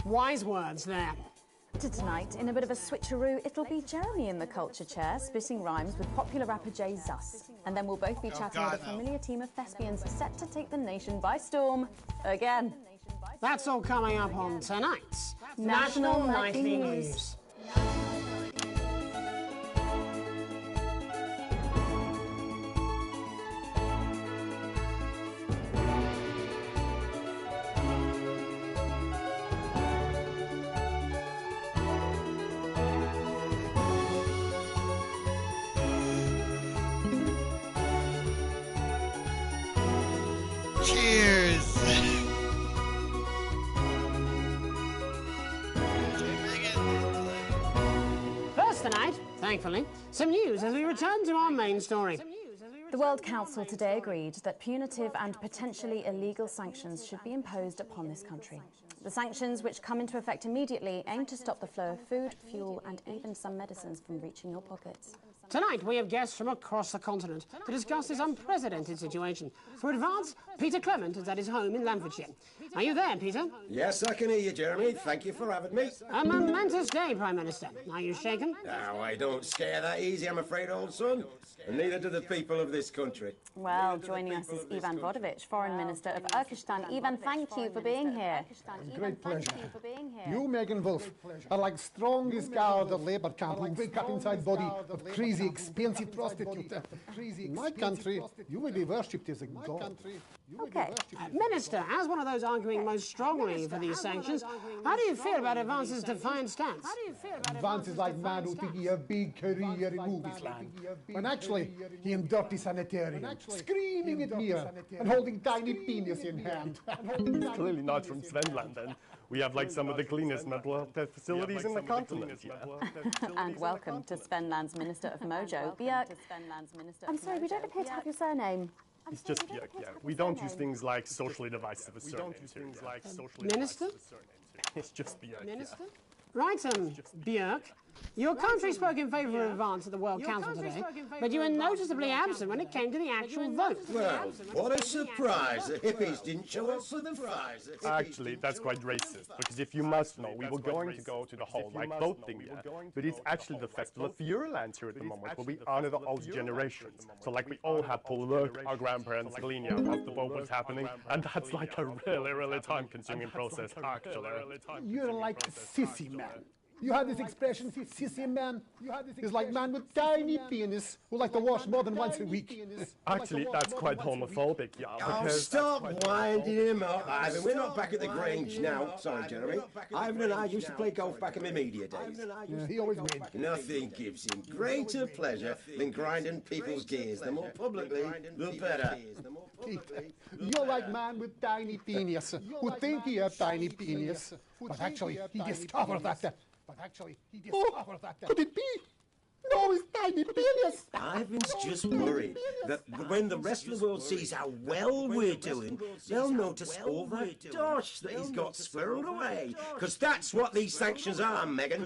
Wise words there. To tonight, in a bit of a switcheroo, it'll be Jeremy in the culture chair, spitting rhymes with popular rapper Jay Zus. And then we'll both be chatting with a familiar team of thespians set to take the nation by storm again. That's all coming up on tonight's National Nightly News. Cheers! First tonight, thankfully, some news as we return to our main story. The World Council today agreed that punitive and potentially illegal sanctions should be imposed upon this country. The sanctions, which come into effect immediately, aim to stop the flow of food, fuel and even some medicines from reaching your pockets. Tonight, we have guests from across the continent to discuss this unprecedented situation. For Advance, Peter Clement is at his home in Lamfordshire. Are you there, Peter? Yes, I can hear you, Jeremy. Thank you for having me. A momentous day, Prime Minister. Are you shaken? Oh, I don't scare that easy, I'm afraid, old son. And neither do the people of this country. Well, joining us is Ivan Vodovich, Foreign Minister of Kyrgyzstan. Ivan, thank you for being here. Great pleasure. You, Megan Wolf, are like strongest guard of Labour camp who wake up inside body of crazy, expensive prostitute. In my country, you will be worshipped as a god. Okay. Minister, as one of those arguing most strongly for these sanctions, how do you feel about Advance's defiant stance? Advance is like man who thinks he has a big career in movies land, when actually he in dirty sanitarium, screaming at me and holding tiny penis in hand. It's clearly not from Svenland, then. We have like some of the cleanest mental health facilities in the continent. And welcome to Svenland's Minister of Mojo, Björk. I'm sorry, we don't appear to have your surname. It's just Björk, yeah. We don't use things like socially divisive surnames. Minister? It's just Björk. Minister? Right, Björk. Your country spoke in favour of Advance at the World Council today, but you were noticeably absent when it came to the actual vote. Well, what a surprise. The hippies didn't show up for the fries. Actually, that's quite racist, because if you must know, we were going to go to the whole like vote thing there, but it's actually the Festival of Fureland here at the moment, where we honor the old generations. So like we all had to look our grandparents clean as the vote was happening, and that's like a really time-consuming process, actually. You're like a sissy man. You had this expression, sissy man. It's like man with tiny penis who like to wash more than once a week. Actually, that's quite homophobic, yeah. Oh, stop winding him up, Ivan. We're not back at the Grange now. Sorry, Jeremy. Ivan and I used to play golf back in my media days. Yeah, he always wins. Nothing gives him greater pleasure than grinding people's gears. The more publicly, the better. You're like man with tiny penis who think he has tiny penis. But actually, he discovered that. Could it be? No, it's tiny penis. Ivan's just worried that when the rest of the world sees how well we're doing, they'll notice all that dosh that he's got squirreled away. Because that's what these sanctions are, Megan.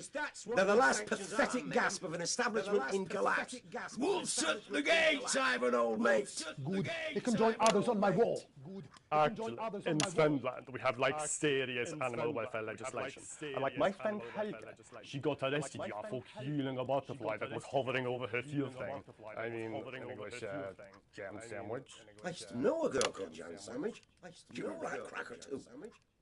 They're the last pathetic gasp of an establishment in collapse. Wolves at the gates, Ivan, old mate. Good. They can join others on my wall. Actually, in Svenland, we have like serious animal welfare legislation. And like my friend Helga, she got arrested for killing a butterfly that was hovering over her field thing. I mean, in English, jam sandwich. I used to know a girl called Jam Sandwich. Do you know that cracker too?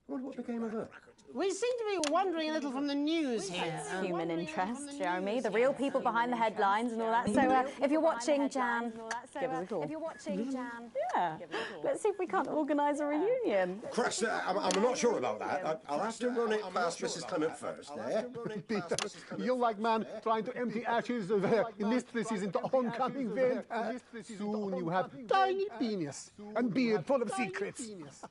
I wonder what became of her. We seem to be wandering a little from the news here. Human interest, Jeremy, the real people behind the headlines and all that. So if you're watching Jan, give us a call. If you're watching Jan, yeah, let's see if we can't organise a reunion. Crash, I'm not sure about that. I'll have to run it past Mrs. Clement first, eh? Peter, you're like man trying to empty ashes of mistresses into oncoming vent. Soon you have tiny penis and beard full of secrets.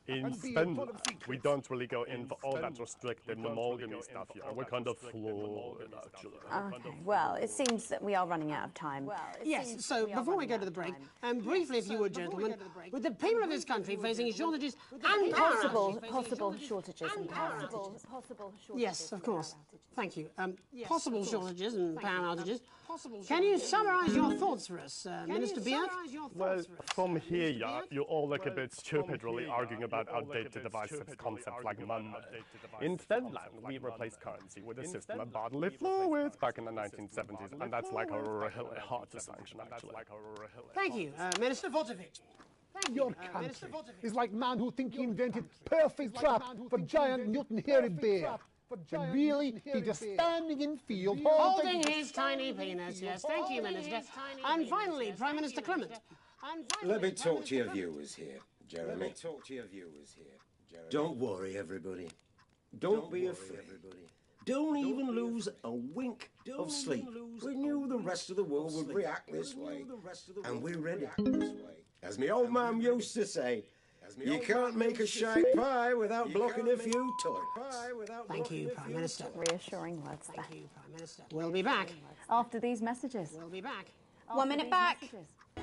In Svenland, we don't really go in for all that restrictive monogamy stuff here. We're kind of fluid, actually. Okay, well, it seems that we are running out of time. Yes, so before we go to the break, briefly, if you would, gentlemen, with the people of this country facing shortages and possible shortages and power outages. Yes, of course. Thank you. Possible shortages and power outages. Can you summarise your thoughts for us, Minister Beard? Well, from here, yeah, you all look a bit stupid really arguing about outdated devices concepts like money. In Finland, we replaced currency with a system of bodily fluids back in the 1970s, and that's like a really hard to sanction, actually. Thank you, Minister Votovich. Your country is like man who think he invented perfect trap for giant Newton hairy bear. And really, he just standing in field holding his tiny penis. Yes, thank you, Minister. And finally, Prime Minister Clement. Let me talk to your viewers here, Jeremy. Don't worry, everybody. Don't be afraid. Don't even lose a wink of sleep. We knew the rest of the world would react this way, and we're ready. As my old man used to say, you can't make a shite pie without blocking a few toilets. Thank you, Prime Minister. Reassuring words there. Thank you, Prime Minister. We'll be back. After these messages. We'll be back. 1 minute back.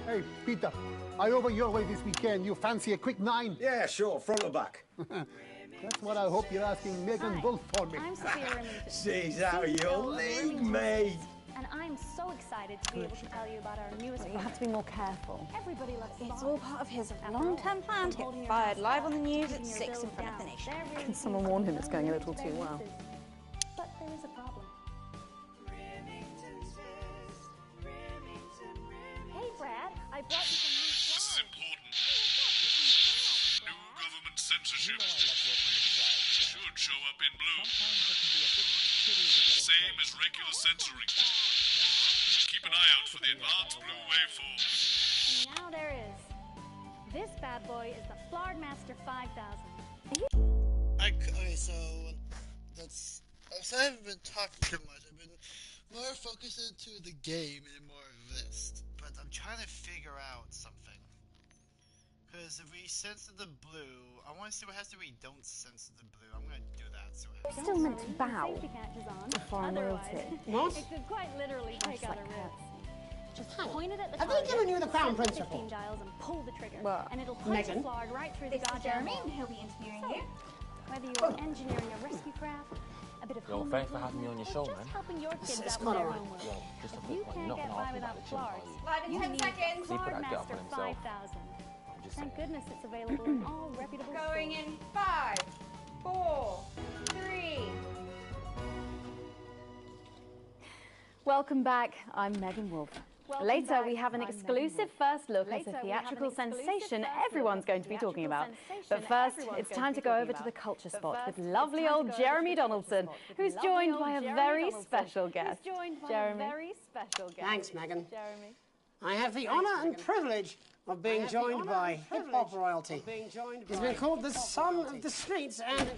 Hey, Peter, I over your way this weekend. You fancy a quick 9? Yeah, sure, front or back. That's what I hope you're asking Megan Wolf for me. I'm Sophia Remington. She's out of your league, mate. And I'm so excited to be able to tell you about our newest You have to be more careful. Everybody loves It's all part of his long-term plan to get fired live on the news at 6 in front of the nation. Can someone warn him it's going a little too well? But there is a problem. Hey, Brad, I brought you some new This is important. New government censorship should show up in blue. Same as regular censoring. Keep an eye out for the advanced blue waveform. And now there is. This bad boy is the Flawedmaster 5000. Okay, so that's. I haven't been talking too much. I've been more focused into the game and more of this. But I'm trying to figure out something. Because if we censor the blue, I want to see what has to be don't censor the blue. I'm going to do that. So We're still meant to bow to foreign royalty. What? It could quite literally take out a ribs. Just point it at the Have target, they given you the Crown set Prince the report? 15 dials and pull the trigger. Well, and it'll punch the Megan? Flard right through the This is goddamn Jeremy, wall. and he'll be interviewing you. Whether you're engineering a rescue craft, a bit of Yo, home thanks for improvement, having me on your or show, just man. helping your kids It's out with their quite homework. Yo, just a If quick you one. can't You're not get gonna by ask me without about the gym, are Flards, you? Live in you 10 need seconds. People that get up Flawedmaster on themselves. 5000. Just Thank saying. goodness it's available in all reputable Going stores. in 5, 4, 3. Welcome back. I'm Megan Wolf. Later, we have an exclusive first look at a theatrical sensation everyone's going to be talking about. But first, it's time to go over to the culture spot with lovely old Jeremy Donaldson, who's joined by a very special guest. Jeremy. Thanks, Megan. I have the honour and privilege of being joined by hip-hop royalty. He's been called the son of the streets and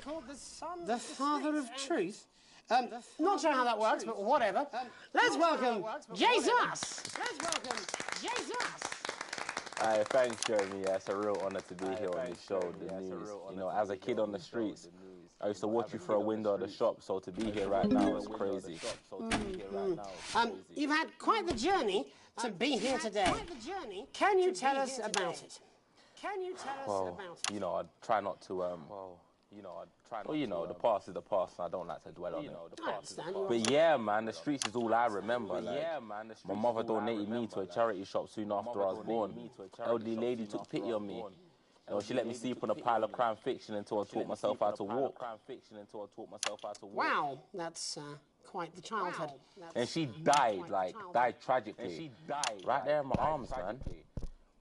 the father of truth. Not sure how that works, but whatever. Let's welcome Jesus! Hi, thanks, Jeremy. Yeah, it's a real honor to be here on this show, The News. You know, as a kid on the streets, I used to watch you through a window of the shop, so to be here right now is crazy. You've had quite the journey to be here today. Can you tell us about it? Well, you know, I try not to, well, you know, the past is the past, and I don't like to dwell on it. But yeah, man, the streets is all I remember. Like, my mother donated me to a charity shop soon after I was born. Elderly lady took pity on me. You know, she let me sleep on a pile of crime fiction until I taught myself how to walk. Wow, that's quite the childhood. And she died tragically. And she died right there in my arms, man.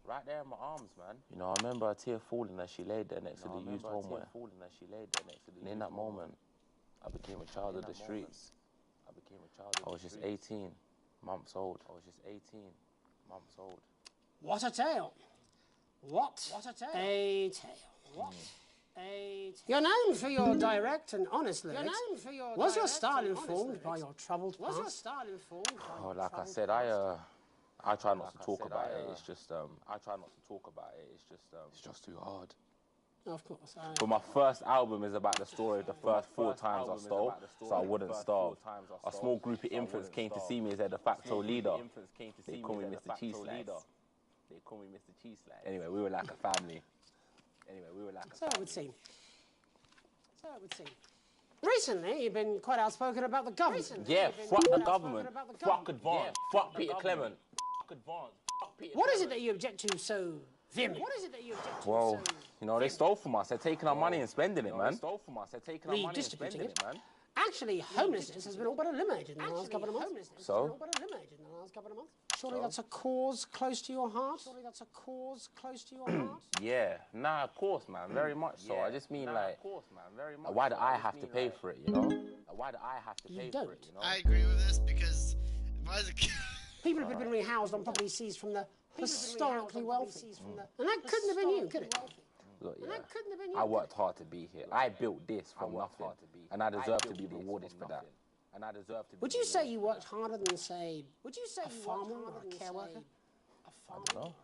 Right there in my arms, man. You know, I remember a tear falling as she laid there next to the used homeware. And in that moment, I became a child of the streets. I was just 18 months old. What a tale. What a tale. You're known for your direct and honest lyrics. Was your style informed by your troubled past? Oh, like I said, I try not to talk about it. It's just, it's just too hard. Of course. But my first album is about the story of the first 4 times I stole, so I wouldn't starve. A small group of infants came to see me as their de facto leader. They call me Mr. Cheese Slice. Anyway, we were like a family. So it would seem. Recently, you've been quite outspoken about the government. Yeah, fuck the government. Fuck Advance. Fuck Peter Clement. What is it that you object to so vehemently? Well, you know, they stole from us. They're taking our money and spending it, man. Redistributing it. Actually, homelessness has been all but eliminated in the last couple of months. So? Surely that's a cause close to your heart? Yeah, nah, of course, man, very much so. I just mean, like, why do I have to pay for it, you know? Why do I have to pay for it, you know? I agree with this because if I was a kid... People have been rehoused on property seized from the historically wealthy. And that couldn't have been you, could it? Look, yeah, I worked hard to be here. I built this from nothing, and I deserve to be rewarded for that. Would you say you worked harder than, say, a farmer or a care worker? I don't know.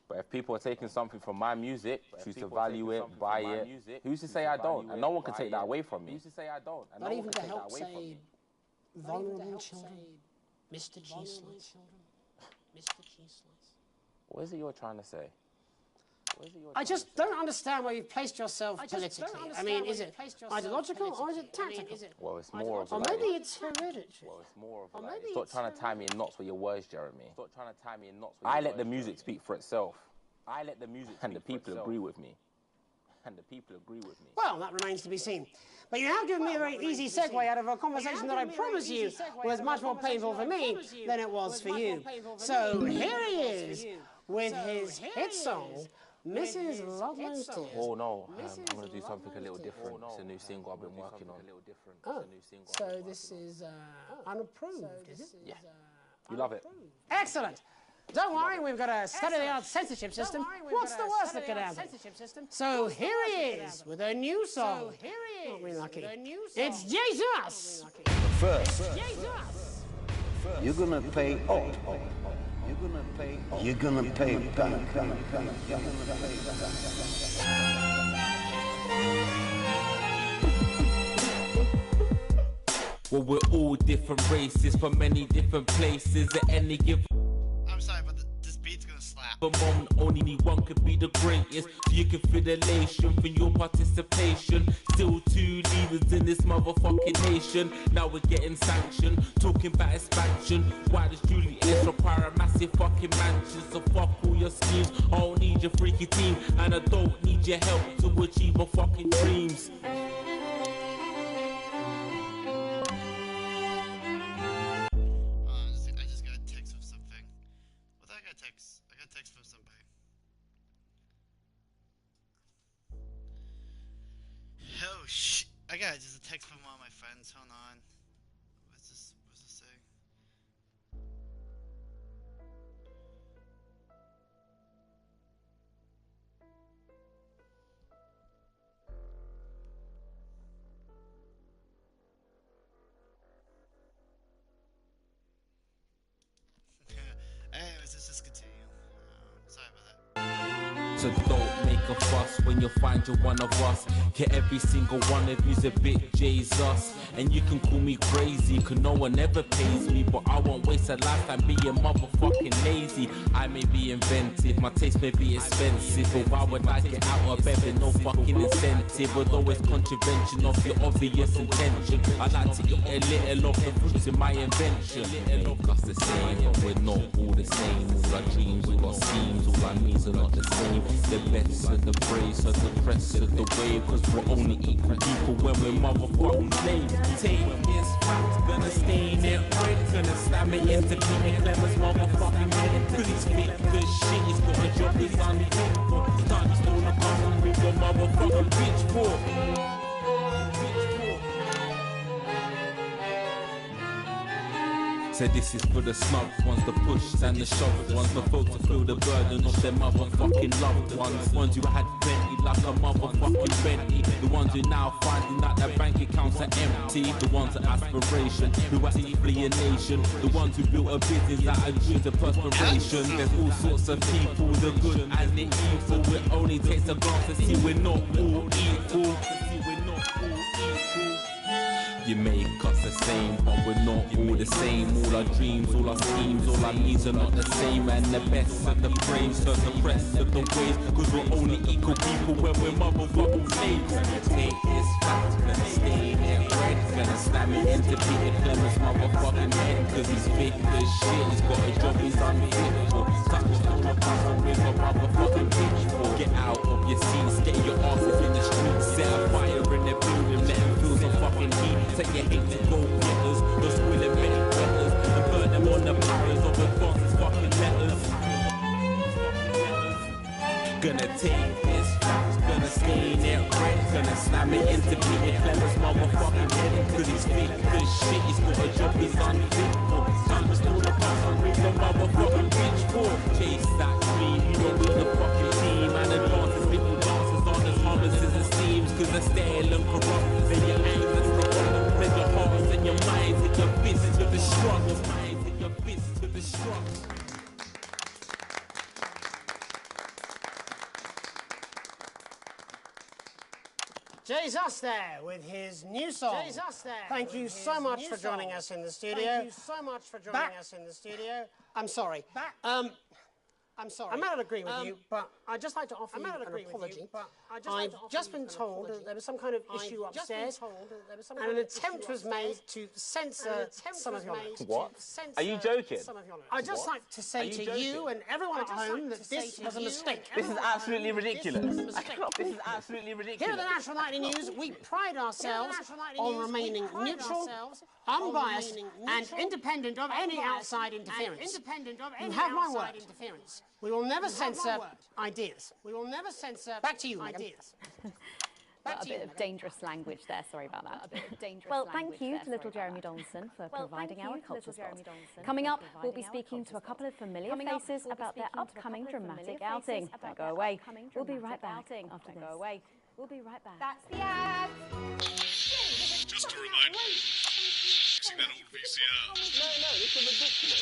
But if people are taking something from my music, choose to value it, buy it, who's to say I don't? And no one can take that away from me. Not even to help, say, vulnerable children? Mr. Cheese Slice. What is it you're trying to say? I just don't understand where you've placed yourself politically. I mean, is it ideological or is it tactical? Well, it's more of or like... maybe it's hereditary. Stop trying to tie me in knots with your words, Jeremy. I let the music speak for itself. And the people agree with me. Well, that remains to be seen. But you have given me a very easy segue out of a conversation that I promise you was much more painful for me than it was for you. So here he is with his hit song, Mrs. Ludlow's Tears. Oh no, I'm going to do something a little different. It's a new single I've been working on. Oh, so this is unapproved, is it? Yeah. You love it. Excellent. Don't worry, we've got a state-of-the-art censorship system. What's the worst that could happen? So here he is with a new song. Aren't we lucky? It's Jesus! First, you're gonna pay up. You're gonna pay back. Well, we're all different races from many different places at any given. I'm sorry, but this beat's gonna slap. The moment only one could be the greatest. So you can feel elation from your participation. Still 2 leaders in this motherfucking nation. Now we're getting sanctioned, talking about expansion. Why does Julius require a massive fucking mansion? So fuck all your schemes. I don't need your freaky team, and I don't need your help to achieve my fucking dreams. Oh shit! I got just a text from one of my friends. Hold on. What's this saying? Anyways, let's just continue. Sorry about that. So don't make a fuss when you find you're one of us. Get every single one of you's a bit Jesus. And you can call me crazy, cause no one ever pays me. But I won't waste a lifetime being motherfucking lazy. I may be inventive, my taste may be expensive, but why would I get out of bed with no fucking incentive? Although it's contravention of your obvious intention, I like to eat a little of the fruits in my invention. Make us the same, but we're not all the same. All our dreams, all our schemes, all our needs are not the same. The best of the praise, of the press of the wave, cause we're only equal people when we're motherfucking slaves. Take this fact, gonna stain it red, gonna slam it into Peter Clemens' motherfucking head. Cause he's fit, good shit, he's got a job, he's unfitful. Time to stone a bum with your motherfucking pitchfork. So this is for the snubs ones, the push and the shove ones, the folks to feel the burden of their motherfucking loved ones who had plenty like a motherfucking Bentley, the ones who now finding that their bank accounts are empty, the ones of aspiration, who actually flee a nation, the ones who built a business out of dreams of perspiration. There's all sorts of people, the good and the evil. It only takes a glance to see we're not all equal. You make us the same, but we're not all the same. All our dreams, all our schemes, all our needs are not the same. And the best of the praise, so the rest of the ways, cause we're only equal people when we're motherfucking slaves. Take this fact, gonna stay there red, gonna slam it into Peter Clemens' motherfucking head. Cause he's fake as shit, he's got a job he's unfitful. Touchstone of puzzle with a motherfucking pitchfork. Get out of your seats, get your asses in the streets, set a fire in the building, let them feel some fucking heat. Take your hate to go getters, those squilling many letters, and burn them on the powers of advanced fucking letters. Gonna take this fact, gonna stain it red, gonna slam it into Peter Clemens' motherfucking head. Cause he's fake as shit, he's got a job he's unfitful. Time to stone a puzzle with the motherfucking pitchfork. Chase that dream, you don't need the fucking team. And advances little dances on as harnesses and steams. Cause they're stale and corrupt, then your anger spread your hearts and your minds and your fists to the strong. Your minds and your fists to the strong. Jesus there with his new song. Thank you so much for joining us in the studio. I'm sorry. I'm sorry. I may not agree with you, but I'd just like to offer you an apology. I've just been told that there was some kind of issue upstairs, and an attempt was made to censor some of your notes. What? Are you joking? I'd just like to say to you and everyone at home that this was a mistake. This is absolutely ridiculous. This is absolutely ridiculous. Here at the National Nightly News, we pride ourselves on remaining neutral, unbiased, and independent of any outside interference. You have my word. We will never censor ideas. We will never censor. Back to you, ideas. A bit of dangerous language there, sorry about that. Well, thank you to little Jeremy Donaldson for providing our culture spot. Coming up, we'll be speaking to a couple of familiar faces about their upcoming dramatic outing. Don't go away. We'll be right back after this. We'll be right back. That's the ad. Just a reminder. Fixing that old VCR. No, this is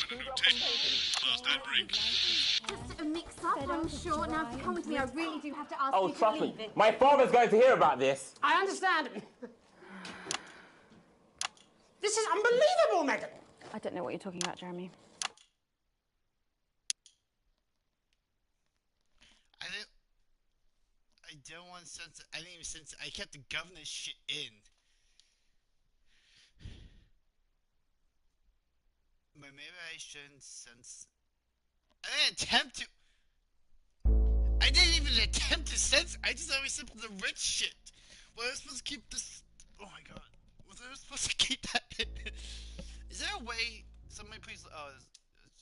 ridiculous. Last ad break. Just a mix-up, I'm sure. Now, if you come with me, I really do have to ask you to trust leave me. it. My father's going to hear about this. I understand. This is unbelievable, Megan. I don't know what you're talking about, Jeremy. I don't want to censor. I didn't even censor. I kept the governor's shit in. But maybe I shouldn't censor. I didn't even attempt to censor. I just always said the rich shit. Well, I was supposed to keep this. Oh my god. Was I supposed to keep that in? Is there a way? Somebody please. Oh,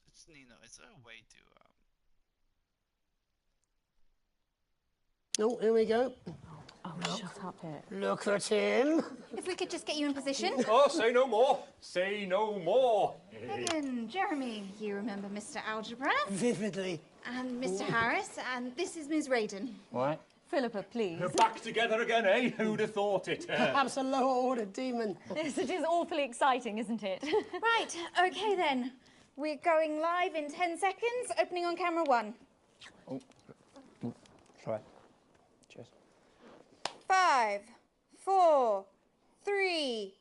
it's Nino. Is there a way to? Oh, here we go. Oh, shut up it. Look at him. If we could just get you in position. Oh, say no more. Say no more. Megan, Jeremy, you remember Mr. Algebra? Vividly. And Mr. Harris, and this is Ms. Raiden. What? Philippa, please. We're back together again, eh? Who'd have thought it? Perhaps a lower-order demon. Yes, it is awfully exciting, isn't it? Right, okay then. We're going live in 10 seconds, opening on camera 1. Try. Cheers. 5, 4, 3.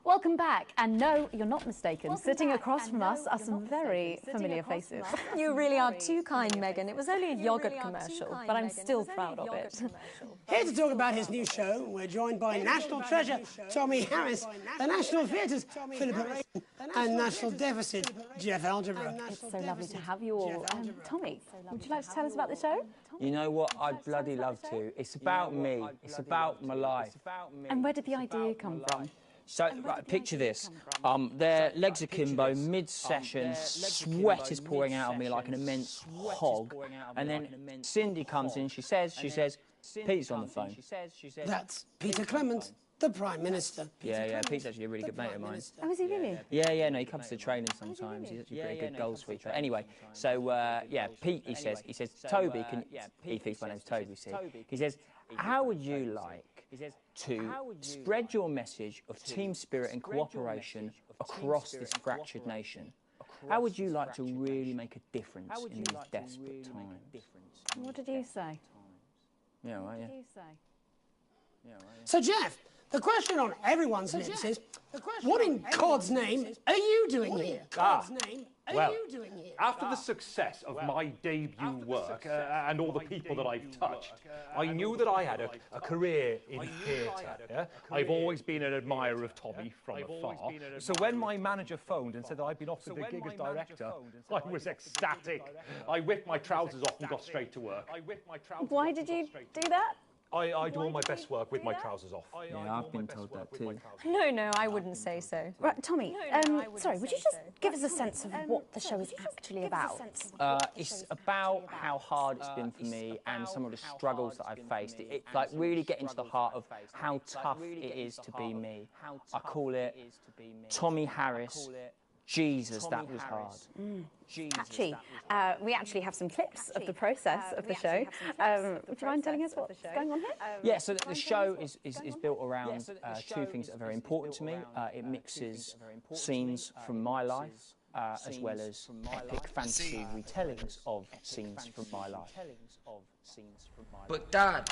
Welcome back, and no, you're not mistaken. Sitting across from us are some very familiar faces. You really are too kind, Megan. It was only a yogurt commercial, but I'm still proud of it. Here to talk about his new show, we're joined by National Treasure Tommy Harris, the National Theatre's Philippa Rayner, and National Deficit Jeff Algebra. It's so lovely to have you all. Tommy, would you like to tell us about the show? You know what? I'd bloody love to. It's about me. It's about my life. And where did the idea come from? So, right, picture this. Their legs are akimbo, mid-session, sweat is pouring out of me like an immense hog. And then Cindy comes in, she says, Pete's on the phone. That's Peter Clement, the Prime Minister. Yeah, Pete's actually a really good mate of mine. Oh, is he really? Yeah, no, he comes to training sometimes. He's actually a pretty good goal sweeper. Anyway, so, Pete, he says, Toby, he thinks my name's Toby, see? He says, how would you like to spread your message of team spirit and cooperation across this fractured nation? How would you like to really make a difference in these desperate times? What did you say? Yeah, right, yeah. What did you say? Yeah, right, yeah. So, Jeff, the question on everyone's lips is, what in God's name are you doing here? Well, after the success of my debut work and all the people that I've touched, I knew that I had a career in theatre. Yeah? I've always been an admirer of Tommy from afar. So when my manager phoned and said that I'd been offered the gig as director, I was ecstatic. I whipped my trousers off and got straight to work. Why did you do that? I do all my best work with my trousers off. Yeah, I've been told that too. No, I wouldn't say so. Right, Tommy, sorry, would you just give us a sense of what the show is actually about? It's about how hard it's been for me and some of the struggles that I've faced. It's like really getting to the heart of how tough it is to be me. I call it Tommy Harris. Jesus, that was hard. Catchy. We actually have some clips of the process of the show. Would you mind telling us what's going on here? Yeah, so the show is built around two things that are very important to me. It mixes scenes from my life as well as epic fantasy retellings of scenes from my life. But Dad,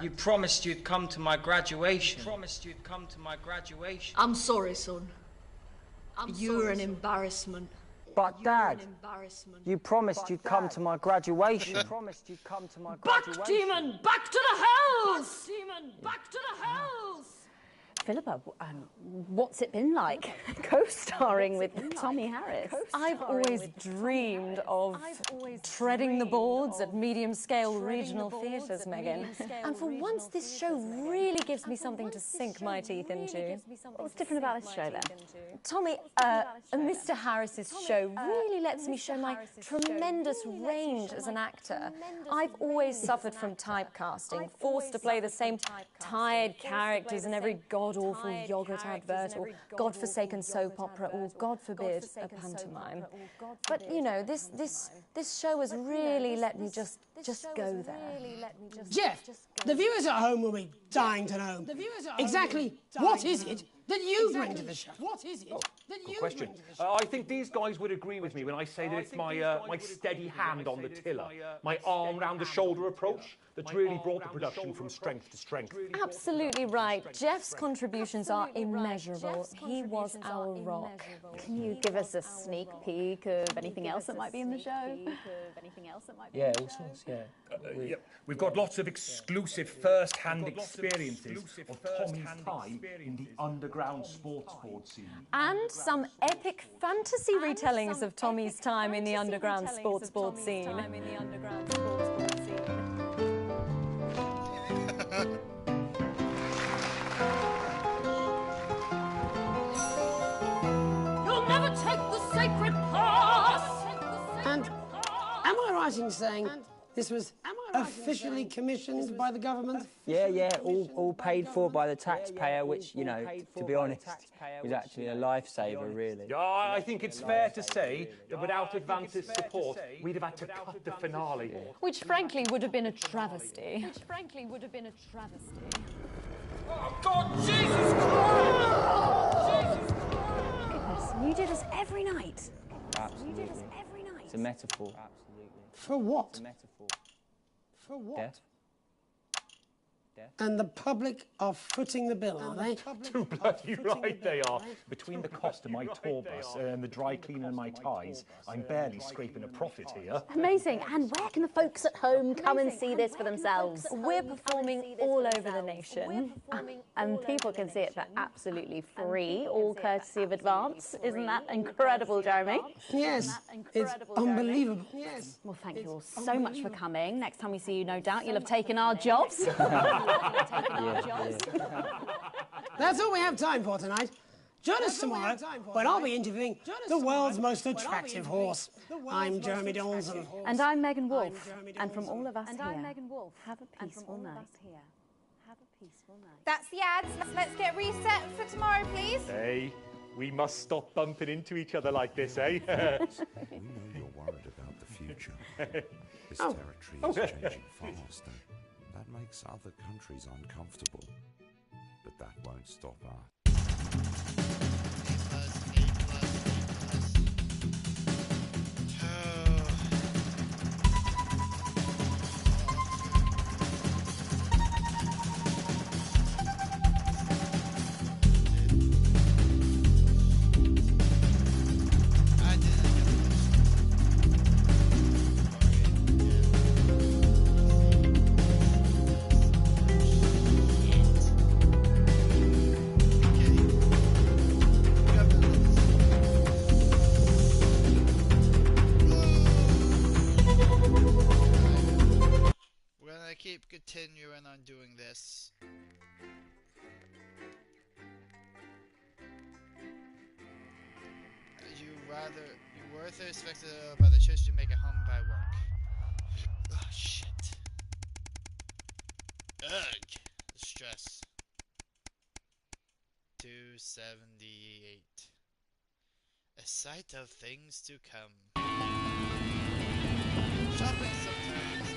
you promised you'd come to my graduation. I'm sorry, son. You're an embarrassment. But Dad, you promised you'd come to my graduation. Back, demon! Back to the hells! Demon! Back to the hells! Philippa, what's it been like co-starring with Tommy Harris? I've always dreamed of treading the boards at medium-scale regional theatres, Megan. And for once, this show really gives me something to sink my teeth into. What's different about this show, then? Tommy, Mr. Harris's show really lets me show my tremendous range as an actor. I've always suffered from typecasting, forced to play the same tired characters in every god-awful yogurt advert or godforsaken soap opera or, God forbid, a pantomime. But, you know, this show has really let me just go there. Jeff, the viewers at home will be dying to know exactly what is it that you bring to the show? What is it that you Good question. I think these guys would agree with me when I say that it's my steady hand on the tiller, my arm round the shoulder approach that's really brought the production from strength to strength. Absolutely right. Jeff's contributions are immeasurable. He was our rock. Can you give us a sneak peek of anything else that might be in the show? Yeah, all sorts, yeah. We've got lots of exclusive first-hand experiences of Tommy's time in the underground sports board scene. And some epic fantasy retellings of Tommy's time in the underground sports board scene. You'll never take the sacred path! And am I right in saying this was officially commissioned by the government? Yeah, all paid for by the taxpayer, which, you know, to be honest, was actually a lifesaver, really. Yeah, I think it's fair to say that without Advance's support, we'd have had to cut the finale. Which, frankly, would have been a travesty. Oh, God, Jesus Christ! Goodness, you did this every night. Absolutely. It's a metaphor. Absolutely. For what? It's a metaphor. For what? Death. And the public are footing the bill, are they? Too bloody right they are. Between the cost of my tour bus and the dry cleaning of my ties, I'm barely scraping a profit here. Amazing. And where can the folks at home come and see this for themselves? We're performing all over the nation, And people can see it for absolutely free, all courtesy of Advance. Isn't that incredible, Jeremy? Yes, it's unbelievable. Yes. Well, thank you all so much for coming. Next time we see you, no doubt, you'll have taken our jobs. That's all we have time for tonight. Join us tomorrow when I'll be interviewing the world's most attractive horse. I'm Jeremy Donaldson. And I'm Megan Wolf. And from all of us here, have a peaceful night. That's the ads. Let's get reset for tomorrow, please. Hey, we must stop bumping into each other like this, eh? We know you're worried about the future. This territory is changing fast, and that makes other countries uncomfortable. But that won't stop us. Keep continuing on doing this. You were respected by the church to make a home by work. Oh shit. Ugh. The stress. 278. A sight of things to come. Shopping sometimes.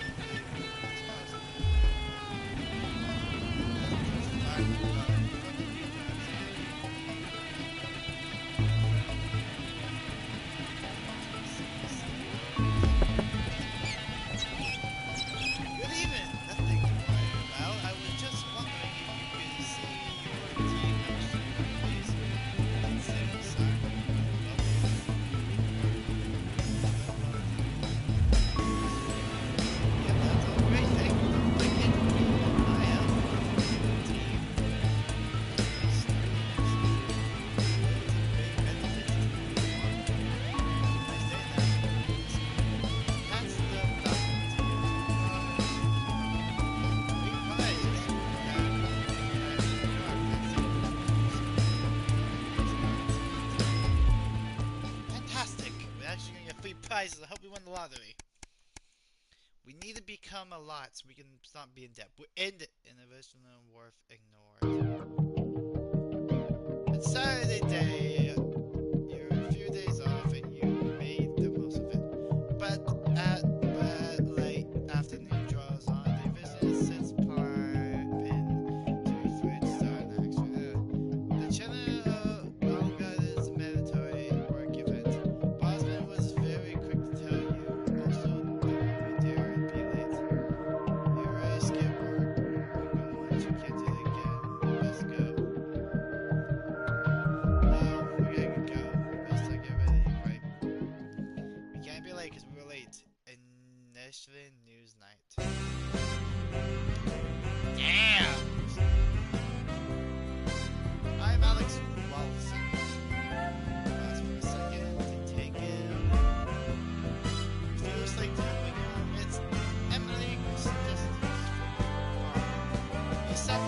Prizes. I hope we win the lottery. We need to become a lot so we can stop being debt. We're in it. Innovation worth ignored. It's Saturday day. You're a few days off and you made the most of it. But late afternoon draws on. The business sits parping to food start next week. The channel got its mandatory work event. Bosman was very quick to tell you. Also, don't dare be late. You're a skip work. We're going once you can't do it again. Let's go. No, we gotta go. Let's get ready, right? We can't be late because we were late. And Nashville News Night. Damn! I'm Alex Walson. Pause for a second to take it. Feels like coming home. It's Emily Justice. You sat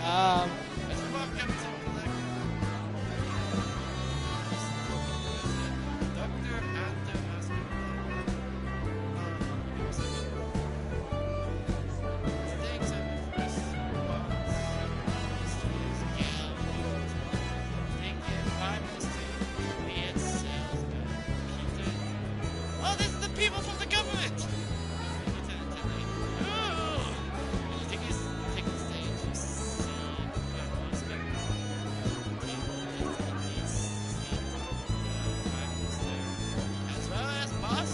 Let's welcome to Dr. Andrew Oh, this is the people from the government! As well as boss,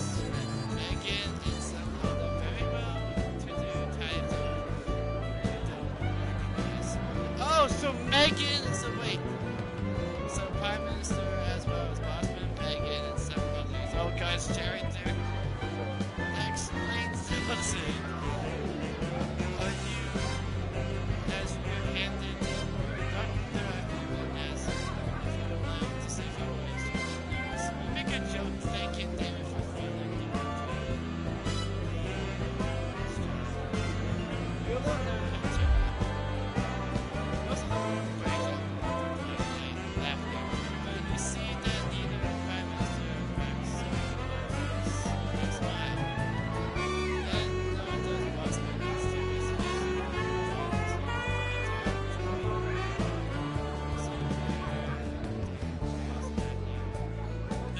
Megan, and some other very well-to-do title. Oh, so Megan, so wait. So Prime Minister as well as Bossman, Megan, and some others. Oh, guys, Jerry there. That explains it. Are you as handed as to save your ways? Make a joke thanking David for feeling you will know him too. Most of the break laughing when you see that neither Prime Minister or Prime Minister smile. And no one does Bossman needs to be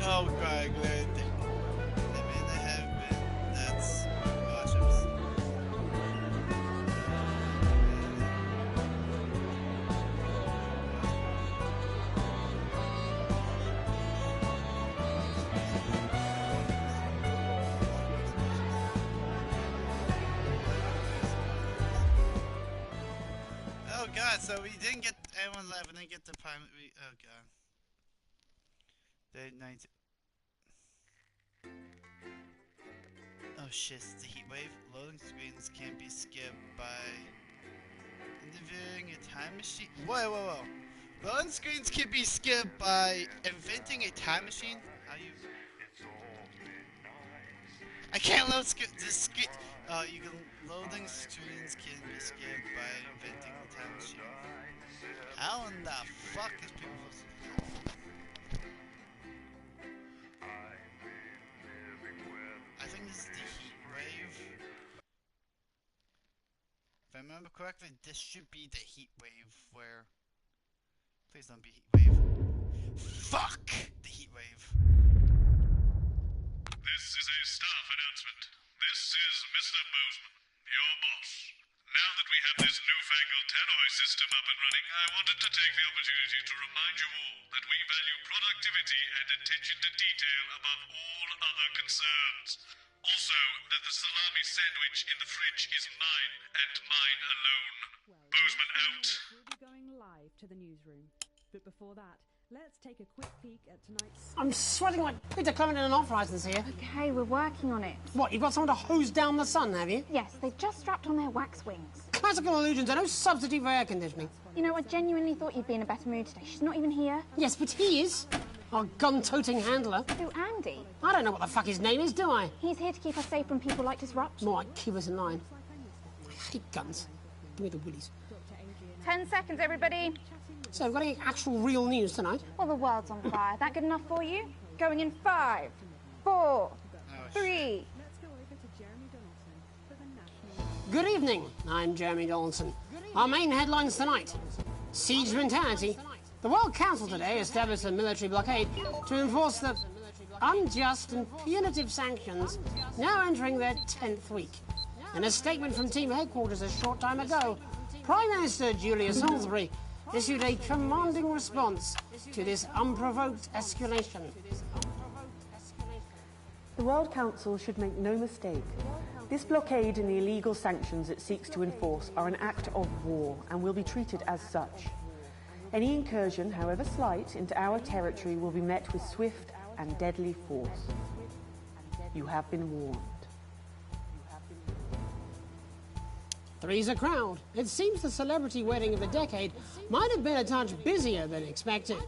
Oh, God, good. I mean, they have been. That's awesome. Oh, God, so we didn't get everyone left, and didn't get the prime. Oh, God. Day 19. Oh shit, it's the heat wave. Loading screens can't be skipped by inventing a time machine. Whoa. Loading screens can be skipped by inventing a time machine? How you... I can't load this screen. You can... Loading screens can be skipped by inventing a time machine. How in the fuck is people supposed to... I think this is the heat wave. If I remember correctly, this should be the heat wave where... Please don't be heat wave. Fuck! The heat wave. This is a staff announcement. This is Mr. Bozeman, your boss. Now that we have this newfangled tannoy system up and running, I wanted to take the opportunity to remind you all that we value productivity and attention to detail above all other concerns. Also, that the salami sandwich in the fridge is mine and mine alone. Bozeman out. We'll be going live to the newsroom. But before that, let's take a quick peek at tonight's... I'm sweating like Peter Clement and an off-license here. Okay, we're working on it. What, you've got someone to hose down the sun, have you? Yes, they've just strapped on their wax wings. Classical illusions are no substitute for air conditioning. You know, I genuinely thought you'd be in a better mood today. She's not even here. Yes, but he is. Our gun-toting handler. Who, Andy? I don't know what the fuck his name is, do I? He's here to keep us safe from people like Disrupt. More like keep us in line. I hate guns. Give me the willies. 10 seconds, everybody. So, we've got any actual real news tonight? Well, the world's on fire. That good enough for you? Going in 5, 4, 3... Good evening, I'm Jeremy Donaldson. Our main headlines tonight. Siege mentality. The World Council today established a military blockade to enforce the unjust and punitive sanctions now entering their 10th week. In a statement from team headquarters a short time ago, Prime Minister Julia Salisbury issued a commanding response to this unprovoked escalation. The World Council should make no mistake. This blockade and the illegal sanctions it seeks to enforce are an act of war and will be treated as such. Any incursion, however slight, into our territory will be met with swift and deadly force. You have been warned. Three's a crowd. It seems the celebrity wedding of the decade might have been a touch busier than expected.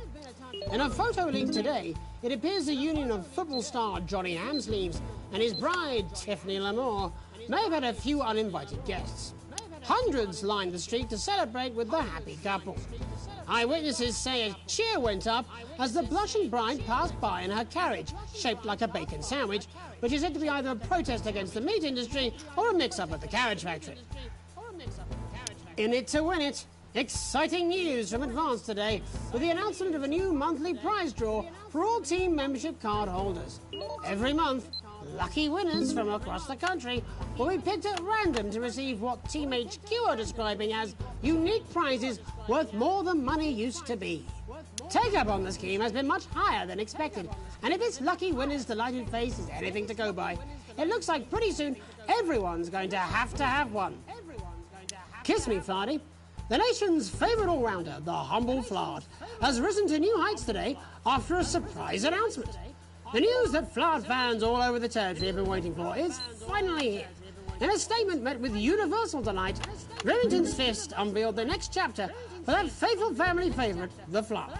In a photo leaked today, it appears the union of football star Johnny Hamsleaves and his bride, Tiffany Lamore, may have had a few uninvited guests. Hundreds lined the street to celebrate with the happy couple. Eyewitnesses say a cheer went up as the blushing bride passed by in her carriage, shaped like a bacon sandwich, which is said to be either a protest against the meat industry or a mix-up at the carriage factory. In it to win it. Exciting news from Advance today with the announcement of a new monthly prize draw for all team membership card holders. Every month, lucky winners from across the country will be picked at random to receive what Team HQ are describing as unique prizes worth more than money used to be. Take-up on the scheme has been much higher than expected, and if this lucky winner's delighted face is anything to go by, it looks like pretty soon everyone's going to have one. Kiss me, Flardy. The nation's favourite all-rounder, the humble Flard, has risen to new heights today after a surprise announcement. The news that Flard fans all over the territory have been waiting for is finally here. In a statement met with universal delight, Remington's Fist unveiled the next chapter for that faithful family favourite, the Flard.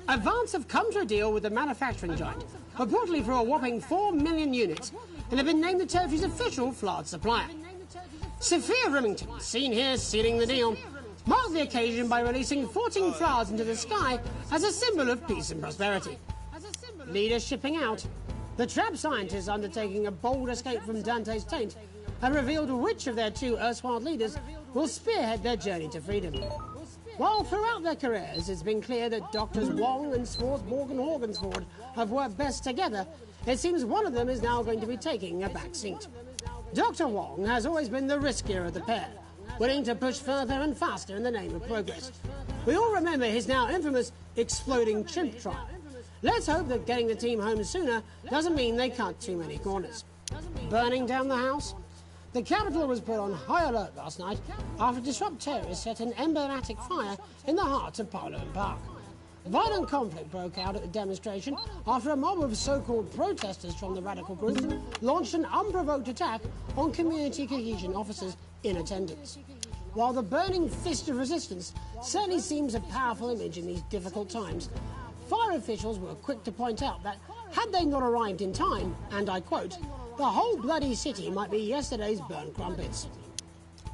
Advance have come to a deal with the manufacturing giant, reportedly for a whopping 4 million units, and have been named the territory's official Flard supplier. Sophia Remington, seen here sealing the deal, marked the occasion by releasing 14 Flards into the sky as a symbol of peace and prosperity. Leaders shipping out. The trap scientists undertaking a bold escape from Dante's taint have revealed which of their two erstwhile leaders will spearhead their journey to freedom. While throughout their careers it's been clear that Doctors Wong and Swarsborg and Horgensford have worked best together, it seems one of them is now going to be taking a back seat. Dr. Wong has always been the riskier of the pair, willing to push further and faster in the name of progress. We all remember his now infamous exploding chimp trial. Let's hope that getting the team home sooner doesn't mean they cut too many corners. Burning down the house? The capital was put on high alert last night after disrupt terrorists set an emblematic fire in the heart of Parliament Park. Violent conflict broke out at the demonstration after a mob of so-called protesters from the radical group launched an unprovoked attack on community cohesion officers in attendance. While the burning fist of resistance certainly seems a powerful image in these difficult times, fire officials were quick to point out that had they not arrived in time, and I quote, the whole bloody city might be yesterday's burnt crumpets.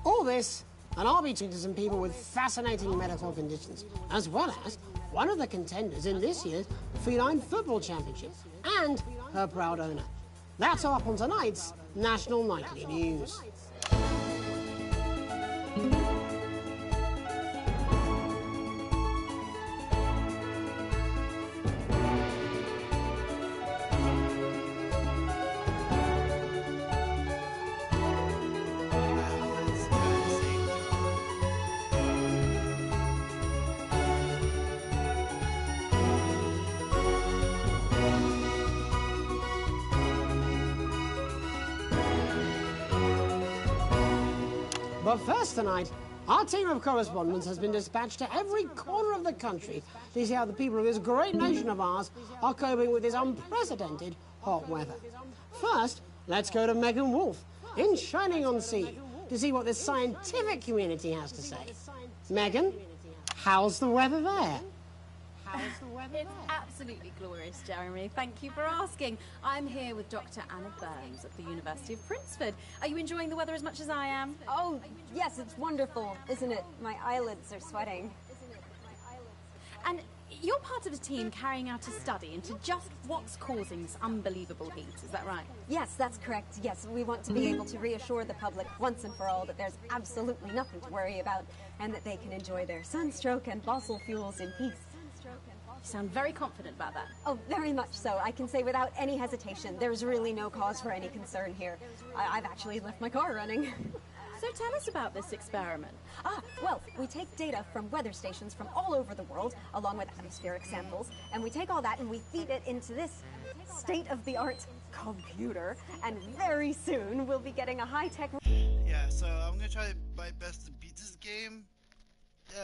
All this, and I'll be talking to some people with fascinating medical conditions, as well as one of the contenders in this year's Feline Football Championship, and her proud owner. That's all up on tonight's National Nightly News. But first tonight, our team of correspondents has been dispatched to every corner of the country to see how the people of this great nation of ours are coping with this unprecedented hot weather. First, let's go to Megan Wolf in Shining-on-Sea to see what the scientific community has to say. Megan, how's the weather there? It's absolutely glorious, Jeremy. Thank you for asking. I'm here with Dr. Anna Burns at the University of Princeford. Are you enjoying the weather as much as I am? Oh, yes, it's wonderful, isn't it? My eyelids are sweating. And you're part of a team carrying out a study into just what's causing this unbelievable heat, is that right? Yes, that's correct. Yes, we want to be able to reassure the public once and for all that there's absolutely nothing to worry about and that they can enjoy their sunstroke and fossil fuels in peace. You sound very confident about that. Oh, very much so. I can say without any hesitation, there's really no cause for any concern here. I've actually left my car running. So tell us about this experiment. Well, we take data from weather stations from all over the world, along with atmospheric samples, and we take all that and we feed it into this state-of-the-art computer, and very soon we'll be getting a high-tech... Yeah, so I'm gonna try my best to beat this game.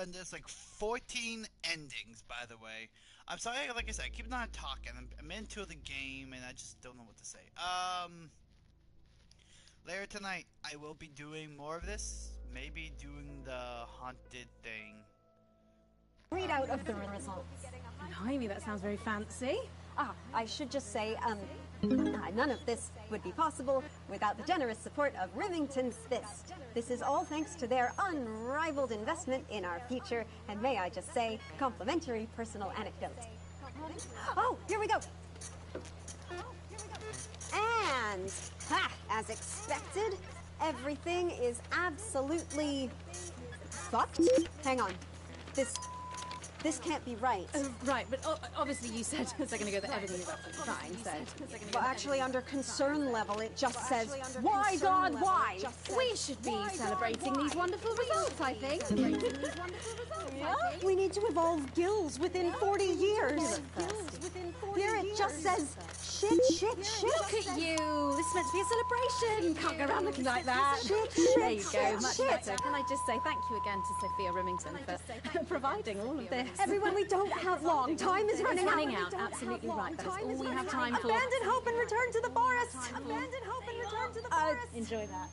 And there's like 14 endings, by the way. I'm sorry, like I said, I keep on talking. I'm into the game, and I just don't know what to say. Later tonight, I will be doing more of this. Maybe doing the haunted thing. Readout of the results. Blimey, that sounds very fancy. I should just say, None of this would be possible without the generous support of Remington's Fist. This is all thanks to their unrivaled investment in our future, and may I just say, complimentary personal anecdote. Oh, here we go. And, as expected, everything is absolutely fucked. Hang on. This can't be right. Right, but obviously you said a second ago that everything is absolutely fine, so... Well, actually, under concern level, it just says, why, God, why? We should be celebrating these wonderful results, I think. We need to evolve gills within 40 years. Here it just says, shit. Look at you. This is meant to be a celebration. Can't go around looking like that. Shit. There you go, much better. Can I just say thank you again to Sophia Remington for providing all of this? Everyone, we don't have long. Time is running out. Absolutely right. That is all we have time for. Abandon hope and return to the forest. Enjoy that.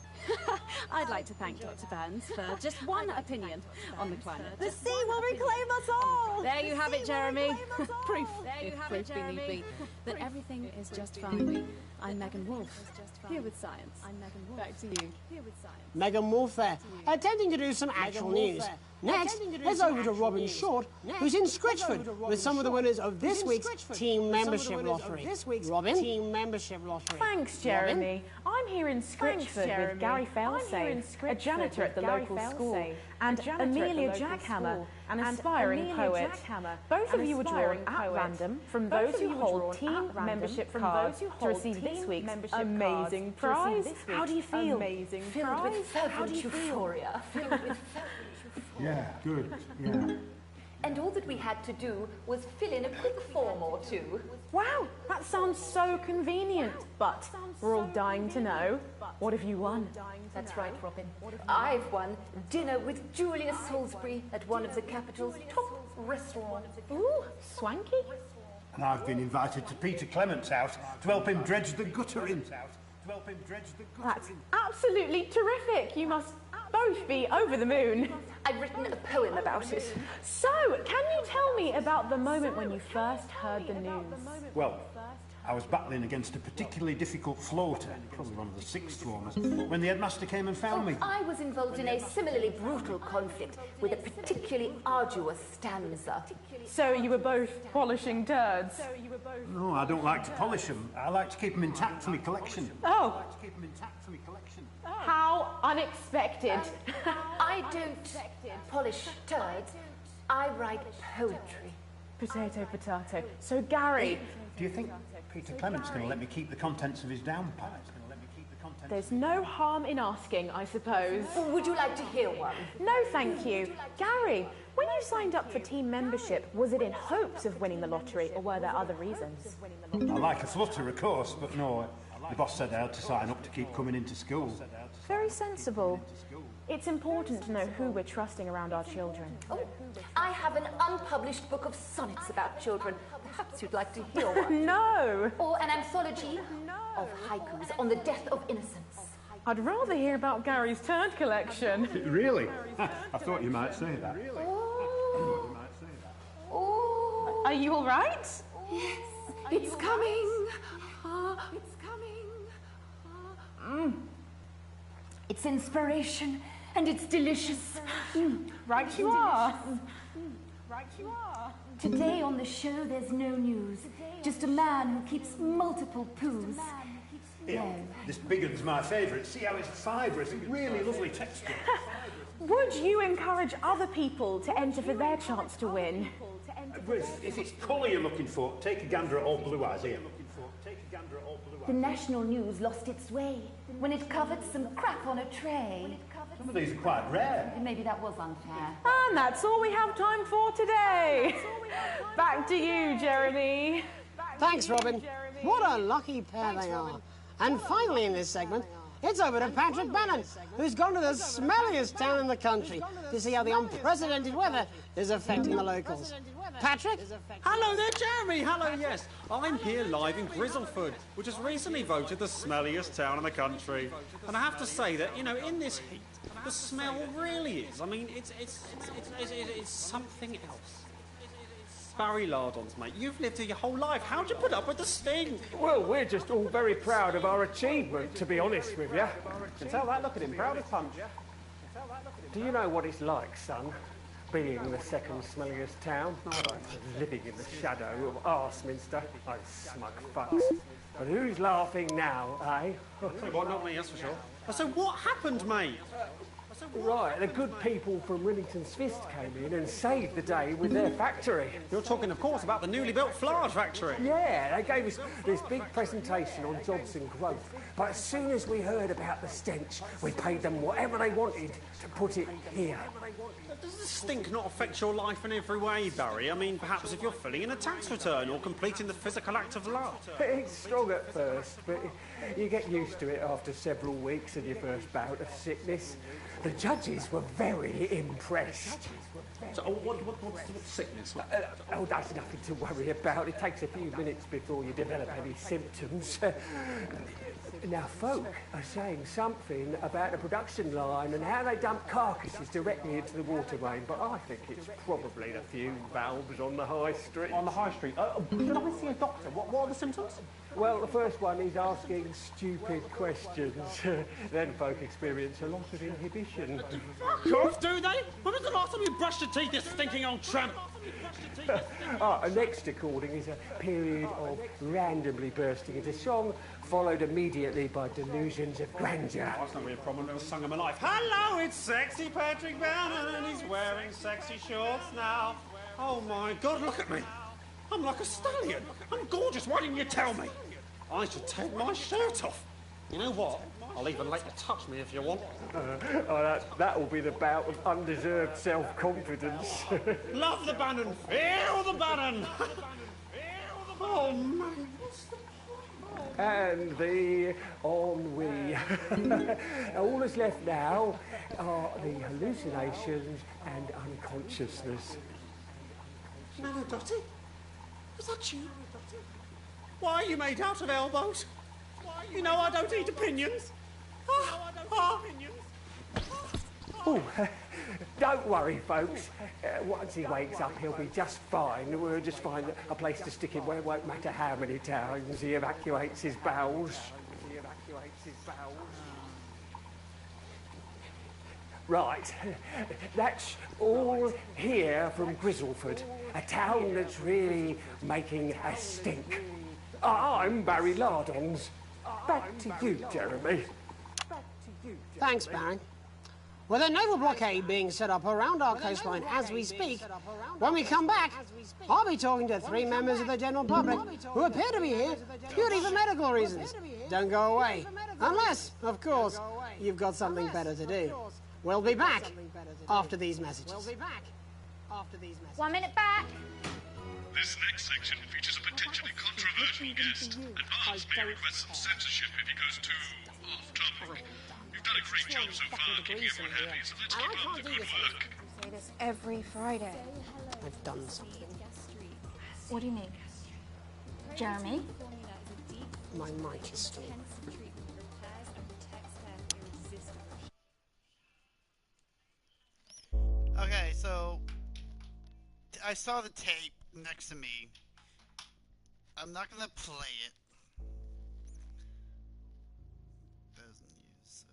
I'd like to thank Dr. Burns for just one opinion on the climate. The sea will reclaim us all. There you have it, Jeremy. Proof, if proof be need be, that everything is just fine. I'm Megan Wolf, here with science. Back to you. Megan Wolf there, attempting to do some actual news. Next, heads over to Robin Short, who's in Scritchford with some of the winners of this week's Team Membership Lottery. Robin? Team Membership Lottery. Thanks, Jeremy. I'm here in Scritchford with Gary Failsafe, a janitor at the local school, and Amelia Jackhammer, an aspiring poet. Both of you were drawn at random from those who hold Team Membership cards to receive this week's amazing prize. How do you feel? Filled with fervent euphoria. Yeah, good, yeah. And all that we had to do was fill in a quick form or two. Wow, that sounds so convenient. But we're all dying to know, what have you won? That's right, Robin. I've won dinner with Julia Salisbury at one of the capital's top restaurants. Ooh, swanky. And I've been invited to Peter Clement's house to help him dredge the gutter in. That's absolutely terrific. You must both be over the moon. I've written a poem about it. So, can you tell me about the moment when you first heard the news? Well, I was battling against a particularly difficult floater, probably one of the sixth formers, when the headmaster came and found me. I was involved in a similarly brutal conflict with a particularly arduous stanza. So you were both polishing turds? No, I don't like to polish them. I like to keep them intact for my collection. Oh. How unexpected. I don't polish turds. I write poetry. Potato. So, Gary... Do you think Peter Clement's going to let me keep the contents of his downpipe? There's no harm in asking, I suppose. Would you like to hear one? No, thank you. Gary, when you signed up for team membership, was it in hopes of winning the lottery, or were there other reasons? I like a flutter, of course, but no, the boss said I had to sign up to keep coming into school. Very sensible. It's important to know who we're trusting around our children. Oh, I have an unpublished book of sonnets about children. Perhaps you'd like to hear one. No! Or an anthology of haikus on the death of innocence. I'd rather hear about Gary's turd collection. Really? I thought you might say that. Oh. Are you all right? Yes, it's coming. It's coming. It's inspiration, and it's delicious. Right you are. Today on the show, there's no news. Just a man who keeps multiple poos. Yeah, this big one's my favourite. See how it's fibrous, really lovely texture. Would you encourage other people to enter for their chance to win? If it's colour you're looking for, take a gander at old Blue Eyes here. The national news lost its way when it covered some crap on a tray. Some of these are quite rare. Maybe that was unfair. And that's all we have time for today. Back to you, Jeremy. Thanks, Robin. What a lucky pair they are. And finally in this segment, it's over to Patrick Bannon, who's gone to the smelliest town in the country to see how the unprecedented weather is affecting the locals. Patrick? Hello there, Jeremy. Hello, yes. I'm here live in Grizzleford, which was recently voted the smelliest town in the country. And I have to say that, you know, in this heat, the smell really is. I mean, it's something else. Barry Lardons, mate. You've lived here your whole life. How'd you put up with the sting? Well, we're just all very proud of our achievement, to be honest with you. You can tell that, look at him, proud as punch. Do you know what it's like, son? Being the second smelliest town, living in the shadow of Arseminster, those smug fucks. But who's laughing now, eh? Well, not me, that's for sure. So what happened, mate? Right, the good people from Remington's Fist came in and saved the day with their factory. You're talking, of course, about the newly built Flard factory. Yeah, they gave us this big presentation on jobs and growth. But as soon as we heard about the stench, we paid them whatever they wanted to put it here. Does the stink not affect your life in every way, Barry? I mean, perhaps if you're filling in a tax return or completing the physical act of love. It's strong at first, but you get used to it after several weeks of your first bout of sickness. The judges were very impressed. So, what's sickness? Oh, that's nothing to worry about. It takes a few minutes before you develop any symptoms. Now, folk are saying something about the production line and how they dump carcasses directly into the water main, but I think it's probably the few valves on the high street. On the high street? Should I see a doctor? What are the symptoms? Well, the first one is asking stupid questions. Then folk experience a lot of inhibition. Fuck off, do they? When was the last time you brushed your teeth, this stinking old tramp? Next recording is a period of randomly bursting into song, followed immediately by delusions of grandeur. Oh, that's not really a problem. I've never sung in my life. Hello, it's sexy Patrick Bannon, and he's wearing sexy shorts now. Oh my God, look at me. I'm like a stallion. I'm gorgeous. Why didn't you tell me? I should take my shirt off. You know what? I'll even let you touch me if you want. That will be the bout of undeserved self-confidence. Love the Bannon. Feel the Bannon. Oh, man. And the ennui. All that's left now are the hallucinations and unconsciousness. No, Dottie. Was that you? Why are you made out of elbows? You know I don't eat opinions. Oh, don't worry, folks. Once he wakes up, he'll be just fine. We'll just find a place to stick him where it won't matter how many times he evacuates his bowels. Right, that's all here from Grizzleford, a town that's really making a stink. I'm Barry Lardons. Back to you, Jeremy. Thanks, Barry. With a naval blockade being set up around our coastline as we speak, when we come back, I'll be talking to 3 members of the general public who appear to be here purely for medical reasons. Don't go away. Unless, of course, you've got something better to do. We'll be back after these messages. 1 minute back. This next section features a potentially controversial guest, and Mars may request some censorship if he goes too off-topic. You've done a great job so far keeping everyone happy, so let's keep up the good work. I say this every Friday. I've done something. What do you mean? Jeremy? My mic is still... Okay, so I saw the tape next to me. I'm not gonna play it. Doesn't use.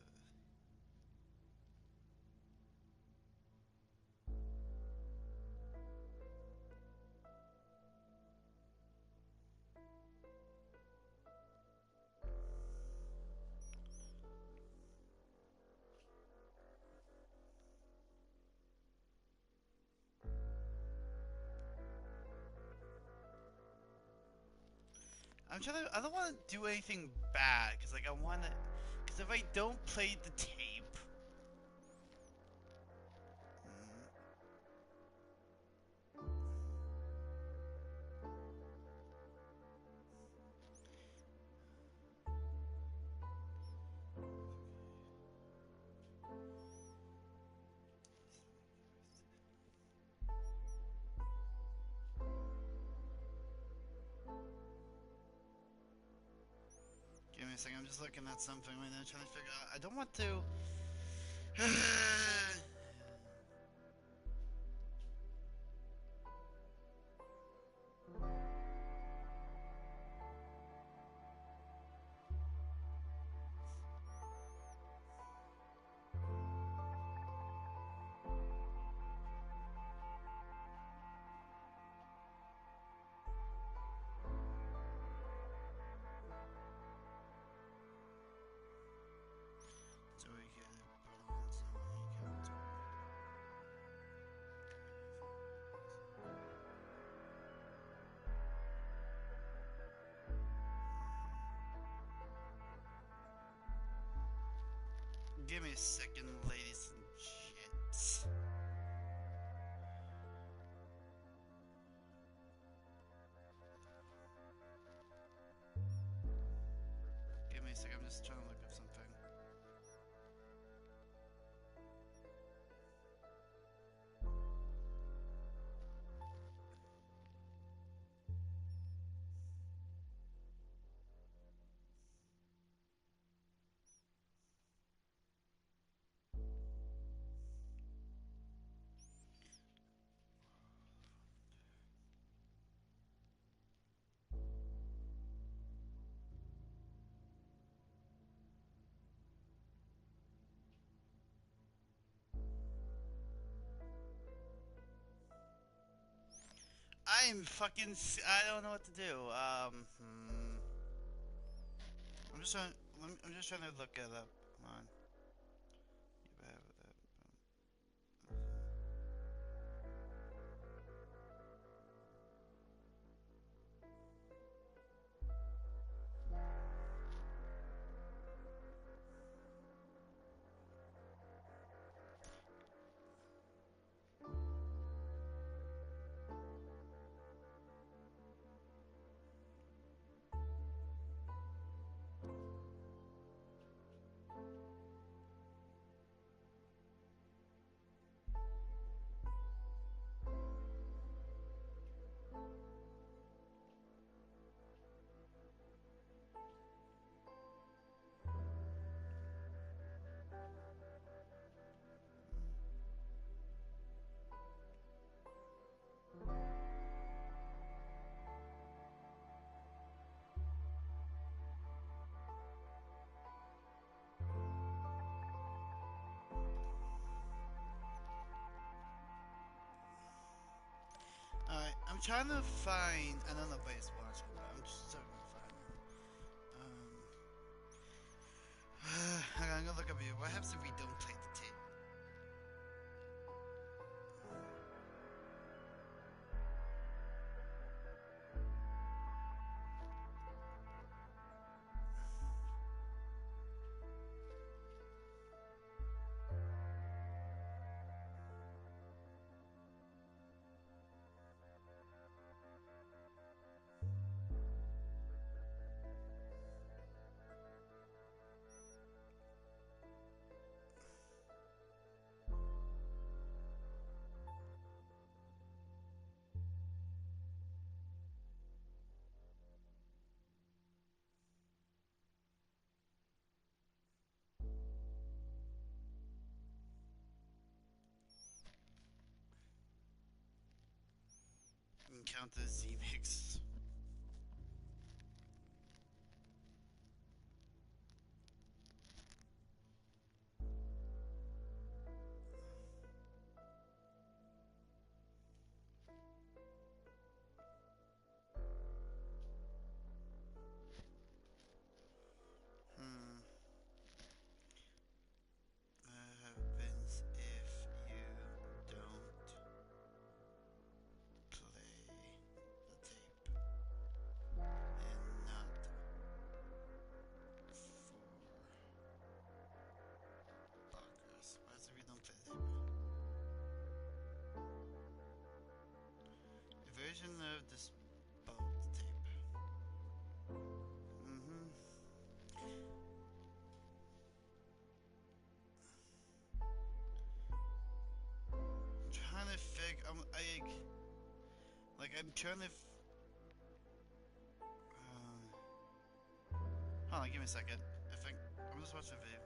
I don't want to do anything bad, because like I want to, because if I don't play the tape, give me a second, I'm just looking at something right now, trying to figure out, I don't want to... Give me a second, ladies and gents. Give me a second, I'm just trying to look up something. I'm fucking. I don't know what to do. I'm just trying. I'm just trying to look it up. Come on. Alright, I'm trying to find. I don't know if anybody's watching, but I'm just trying to find. I'm gonna look up here. What happens if we don't play the tape? Encounter Z-Mix. Happens if you don't play the tape and not for blockers. Why is it we don't play the tape? A version of this boat tape. I'm trying to figure. I'm trying to. Hold on, give me a second. I think I'm just watching a video.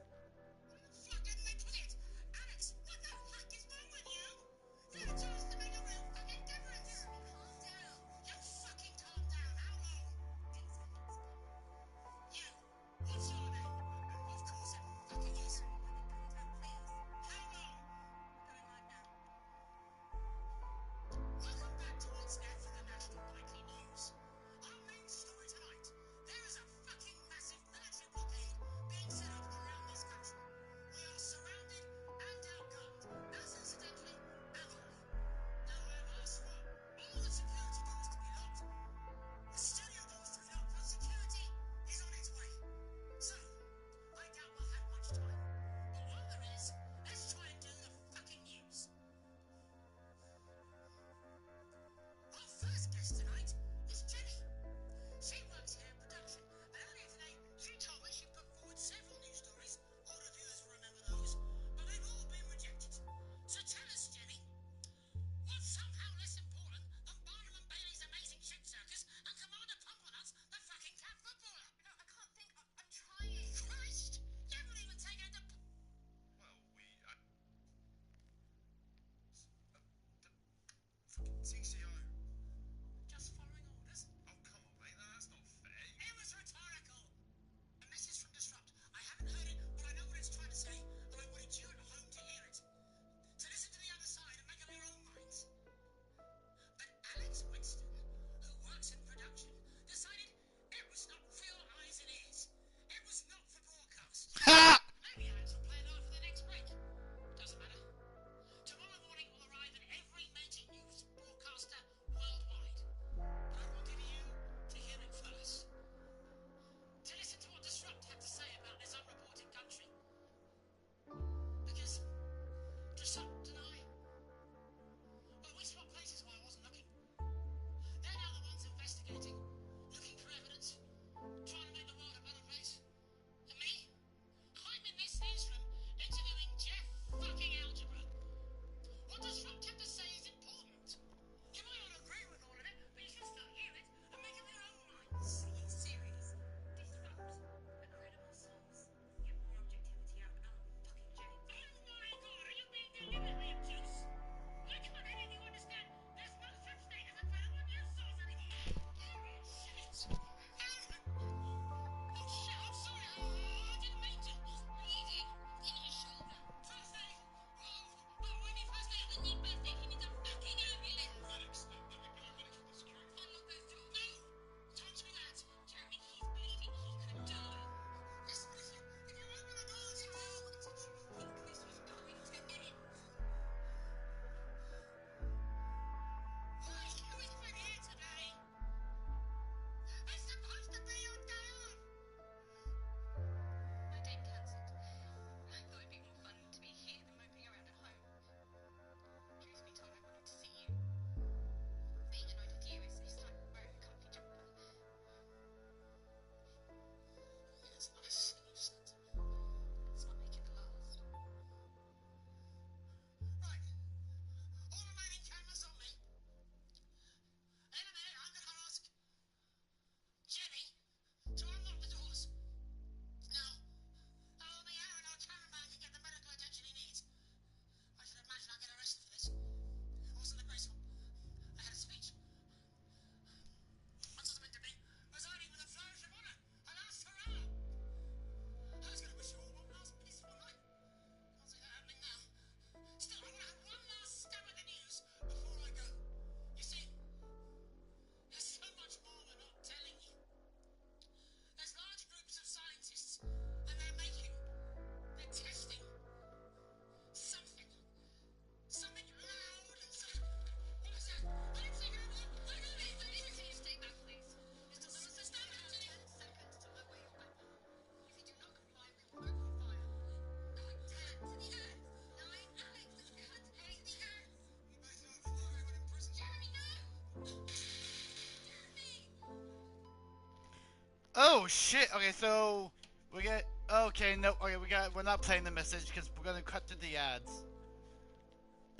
Oh shit! Okay, so we get. Okay, no. Okay, we're not playing the message because we're gonna cut to the ads.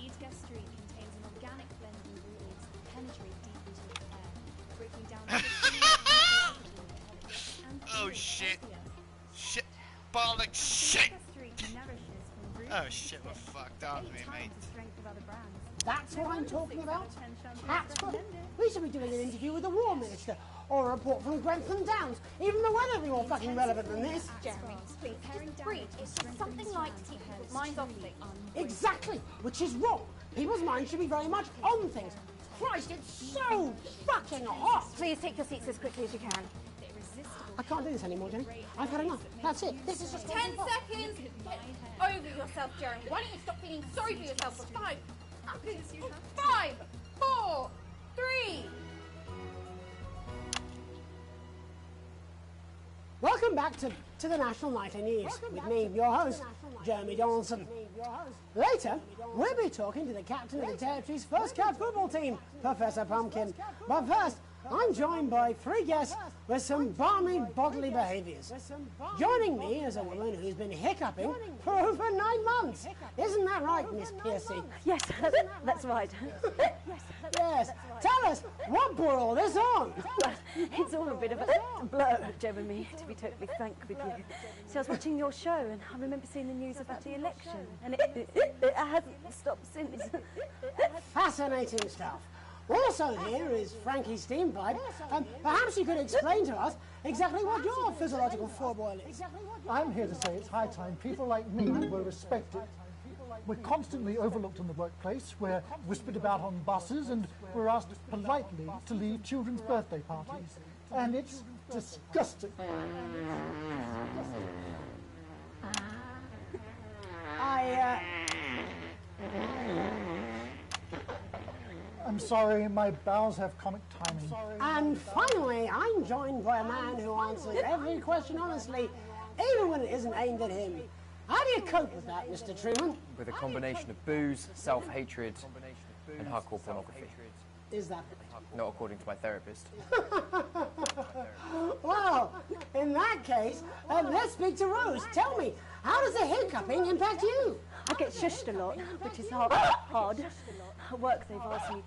Each guest stream contains an organic blend of ingredients that penetrate deep into the air, breaking down. Oh shit! Shit! Bollock shit! Oh shit! We're fucked, aren't we, mate? That's what I'm talking about? We should be doing an interview with the War Minister, or a report from Grentham Downs. Even the weather will be more fucking relevant than this. Jeremy, please, breathe. It's just something like to keep people's minds off things. Exactly, which is wrong. People's minds should be very much on things. Christ, it's so fucking hot! Please take your seats as quickly as you can. I can't do this anymore, Jenny. I've had enough. That's it. This is just 10 seconds! Get over yourself, Jeremy. Why don't you stop feeling sorry for yourself for 5, 4, 3... Welcome back to the National Nightly News with me, your host, Jeremy Donaldson. Later, we'll be talking to the captain of the Territory's first cat football team, Professor Pumpkin. But first, I'm joined by 3 guests with some balmy bodily behaviours. Joining me is a woman who's been hiccuping for over 9 months. Isn't that right, Miss Piercy? Yes, that's right. Yes. Tell us, what brought all this on? Well, it's all a bit of a blur, Jeremy, to be totally frank with you. So I was watching your show and I remember seeing the news about the election, and it hasn't stopped since. Fascinating stuff. Also here is Frankie Steampipe. Perhaps you could explain to us exactly what your physiological foreboil is. I'm here to say it's high time people like me were respected. We're constantly overlooked in the workplace, we're whispered about on buses, and we're asked politely to leave children's birthday parties. And it's disgusting. I'm sorry, my bowels have comic timing. And finally, I'm joined by a man who answers every question honestly, even when it isn't aimed at him. How do you cope with that, Mr. Truman? With a combination of booze, self-hatred, and hardcore pornography. Is that Not according to my therapist. Well, in that case, let's speak to Rose. Tell me, how does the hiccuping impact you? I get shushed a lot, which is hard. At work, they've asked me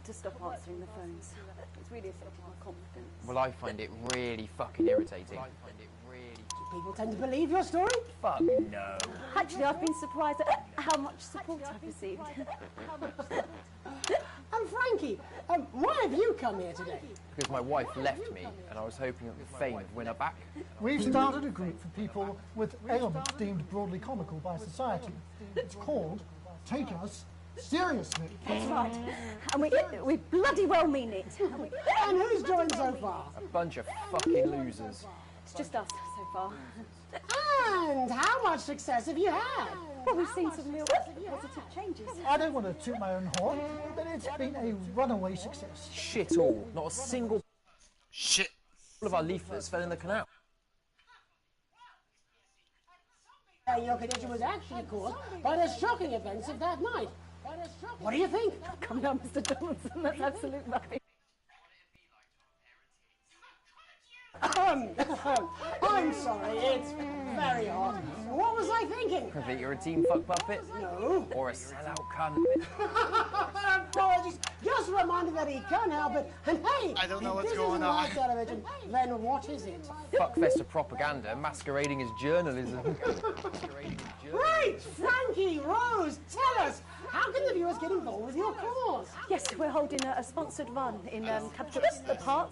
to stop answering the phones. It's really affecting my confidence. Well, I find it really fucking irritating. Do people tend to believe your story? Fuck no. Actually, I've been surprised at how much support I've received. And Frankie, why have you come here today? Because my wife left me, and I was hoping that the fame would win her back. We've started a group for people with ailments deemed broadly comical by society. It's called Take Us Seriously. That's right. And we bloody well mean it. And who's joined so far? A bunch of fucking losers. It's just us so far. And how much success have you had? Well, we've seen some real positive changes. I don't want to toot my own horn, but it's been a runaway success. Shit all. Not a single shit. All of our leaflets fell in the canal. Your condition was actually caused by the shocking events of that night. What do you think? Come down, Mr. Donaldson. That's absolute rubbish. I'm sorry, it's very hot. What was I thinking? That you're a team fuck puppet? No. Or a sellout cunt? Apologies. Just a reminder that he can't help it. And hey, I don't know if what's this going isn't on. live television, then what is it? Fuckfest of propaganda masquerading as journalism. Right, Frankie, Rose, tell us, how can the viewers get involved with your cause? Yes, we're holding a sponsored run in Capital Park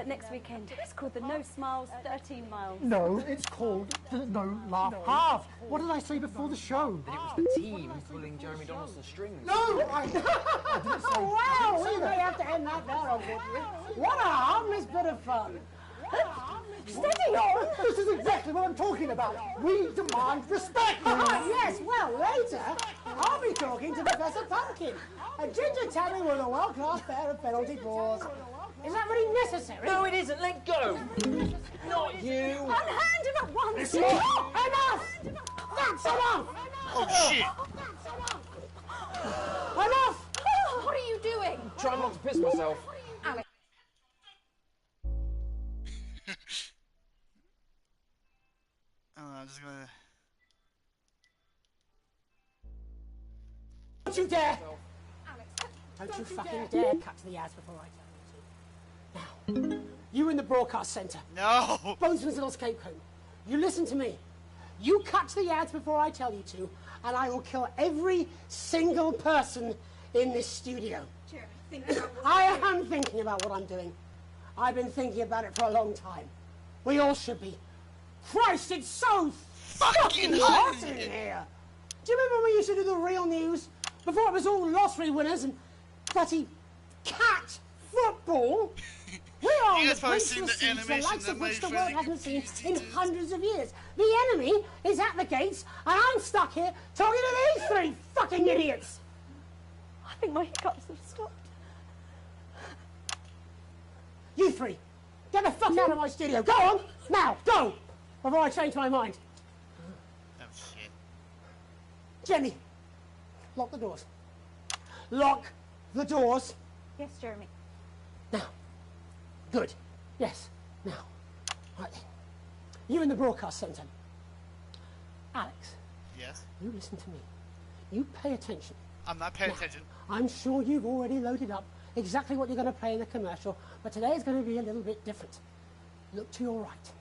next weekend. It's called the No Smiles 13 Miles. No, it's called the No Laugh Half. What did I say before the show? That it was the team pulling Jeremy Donaldson's strings. No, I didn't say. Wow, we may have to end that there, unfortunately. What a harmless bit of fun. Steady on! This is exactly what I'm talking about. We demand respect. Yes, well, later, I'll be talking to Professor Pumpkin, a ginger tabby with a world-class pair of penalty paws. Is that really necessary? No, it isn't. Let go. Not you. Unhand him at once. Enough! That's enough! Oh, shit. Enough! What are you doing? Trying not to piss myself. just gonna... Don't you dare! Don't you fucking dare cut to the ads before I tell you to. Now, you in the broadcast centre. No! Bozeman's little scapegoat. You listen to me. You cut to the ads before I tell you to, and I will kill every single person in this studio. I am thinking about what I'm doing. I've been thinking about it for a long time. We all should be. Christ, it's so fucking hot in here. Do you remember when we used to do the real news? Before it was all lottery winners and bloody cat football. We are on the place to receive the likes of which the world hasn't seen in hundreds of years. The enemy is at the gates, and I'm stuck here talking to these three fucking idiots. I think my hiccups have stopped. You three, get the fuck out of my studio. Go on, now, go, before I change my mind. Oh, shit. Jenny, lock the doors. Lock the doors. Yes, Jeremy. Now. Good. Yes. Now. Right then. You in the broadcast centre. Alex. Yes? You listen to me. You pay attention. I'm not paying attention. I'm sure you've already loaded up exactly what you're going to play in the commercial, but today is going to be a little bit different. Look to your right.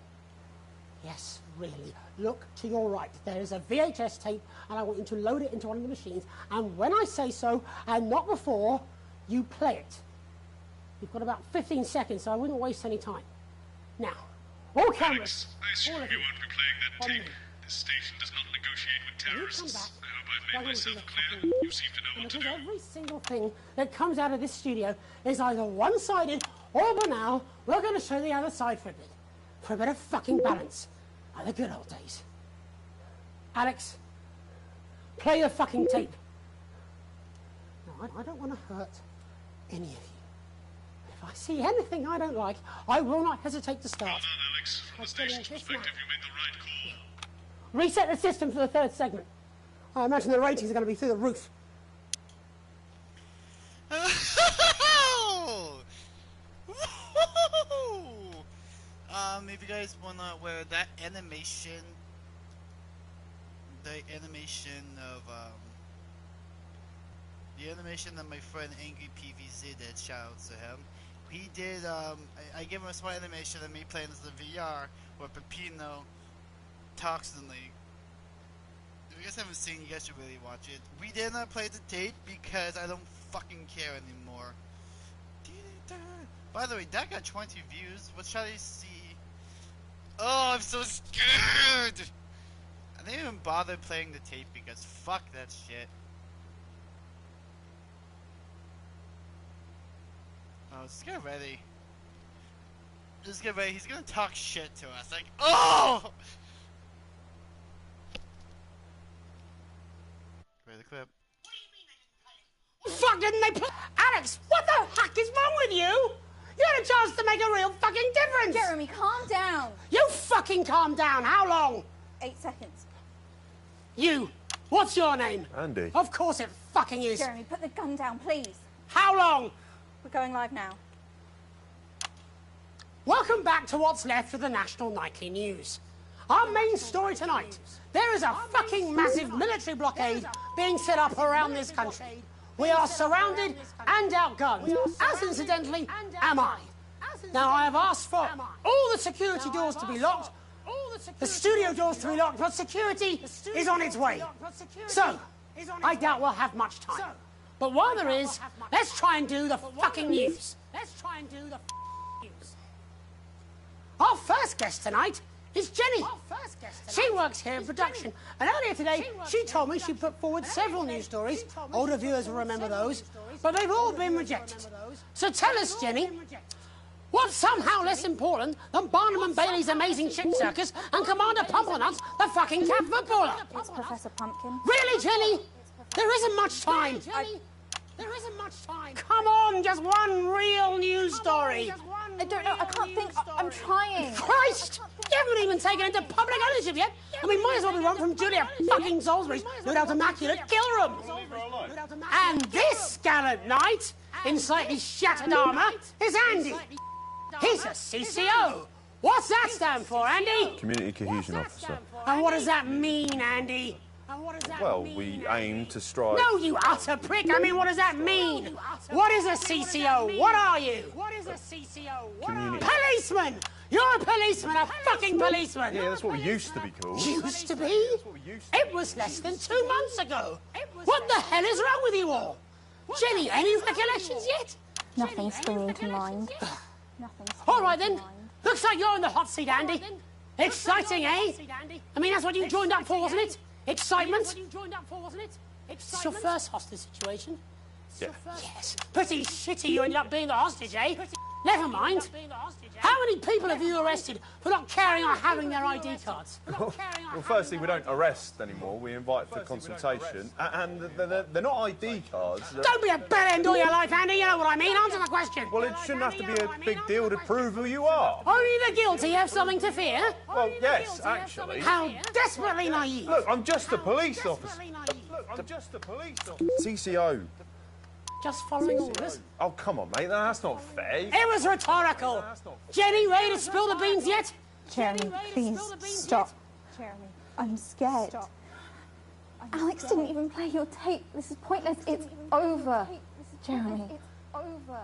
Yes, really. Look to your right. There is a VHS tape, and I want you to load it into one of the machines, and when I say so, and not before, you play it. You've got about 15 seconds, so I wouldn't waste any time. Now, all cameras. I assume you won't be playing that tape. This station does not negotiate with terrorists. I hope I've made myself clear. You seem to know what to do. Every single thing that comes out of this studio is either one-sided or banal. We're going to show the other side for a bit. For a bit of fucking balance. Like the good old days. Alex, play the fucking tape. No, I don't want to hurt any of you. If I see anything I don't like, I will not hesitate to start. Well done, Alex. From the station's perspective, you made the right call. Reset the system for the third segment. I imagine the ratings are going to be through the roof. If you guys want to wear that animation, the animation that my friend Angry PVZ did, shout out to him. He did, I gave him a small animation of me playing as the VR where Peppino talks in the league. If you guys haven't seen, you guys should really watch it. We did not play the tape because I don't fucking care anymore. By the way, that got 20 views. What shall I see? Oh, I'm so scared! I didn't even bother playing the tape because fuck that shit. Oh, just get ready. Just get ready. He's gonna talk shit to us. Like, oh! Play the clip. Fuck, didn't they play? Alex, what the heck is wrong with you? You had a chance to make a real fucking difference! Jeremy, calm down! You fucking calm down! How long? 8 seconds. You! What's your name? Andy. Of course it fucking is! Jeremy, put the gun down, please. How long? We're going live now. Welcome back to what's left of the National Nightly News. Our main story tonight. There is a fucking massive military blockade being set up around this country. We are surrounded and outgunned, as incidentally am I. Now I have asked for all the security doors to be locked, the studio doors to be locked, but security is on its way. So, I doubt we'll have much time. But while there is, let's try and do the fucking news. Our first guest tonight is Jenny. She works here in production, and earlier today she told me she put forward several news stories. Older viewers will remember those, but they've all been rejected. So tell us, Jenny, what's somehow less important than Barnum and Bailey's Amazing Ship Circus and Commander Pumplenuts, the fucking cat footballer? It's Professor Pumpkin. Really, Jenny? There isn't much time. There isn't much time. Come on, just one real news story. I don't know, I can't think. I'm trying. Christ! You haven't even taken into public ownership yet. I mean, might as well be one from Julia fucking Salisbury's no doubt immaculate kill room. And this gallant knight, in slightly shattered armour, is Andy. He's a CCO. What's that stand for, Andy? Community Cohesion Officer. And what does that mean, Andy? Well, we aim to strive... No, you utter prick! I mean, what does that mean? What is a CCO? What are you? What is a CCO? Policeman! You're a policeman, a fucking policeman! Yeah, that's what we used to be called. Used to be? It was less than 2 months ago. What the hell is wrong with you all? Jenny, any recollections yet? Nothing springing to mind. All right, then. Looks like you're in the hot seat, Andy. Exciting, eh? I mean, that's what you joined up for, wasn't it? Excitement? It's your first hostage situation? Yeah. Yes. Pretty shitty you ended up being the hostage, eh? Never mind. How many people have you arrested for not carrying or having their ID cards? Well, firstly, we don't arrest anymore. We invite for consultation. And they're not ID cards. Don't be a bad end all your life, Andy. You know what I mean. Answer the question. Well, it shouldn't have to be a big deal to prove who you are. Only the guilty have something to fear? Well, yes, actually. How desperately naive. Look, I'm just a police officer. CCO. Just following orders? Oh, come on, mate. That's not fair. It was rhetorical. Jenny, ready to spill the beans yet? Jeremy, please stop. Jeremy, I'm scared. Stop. Alex didn't even play your tape. This is pointless. It's over. Jeremy. It's over.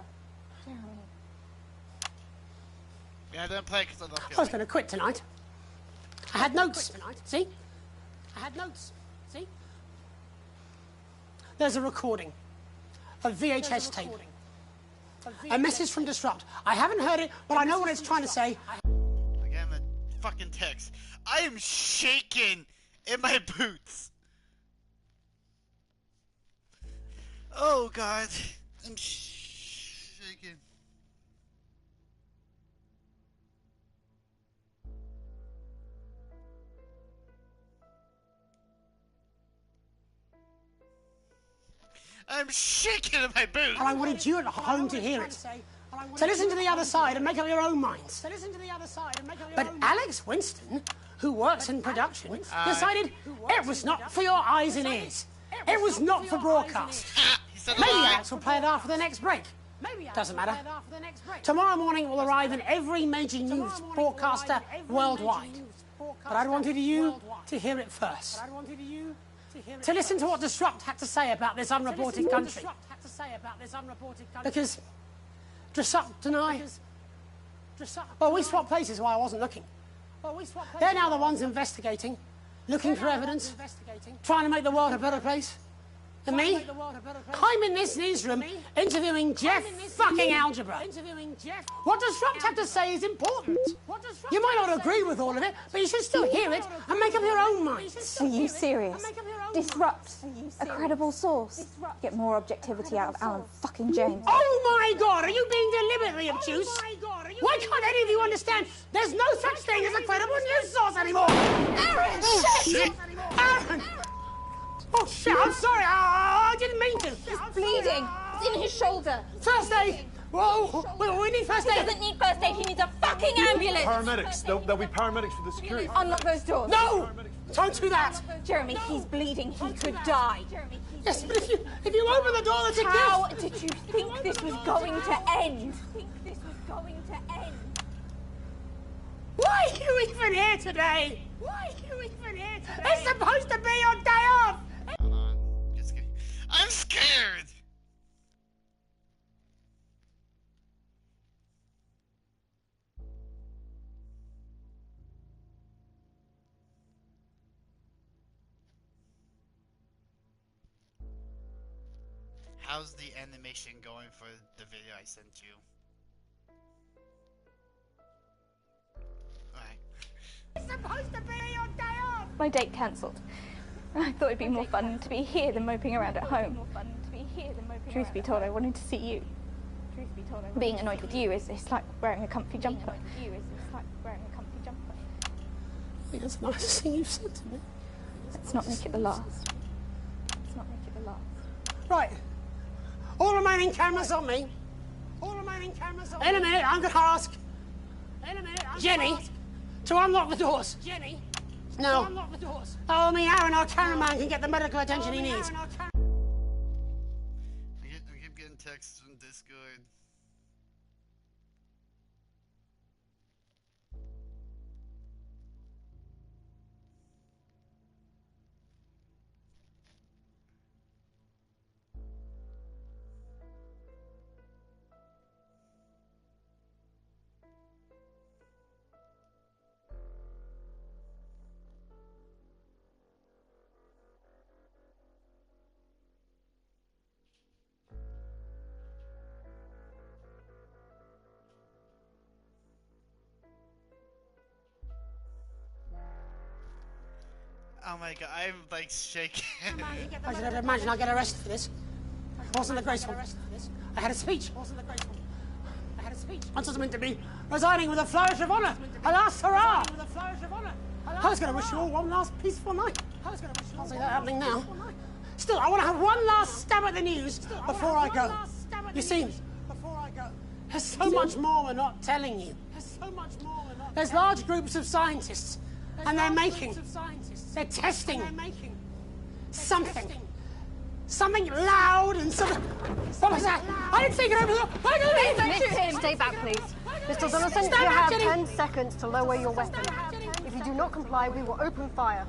Jeremy. Yeah, don't play because I love you. I was going to quit tonight. I had notes. See? I had notes. See? There's a recording. A VHS tape. A message from Disrupt. I haven't heard it, but I know what it's trying to say. Again, the fucking text. I am shaking in my boots. Oh, God. I'm shaking. I'm shaking in my boots. And I wanted you at home to hear it. So listen to the other side and make up your own minds. But Alex Winston, who works in production, decided it was not for your eyes and ears. It was not for broadcast. Maybe Alex will play it after the next break. Doesn't matter. Tomorrow morning it will arrive in every major news broadcaster worldwide. But I wanted you to hear it first. To listen to what Disrupt had to say about this unreported country. Because Disrupt and I... Well, we swapped places while I wasn't looking. They're now the ones investigating, looking for evidence, trying to make the world a better place. And me? I'm in this newsroom interviewing Jeff fucking Algebra. What Disrupt have to say is important. You might not agree with all of it, but you should still hear it and make up your own mind. Are you serious? Disrupt. A credible source. Get more objectivity out of Alan fucking James. Oh my God, are you being deliberately obtuse? Why can't any of you understand there's no such thing as a credible news source anymore? Aaron, shit! Aaron! Oh shit, I'm sorry, I didn't mean to. He's bleeding. It's in his shoulder. First aid! Whoa, we need first aid. He doesn't need first aid, he needs a fucking ambulance. Paramedics. There'll be paramedics for the security. Unlock those doors. No! Don't do that. Jeremy, he's bleeding. He could die. Yes, but if you open the door, that's a gift. How did you think this was going to end? Why are you even here today? It's supposed to be your day off. Hold on. I'm scared. How's the animation going for the video I sent you? It's supposed to be your day off. My date cancelled. I thought it'd be more fun to be here than moping around at home. Truth be told, I wanted to see you. Being annoyed with you is like wearing a comfy jumper. I think that's the nicest thing you've said to me. Let's not make it the last. Right. All remaining cameras on me. In a minute, I'm going to ask Jenny to unlock the doors. No. Oh, I mean, Aaron, our cameraman, can get the medical attention he needs. I keep getting texts from Discord. Oh my god, I'm like shaking. I should imagine I'll get arrested for this. It wasn't the graceful. I had a speech. Answers meant to be resigning with a flourish of honour. Alas, hurrah! I was going to wish you all one last peaceful night. I'll see that happening now. Still, I want to have one last stab at the news before I go. You see, there's so much more we're not telling you. There's large groups of scientists, and they're testing something loud and something. What was that? I didn't think it over. Don't shoot him. Stay back, please. Mr. Donaldson, you have 10 seconds to lower your weapon. If you do not comply, we will open fire.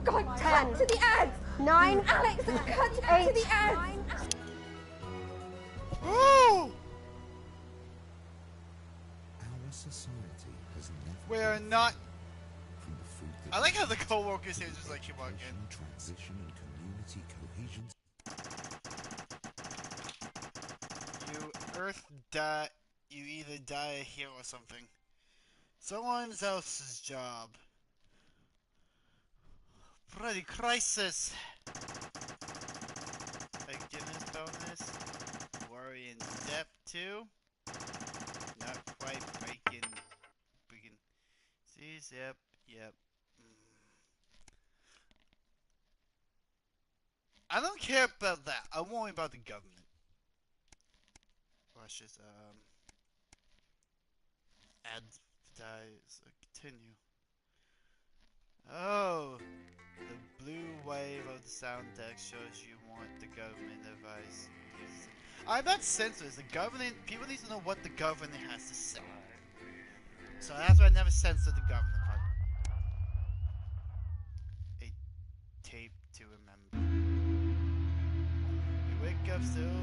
God, 10 cut to the ads. 9. Alex, cut to 8. the ads. Our society has never. We're not. From the food I like how the co-workers here just like keep walking. Transition and community cohesion. You Earth die. You either die here or something. Someone else's job. Bloody crisis. Forgiveness bonus. Worry and debt too. Not quite breaking. See, yep. I don't care about that. I'm worried about the government. Let's just advertise. Continue. Oh, the blue wave of the sound deck shows you want the government advice. I'm not censored. The government. People need to know what the government has to say. So that's why I never censored the government part. A tape to remember. You wake up still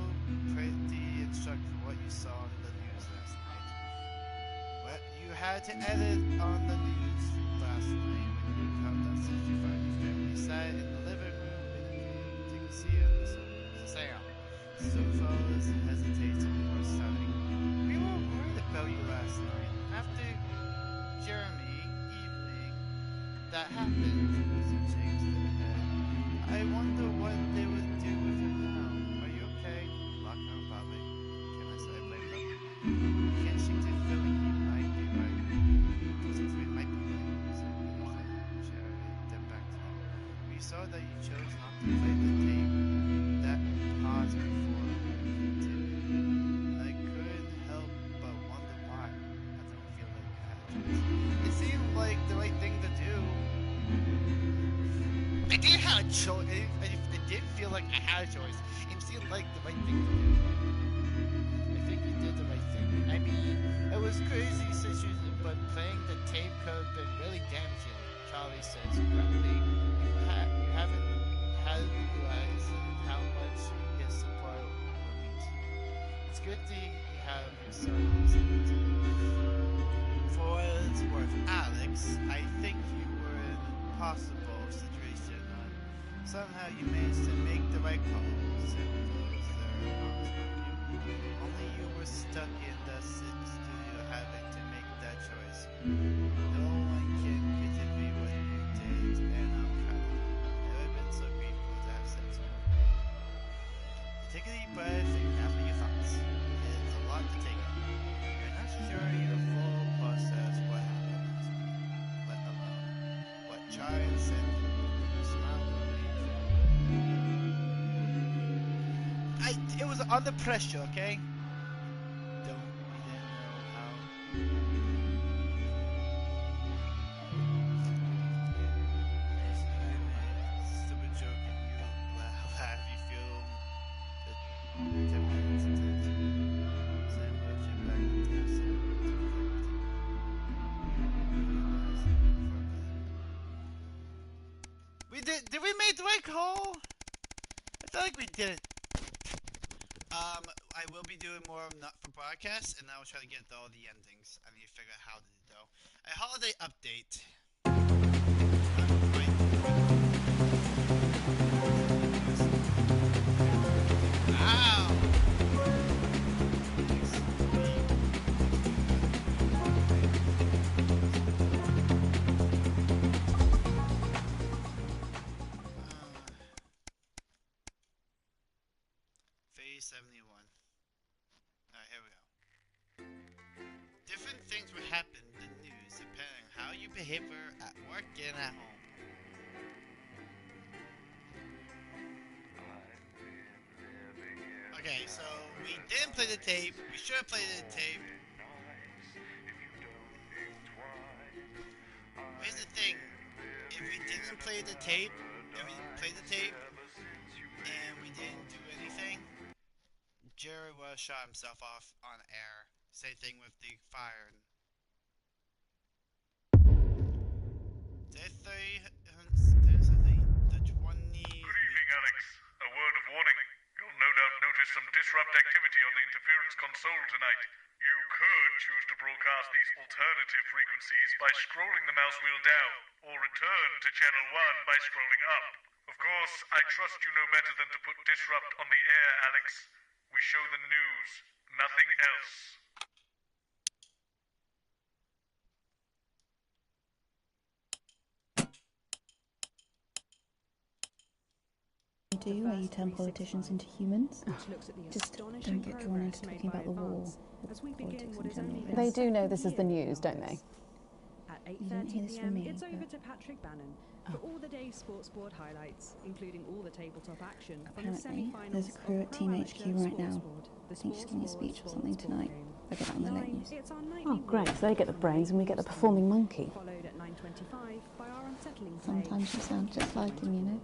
pretty in shock for what you saw in the news last night. What you had to edit on the news last night when you found out since you found your family sat in the living room and you can see it. So fellas hesitate before starting. We were worried about you last night. After Jeremy evening that happened, he changed their head. I wonder what they would do with him now. Are you okay? Lockdown, Bobby. Can I say I blame them? Can't shake the feeling he might be right. Since we might be right. So Jeremy, then back to them. We saw that you chose not to play the tape. That paused before we continued. I couldn't help but wonder why. I don't feel like I had a choice. It seemed like the right thing to do. I did have a choice. It did feel like I had a choice. It seemed like the right thing to do. I think you did the right thing. I mean, it was crazy situation, but playing the tape could have been really damaging. Charlie says, "Apparently, you haven't had realized how much his support means. It's good to have your son listen to you. For what it's worth, Alex, I think you were in an impossible situation. Somehow you managed to make the right call. Only you were stuck in the studio having to make that choice. No one can critique what you did, and I'm proud of you. I've never been so grateful to have said so. Take a deep breath and gather your thoughts. It's a lot to take in. You're not sure your full process what happened last week, let alone what Charlie said. Smile it was under pressure, okay? We didn't know how. Stupid joke, and you laugh, you feel the 10 minutes attention. Sandwich it back into the We did we make the right call? I feel like we did. I will be doing more of Not for Broadcast, and I will try to get all the endings. I need to figure out how to do though. A holiday update. Ow! 371. Alright, here we go. Different things will happen in the news depending on how you behave at work and at home. Okay, so we didn't play the tape. We should have played the tape. Here's the thing. If we didn't play the tape, and we didn't do anything, Jerry would have shot himself off on air. Same thing with the fire. There's the 20... Good evening, Alex. A word of warning. You'll no doubt notice some disrupt activity on the interference console tonight. You could choose to broadcast these alternative frequencies by scrolling the mouse wheel down, or return to channel 1 by scrolling up. Of course, I trust you know better than to put disrupt on the air, Alex. We show the news, nothing else. Do where you turn politicians into humans. Just don't get drawn into talking about the war or politics in general. They do know this is the news, don't they? At You didn't hear 8:30 this p.m. from me, it's over but- to Patrick Bannon for all the day's sports board highlights, including all the tabletop action from the Apparently, semi-finals there's a crew of at Team Pro HQ Amateur right now. Sports Board, the I think she's giving a Sports speech or something tonight. I get that on the late news. It's our nightly Oh, great. So they get the brains and we get the performing monkey. followed at 9:25 by our unsettling play, Sometimes you sound just like him, you know.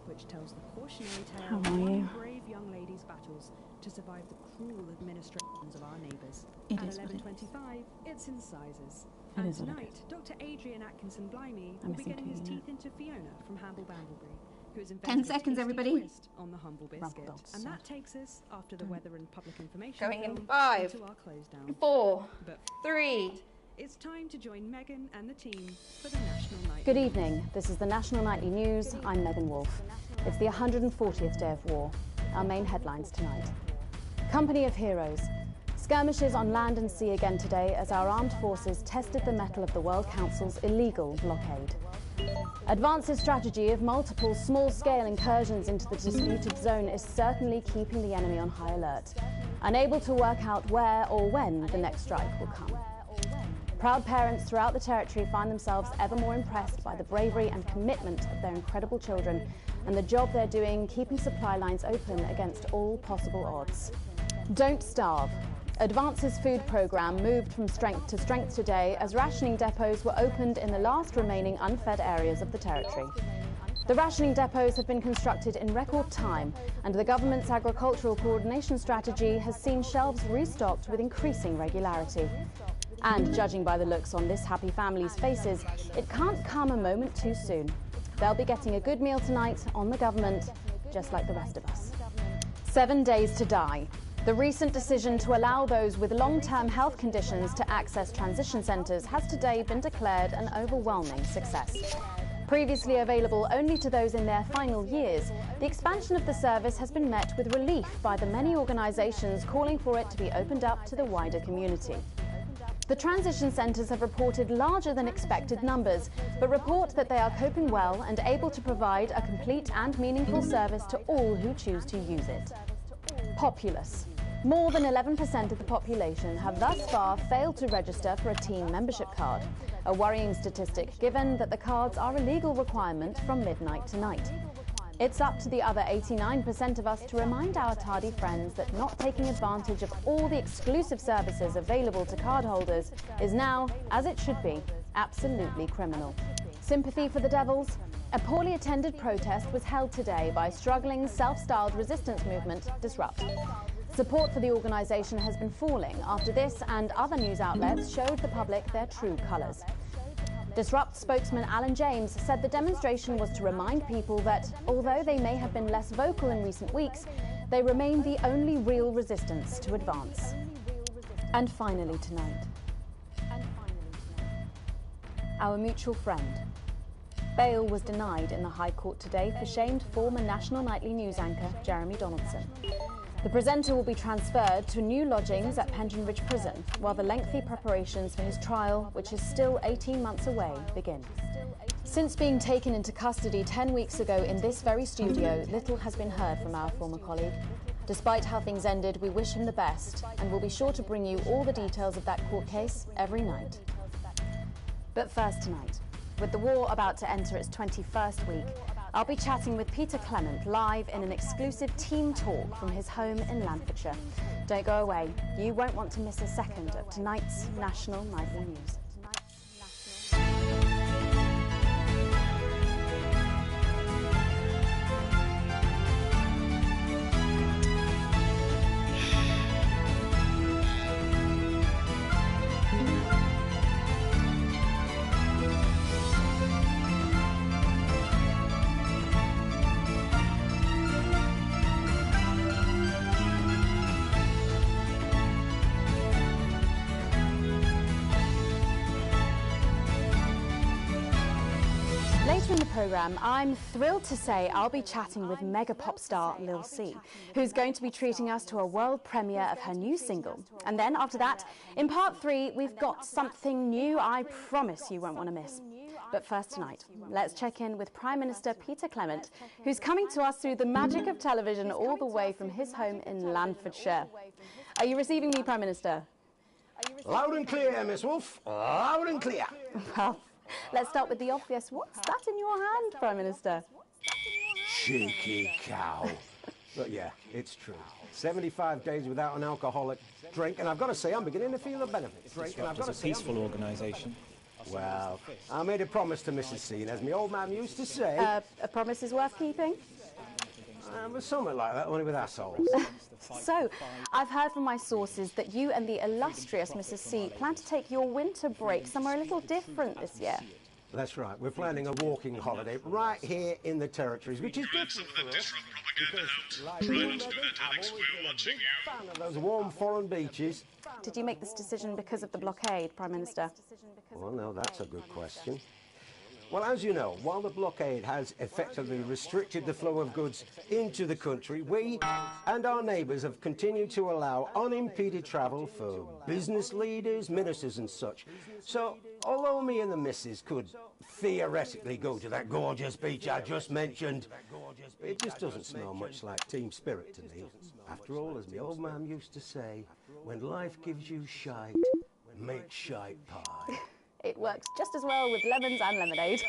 which tells the cautionary tale How of are one you? brave young lady's battles to survive the cruel administrations of our neighbours. It At is what it is. 11:25, it's Incisors. It And is what it tonight, Dr. Adrian Atkinson Blimey I'm will be missing getting two, his you know. teeth into Fiona from Hamble Bamblebury, who is 10 seconds, everybody. twist on the humble biscuit. Rumpelstiltskin. And that takes us, after the weather and public information Going in film, 5, into our close down. 4, But 3. it's time to join Megan and the team for the National Nightly Good News. evening. This is the National Nightly News. I'm Megan Wolfe. It's the 140th day of war. Our main headlines tonight. Company of Heroes. Skirmishes on land and sea again today as our armed forces tested the mettle of the World Council's illegal blockade. Advance's strategy of multiple small-scale incursions into the disputed zone is certainly keeping the enemy on high alert, unable to work out where or when the next strike will come. Proud parents throughout the territory find themselves ever more impressed by the bravery and commitment of their incredible children and the job they're doing keeping supply lines open against all possible odds. Don't starve. Advance's food programme moved from strength to strength today as rationing depots were opened in the last remaining unfed areas of the territory. The rationing depots have been constructed in record time, and the government's agricultural coordination strategy has seen shelves restocked with increasing regularity. And judging by the looks on this happy family's faces, it can't come a moment too soon. They'll be getting a good meal tonight on the government, just like the rest of us. 7 days to die. The recent decision to allow those with long-term health conditions to access transition centres has today been declared an overwhelming success. Previously available only to those in their final years, the expansion of the service has been met with relief by the many organisations calling for it to be opened up to the wider community. The transition centres have reported larger than expected numbers, but report that they are coping well and able to provide a complete and meaningful service to all who choose to use it. Populace. More than 11% of the population have thus far failed to register for a teen membership card, a worrying statistic given that the cards are a legal requirement from midnight tonight. It's up to the other 89% of us to remind our tardy friends that not taking advantage of all the exclusive services available to cardholders is now, as it should be, absolutely criminal. Sympathy for the Devils? A poorly attended protest was held today by struggling self-styled resistance movement Disrupt. Support for the organisation has been falling after this and other news outlets showed the public their true colours. Disrupt spokesman Alan James said the demonstration was to remind people that, although they may have been less vocal in recent weeks, they remain the only real resistance to advance. And finally tonight, our mutual friend. Bail was denied in the High Court today for shamed former National Nightly News anchor Jeremy Donaldson. The presenter will be transferred to new lodgings at Pension Ridge Prison, while the lengthy preparations for his trial, which is still 18 months away, begin. Since being taken into custody 10 weeks ago in this very studio, little has been heard from our former colleague. Despite how things ended, we wish him the best, and we'll be sure to bring you all the details of that court case every night. But first tonight, with the war about to enter its 21st week, I'll be chatting with Peter Clement live in an exclusive team talk from his home in Lanfordshire. Don't go away. You won't want to miss a second of tonight's National Nightly News. Later in the programme, I'm thrilled to say I'll be chatting with mega pop star Lil C, who's going to be treating us to a world premiere of her new single. And then after that, in part 3, we've got something new I promise you won't want to miss. But first tonight, let's check in with Prime Minister Peter Clement, who's coming to us through the magic of television all the way from his home in Lanfordshire. Are you receiving me, Prime Minister? Loud and clear, Miss Wolf. Loud and clear. Well, let's start with the obvious. What's that in your hand, Prime Minister? Cheeky cow. But yeah, it's true. 75 days without an alcoholic drink, and I've got to say, I'm beginning to feel the benefits. It's a peaceful organisation. Well, I made a promise to Mrs. C, and as my old man used to say... a promise is worth keeping? Something like that, only with assholes. So, I've heard from my sources that you and the illustrious Mrs. C plan to take your winter break somewhere a little different this year. That's right. We're planning a walking holiday right here in the territories, which is different for us. Try not to do that, Alex. We're watching you. Fan of those warm foreign beaches. Did you make this decision because of the blockade, Prime Minister? Well, no, that's a good question. Well, as you know, while the blockade has effectively restricted the flow of goods into the country, we and our neighbours have continued to allow unimpeded travel for business leaders, ministers and such. So, although me and the missus could theoretically go to that gorgeous beach I just mentioned, it just doesn't smell much like team spirit to me. After all, as my old man used to say, when life gives you shite, make shite pie. It works just as well with lemons and lemonade.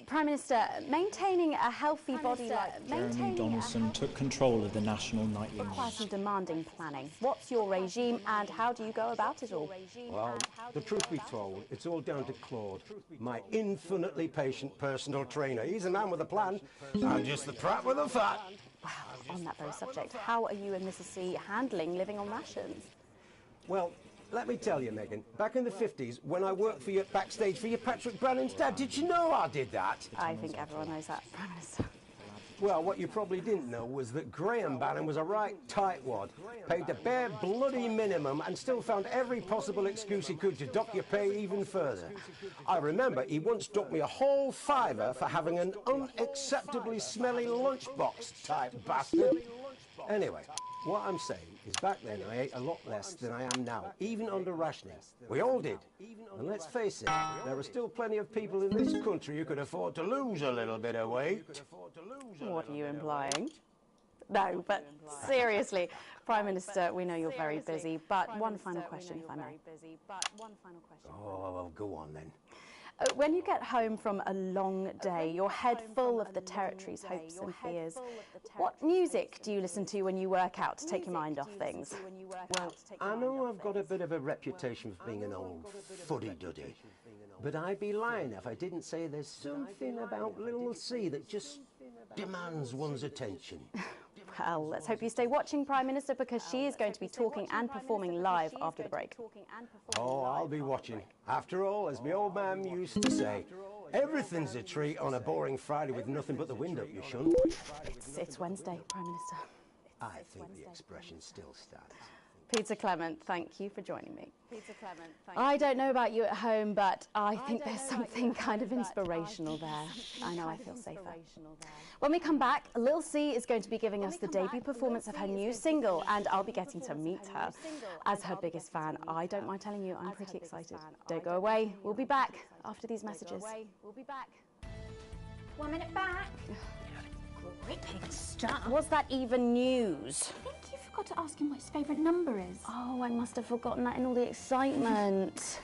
Prime Minister, maintaining a healthy body like... Jeremy Donaldson took control of the National Nightly News. Requires some demanding planning. What's your regime and how do you go about it all? Well, the truth be told, it's all down to Claude, my infinitely patient personal trainer. He's a man with a plan. I'm just the prat with a fat. Wow, on that very subject, how are you and Mrs. C handling living on rations? Well, let me tell you, Megan, back in the 50s, when I worked for you backstage for your Patrick Brannan's dad, did you know I did that? I think everyone knows that, Prime Minister. Well, what you probably didn't know was that Graham Bannon was a right tightwad, paid the bare bloody minimum and still found every possible excuse he could to dock your pay even further. I remember he once docked me a whole £5 for having an unacceptably smelly lunchbox type bastard. Anyway, what I'm saying is back then I ate a lot less than I am now, even under rationing. We all did. And let's face it, there are still plenty of people in this country who could afford to lose a little bit of weight. What are you implying? No, but seriously, Prime Minister, we know you're very busy, but one final question, if I may. Oh, well, go on then. When you get home from a long day, your head full of the territory's hopes and fears, what music do you listen to when you work out to take your mind off things? Well, I know I've got a bit of a reputation for being an old fuddy-duddy, but I'd be lying if I didn't say there's something about Lil C that just demands one's attention. Well, let's hope you stay watching, Prime Minister, because she is going to be talking and performing live after the break. Oh, I'll be watching. After all, as my old man used to say, everything's a treat on a boring Friday with nothing but the wind up your shunt. It's Wednesday, Prime Minister. I think the expression still stands. Peter Clement, thank you for joining me. I don't know about you at home, but I think there's something kind of inspirational there. I know I feel safer. When we come back, Lil C is going to be giving us the debut performance of her new single, and I'll be getting to meet her. As her biggest fan, I don't mind telling you I'm pretty excited. Don't go away. We'll be back after these messages. 1 minute back. Ripping stuff. Was that even news? I think you forgot to ask him what his favourite number is. Oh, I must have forgotten that in all the excitement.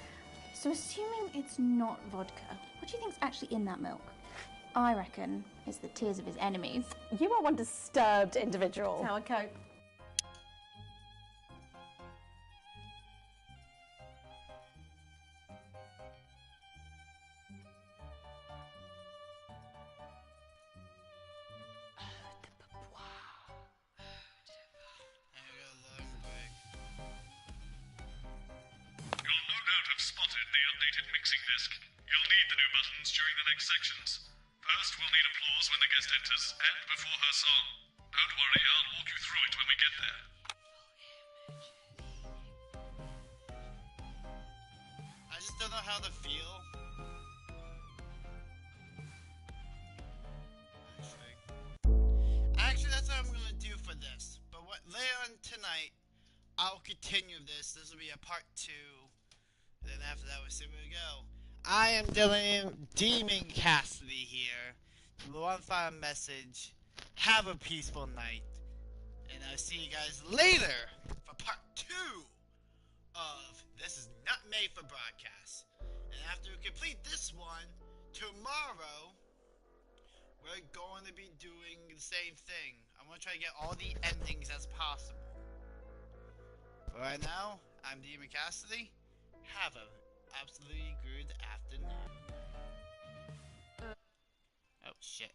So assuming it's not vodka, what do you think's actually in that milk? I reckon it's the tears of his enemies. You are one disturbed individual. That's how I cope. Spotted the updated mixing disc. You'll need the new buttons during the next sections. First, we'll need applause when the guest enters and before her song. Don't worry, I'll walk you through it when we get there. I just don't know how to feel. Actually, that's what I'm gonna do for this. But later on tonight, I'll continue this. This will be a part 2. Then after that, we'll see where we go. I am Demon Cassidy here. The one final message. Have a peaceful night. And I'll see you guys later for part 2 of This Is Not Made for Broadcast. And after we complete this one, tomorrow, we're going to be doing the same thing. I'm going to try to get all the endings as possible. But right now, I'm Demon Cassidy. Have an absolutely good afternoon. Oh shit.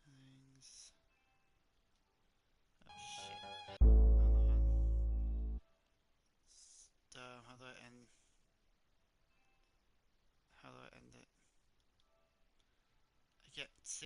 Things. Oh shit. Hold on. How do I end? How do I end it? I can't see.